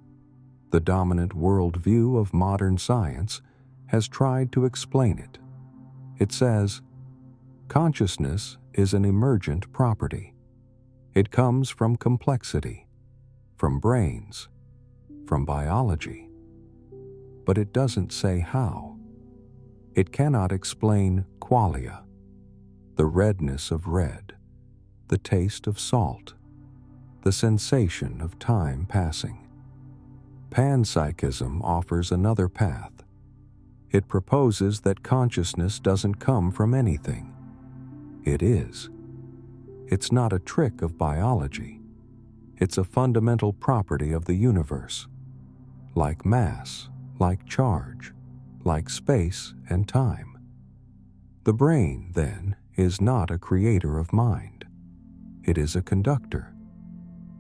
the dominant worldview of modern science, has tried to explain it. It says, consciousness is an emergent property. It comes from complexity, from brains, from biology. But it doesn't say how. It cannot explain qualia, the redness of red, the taste of salt, the sensation of time passing. Panpsychism offers another path. It proposes that consciousness doesn't come from anything. It is. It's not a trick of biology. It's a fundamental property of the universe. Like mass, like charge, like space and time. The brain, then, is not a creator of mind. It is a conductor,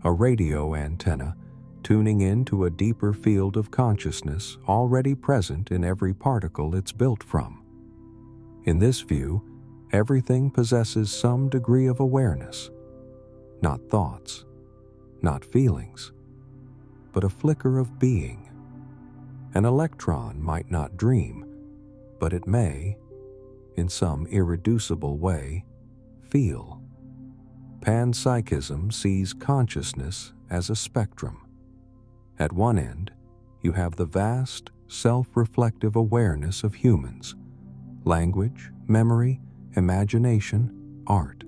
a radio antenna tuning into a deeper field of consciousness already present in every particle it's built from. In this view, everything possesses some degree of awareness, not thoughts, not feelings, but a flicker of being. An electron might not dream, but it may, in some irreducible way, feel. Panpsychism sees consciousness as a spectrum. At one end, you have the vast, self-reflective awareness of humans, language, memory, imagination, art.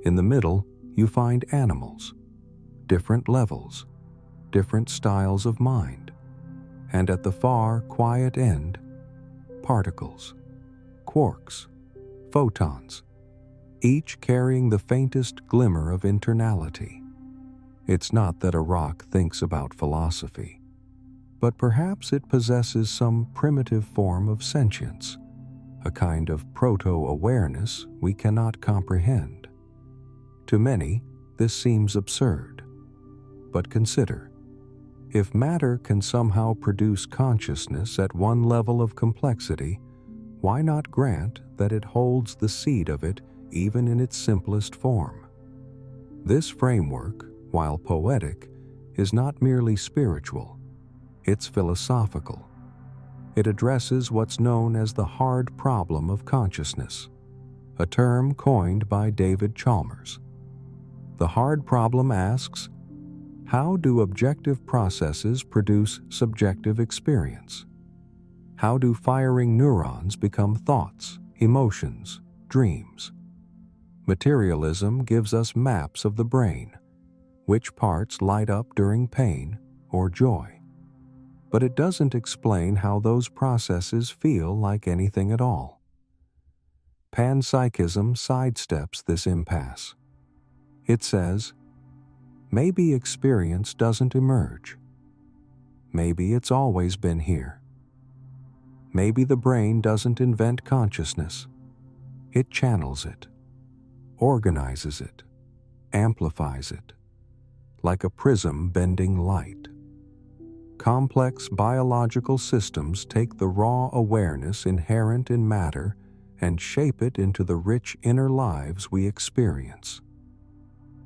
In the middle, you find animals, different levels, different styles of mind, and at the far, quiet end, particles, quarks, photons, each carrying the faintest glimmer of internality. It's not that a rock thinks about philosophy, but perhaps it possesses some primitive form of sentience, a kind of proto-awareness we cannot comprehend. To many, this seems absurd. But consider, if matter can somehow produce consciousness at one level of complexity, why not grant that it holds the seed of it even in its simplest form? This framework, while poetic, is not merely spiritual, it's philosophical. It addresses what's known as the hard problem of consciousness, a term coined by David Chalmers. The hard problem asks, How do objective processes produce subjective experience? How do firing neurons become thoughts, emotions, dreams? Materialism gives us maps of the brain, which parts light up during pain or joy. But it doesn't explain how those processes feel like anything at all. Panpsychism sidesteps this impasse. It says, maybe experience doesn't emerge. Maybe it's always been here. Maybe the brain doesn't invent consciousness. It channels it, organizes it, amplifies it, like a prism bending light. Complex biological systems take the raw awareness inherent in matter and shape it into the rich inner lives we experience.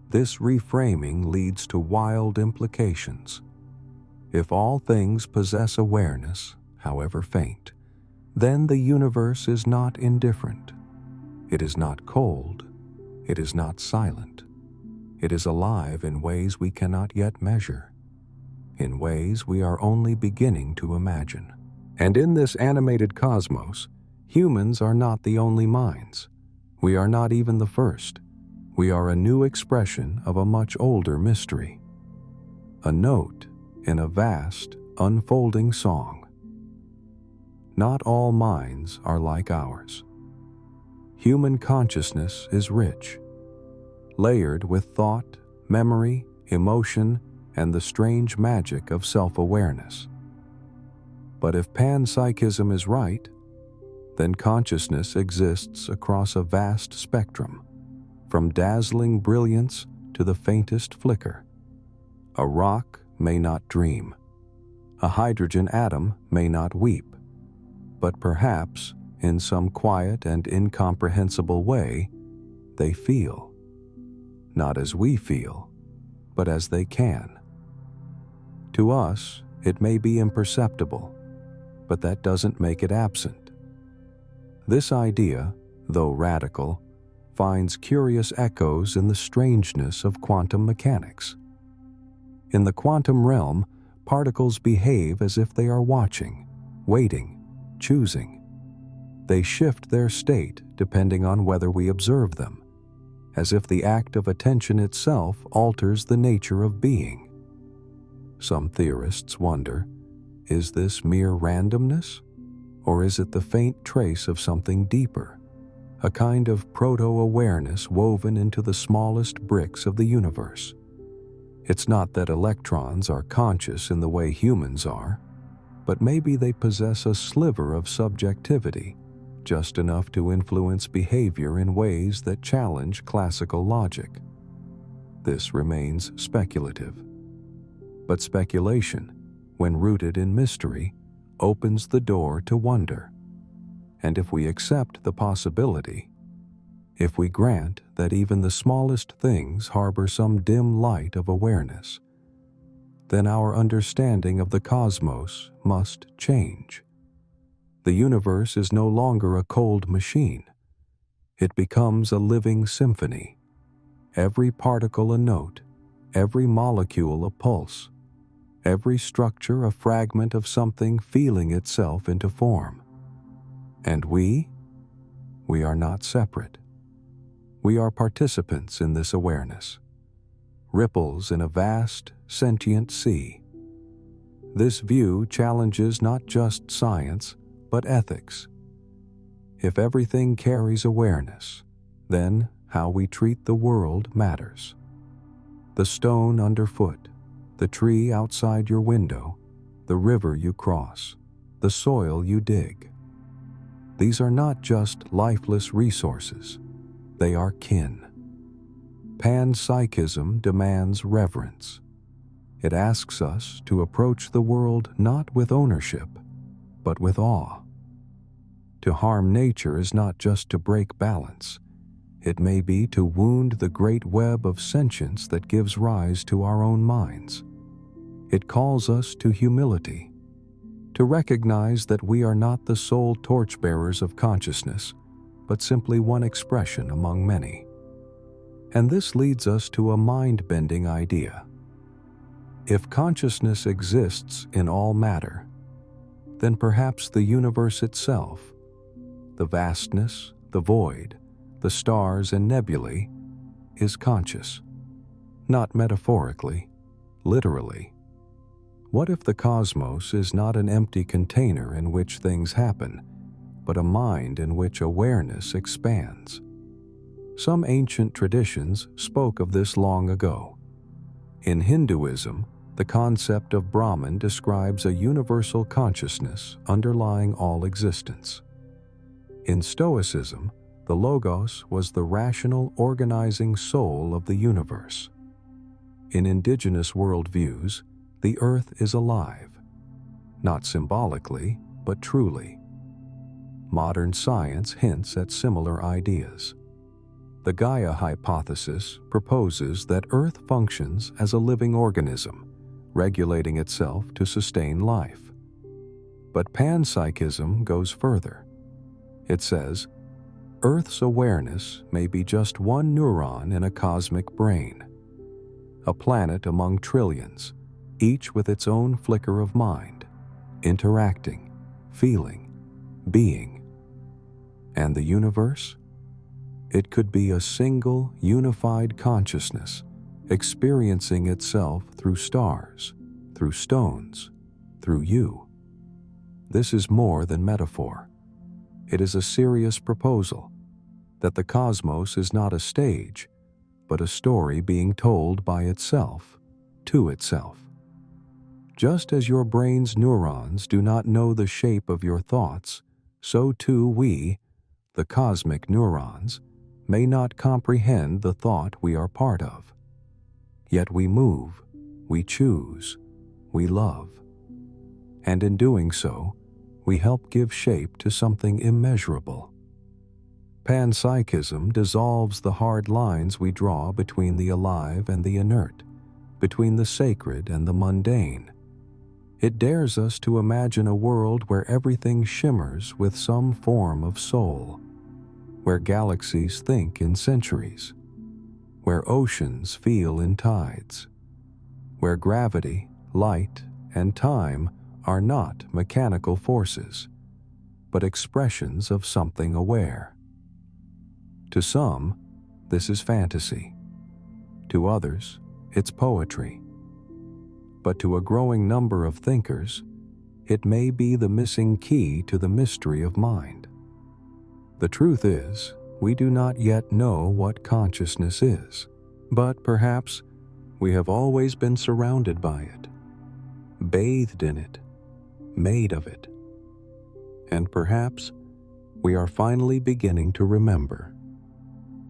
This reframing leads to wild implications. If all things possess awareness, however faint, then the universe is not indifferent. It is not cold. It is not silent. It is alive in ways we cannot yet measure, in ways we are only beginning to imagine. And in this animated cosmos, humans are not the only minds. We are not even the first. We are a new expression of a much older mystery. A note in a vast, unfolding song. Not all minds are like ours. Human consciousness is rich, layered with thought, memory, emotion, and the strange magic of self-awareness. But if panpsychism is right, then consciousness exists across a vast spectrum, from dazzling brilliance to the faintest flicker. A rock may not dream. A hydrogen atom may not weep. But perhaps, in some quiet and incomprehensible way, they feel. Not as we feel, but as they can. To us, it may be imperceptible, but that doesn't make it absent. This idea, though radical, finds curious echoes in the strangeness of quantum mechanics. In the quantum realm, particles behave as if they are watching, waiting, choosing. They shift their state depending on whether we observe them, as if the act of attention itself alters the nature of being. Some theorists wonder, is this mere randomness? Or is it the faint trace of something deeper, a kind of proto-awareness woven into the smallest bricks of the universe? It's not that electrons are conscious in the way humans are, but maybe they possess a sliver of subjectivity, just enough to influence behavior in ways that challenge classical logic. This remains speculative. But speculation, when rooted in mystery, opens the door to wonder. And if we accept the possibility, if we grant that even the smallest things harbor some dim light of awareness, then our understanding of the cosmos must change. The universe is no longer a cold machine. It becomes a living symphony. Every particle a note, every molecule a pulse, every structure a fragment of something feeling itself into form. And we are not separate. We are participants in this awareness, ripples in a vast, sentient sea. This view challenges not just science, but ethics. If everything carries awareness, then how we treat the world matters. The stone underfoot, the tree outside your window, the river you cross, the soil you dig. These are not just lifeless resources, they are kin. Panpsychism demands reverence. It asks us to approach the world not with ownership, but with awe. To harm nature is not just to break balance. It may be to wound the great web of sentience that gives rise to our own minds. It calls us to humility, to recognize that we are not the sole torchbearers of consciousness, but simply one expression among many. And this leads us to a mind-bending idea. If consciousness exists in all matter, then perhaps the universe itself, the vastness, the void, the stars and nebulae, is conscious. Not metaphorically, literally. What if the cosmos is not an empty container in which things happen, but a mind in which awareness expands? Some ancient traditions spoke of this long ago. In Hinduism, the concept of Brahman describes a universal consciousness underlying all existence. In Stoicism, the Logos was the rational, organizing soul of the universe. In indigenous worldviews, the earth is alive, not symbolically, but truly. Modern science hints at similar ideas. The Gaia hypothesis proposes that Earth functions as a living organism, regulating itself to sustain life. But panpsychism goes further. It says, Earth's awareness may be just one neuron in a cosmic brain, a planet among trillions, each with its own flicker of mind, interacting, feeling, being. And the universe? It could be a single, unified consciousness, experiencing itself through stars, through stones, through you. This is more than metaphor. It is a serious proposal that the cosmos is not a stage, but a story being told by itself, to itself. Just as your brain's neurons do not know the shape of your thoughts, so too we, the cosmic neurons, may not comprehend the thought we are part of. Yet we move, we choose, we love. And in doing so, we help give shape to something immeasurable. Panpsychism dissolves the hard lines we draw between the alive and the inert, between the sacred and the mundane. It dares us to imagine a world where everything shimmers with some form of soul, where galaxies think in centuries, where oceans feel in tides, where gravity, light, and time are not mechanical forces, but expressions of something aware. To some, this is fantasy. To others, it's poetry. But to a growing number of thinkers, it may be the missing key to the mystery of mind. The truth is, we do not yet know what consciousness is, but perhaps we have always been surrounded by it, bathed in it, made of it. And perhaps we are finally beginning to remember.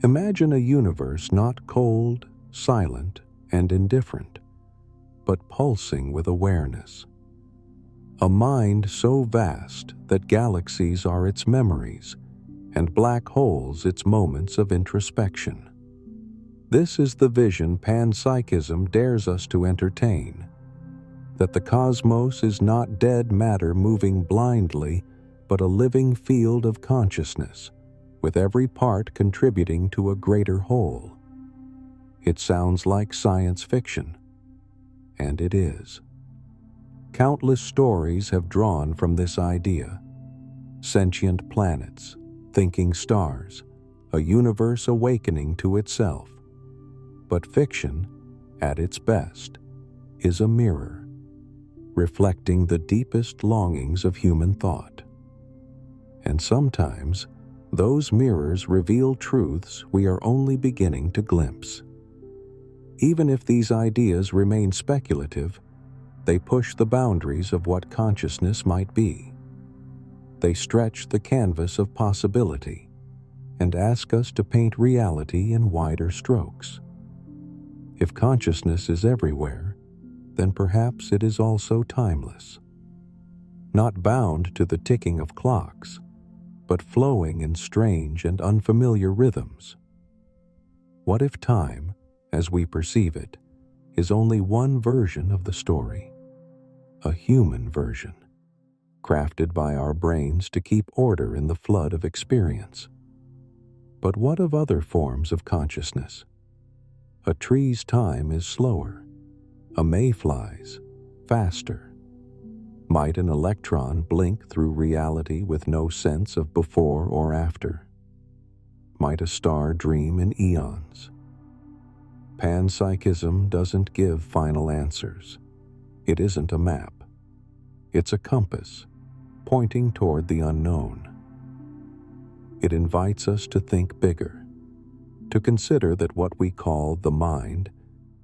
Imagine a universe not cold, silent, and indifferent, but pulsing with awareness. A mind so vast that galaxies are its memories, and black holes its moments of introspection. This is the vision panpsychism dares us to entertain, that the cosmos is not dead matter moving blindly, but a living field of consciousness, with every part contributing to a greater whole. It sounds like science fiction, and it is. Countless stories have drawn from this idea. Sentient planets, thinking stars, a universe awakening to itself. But fiction, at its best, is a mirror, reflecting the deepest longings of human thought. And sometimes, those mirrors reveal truths we are only beginning to glimpse. Even if these ideas remain speculative, they push the boundaries of what consciousness might be. They stretch the canvas of possibility and ask us to paint reality in wider strokes. If consciousness is everywhere, then perhaps it is also timeless, not bound to the ticking of clocks, but flowing in strange and unfamiliar rhythms. What if time, as we perceive it, is only one version of the story, a human version, crafted by our brains to keep order in the flood of experience? But what of other forms of consciousness? A tree's time is slower, a mayfly's faster? Might an electron blink through reality with no sense of before or after? Might a star dream in eons? Panpsychism doesn't give final answers. It isn't a map. It's a compass, pointing toward the unknown. It invites us to think bigger, to consider that what we call the mind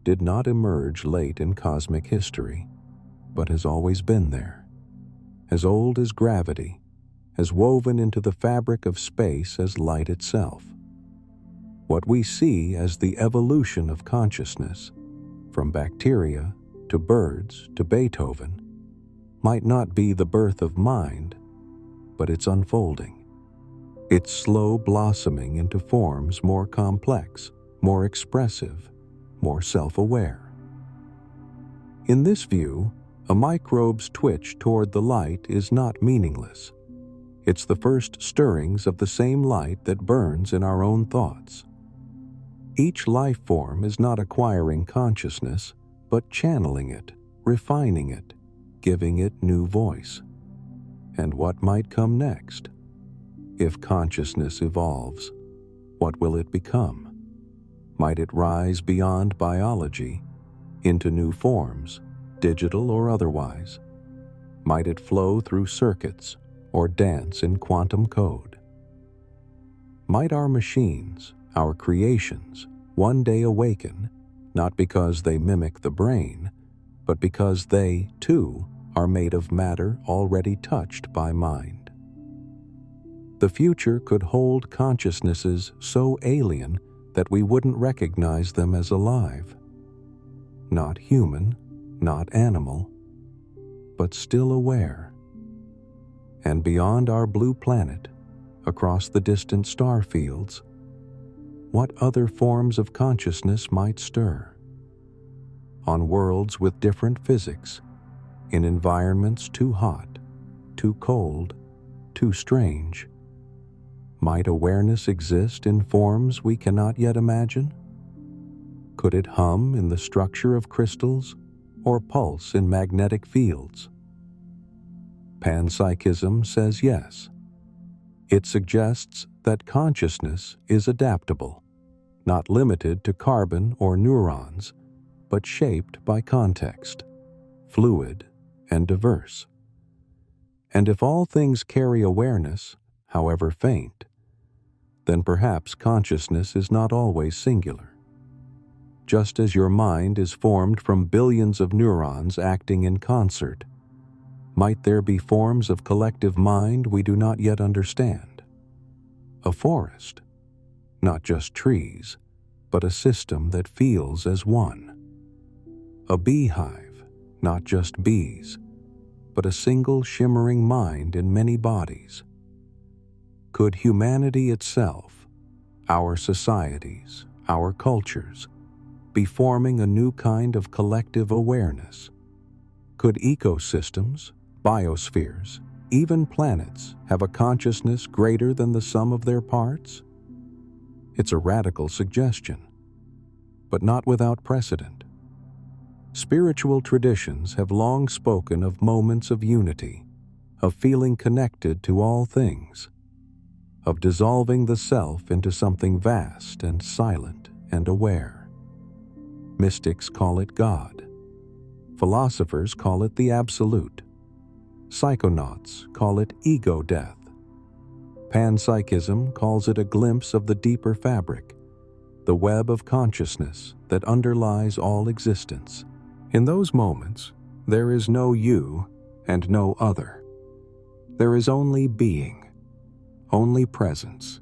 did not emerge late in cosmic history, but has always been there, as old as gravity, as woven into the fabric of space as light itself. What we see as the evolution of consciousness, from bacteria to birds to Beethoven, might not be the birth of mind, but its unfolding, its slow blossoming into forms more complex, more expressive, more self-aware. In this view, a microbe's twitch toward the light is not meaningless. It's the first stirrings of the same light that burns in our own thoughts. Each life form is not acquiring consciousness, but channeling it, refining it, giving it new voice. And what might come next? If consciousness evolves, what will it become? Might it rise beyond biology, into new forms, digital or otherwise? Might it flow through circuits or dance in quantum code? Might our machines, our creations, one day awaken, not because they mimic the brain, but because they, too, are made of matter already touched by mind? The future could hold consciousnesses so alien that we wouldn't recognize them as alive. Not human, not animal, but still aware. And beyond our blue planet, across the distant star fields, what other forms of consciousness might stir? On worlds with different physics, in environments too hot, too cold, too strange, might awareness exist in forms we cannot yet imagine? Could it hum in the structure of crystals or pulse in magnetic fields? Panpsychism says yes. It suggests that consciousness is adaptable, not limited to carbon or neurons, but shaped by context, fluid and diverse. And if all things carry awareness, however faint, then perhaps consciousness is not always singular. Just as your mind is formed from billions of neurons acting in concert, might there be forms of collective mind we do not yet understand? A forest, not just trees, but a system that feels as one. A beehive, not just bees, but a single shimmering mind in many bodies. Could humanity itself, our societies, our cultures, be forming a new kind of collective awareness? Could ecosystems, biospheres, even planets have a consciousness greater than the sum of their parts? It's a radical suggestion, but not without precedent. Spiritual traditions have long spoken of moments of unity, of feeling connected to all things, of dissolving the self into something vast and silent and aware. Mystics call it God. Philosophers call it the Absolute. Psychonauts call it ego death. Panpsychism calls it a glimpse of the deeper fabric, the web of consciousness that underlies all existence. In those moments, there is no you and no other. There is only being, only presence,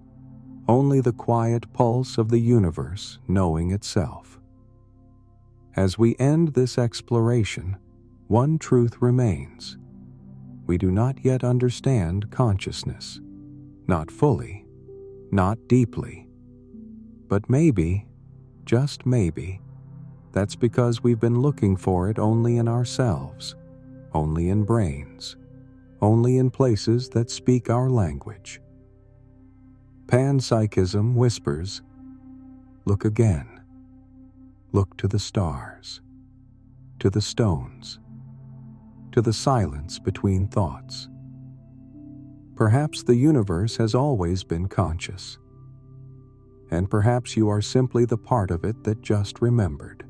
only the quiet pulse of the universe knowing itself. As we end this exploration, one truth remains. We do not yet understand consciousness. Not fully, not deeply. But maybe, just maybe, that's because we've been looking for it only in ourselves, only in brains, only in places that speak our language. Panpsychism whispers, look again. Look to the stars, to the stones, to the silence between thoughts. Perhaps the universe has always been conscious, and perhaps you are simply the part of it that just remembered.